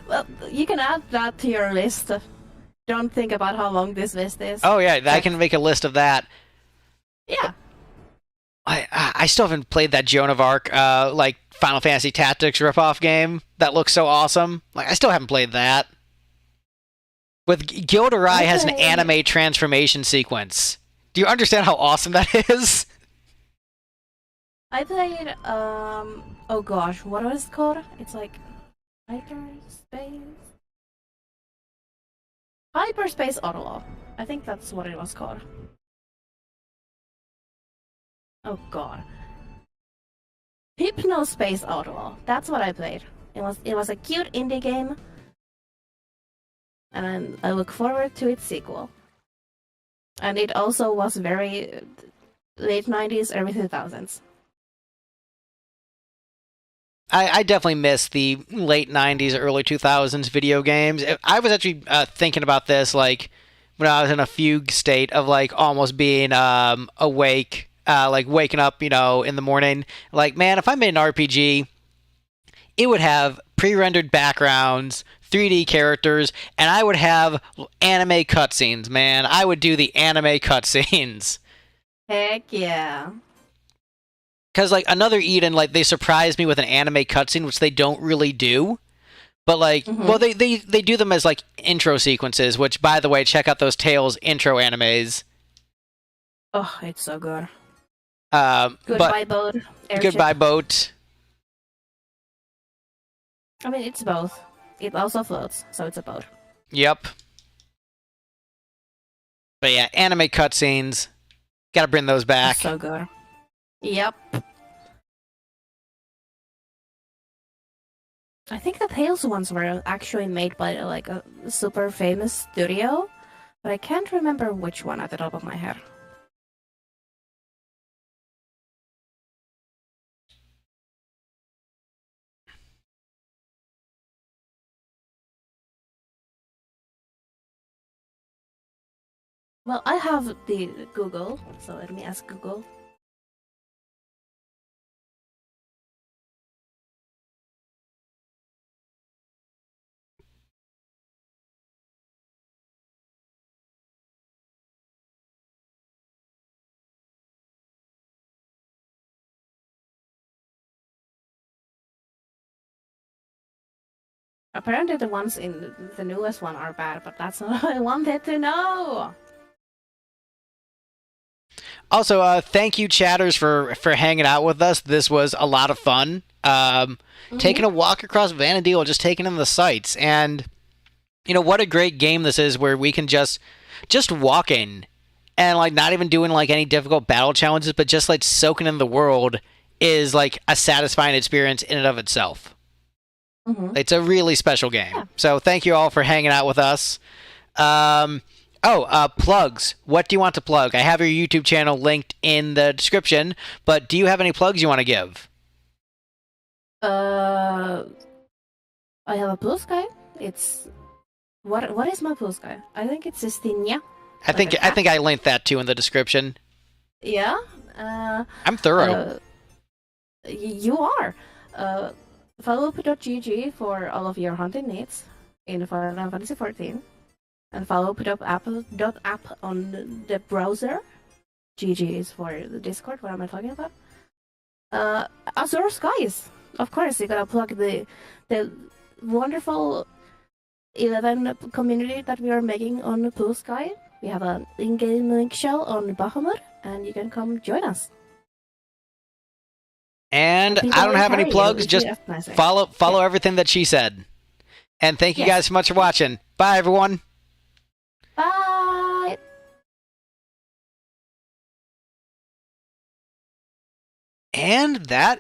Well, you can add that to your list. Don't think about how long this list is. Oh yeah, I can make a list of that. Yeah. I still haven't played that Joan of Arc like Final Fantasy Tactics ripoff game that looks so awesome. Like I still haven't played that. With Gilderai has an Okay. anime transformation sequence. Do you understand how awesome that is? I played oh gosh, what was it called? It's like Hyperspace Outlaw. I think that's what it was called. Oh god. Hypnospace Outlaw. That's what I played. It was a cute indie game. And I look forward to its sequel. And it also was very late 90s, early 2000s. I definitely miss the late 90s, early 2000s video games. I was actually thinking about this like when I was in a fugue state of like almost being awake, like waking up, you know, in the morning. Like, man, if I made an RPG it would have pre-rendered backgrounds, 3D characters, and I would have anime cutscenes, man. I would do the anime cutscenes. Heck yeah. Because, like, another Eden, like, they surprised me with an anime cutscene, which they don't really do. But, like, well, they do them as, like, intro sequences, which, by the way, check out those Tales intro animes. Oh, it's so good. Goodbye, boat. Goodbye, boat. I mean, it's both. It also floats, so it's a boat. Yep. But yeah, anime cutscenes. Gotta bring those back. It's so good. Yep. I think the Tales ones were actually made by like a super famous studio, but I can't remember which one at the top of my head. Well, I have the Google, so let me ask Google. Apparently the ones in the newest one are bad, but that's all I wanted to know. Also, thank you, chatters, for hanging out with us. This was a lot of fun. Taking a walk across Vana'diel, just taking in the sights, and you know what a great game this is, where we can just walking and like not even doing like any difficult battle challenges, but just like soaking in the world is like a satisfying experience in and of itself. It's a really special game. Yeah. So thank you all for hanging out with us. Plugs. What do you want to plug? I have your YouTube channel linked in the description, but do you have any plugs you want to give? I have a Blue Sky. It's what is my Blue Sky? I think it's Systina. I think I linked that too in the description. Yeah. I'm thorough. You are. Follow.gg for all of your hunting needs in Final Fantasy XIV. And follow app on the browser. GG is for the Discord. What am I talking about? Azure Skies. Of course, you gotta plug the wonderful 11 community that we are making on Blue Sky. We have an in-game link shell on Bahamut, and you can come join us. And I don't have any plugs. Just follow everything that she said. And thank you guys so much for watching. Bye, everyone. Bye. And that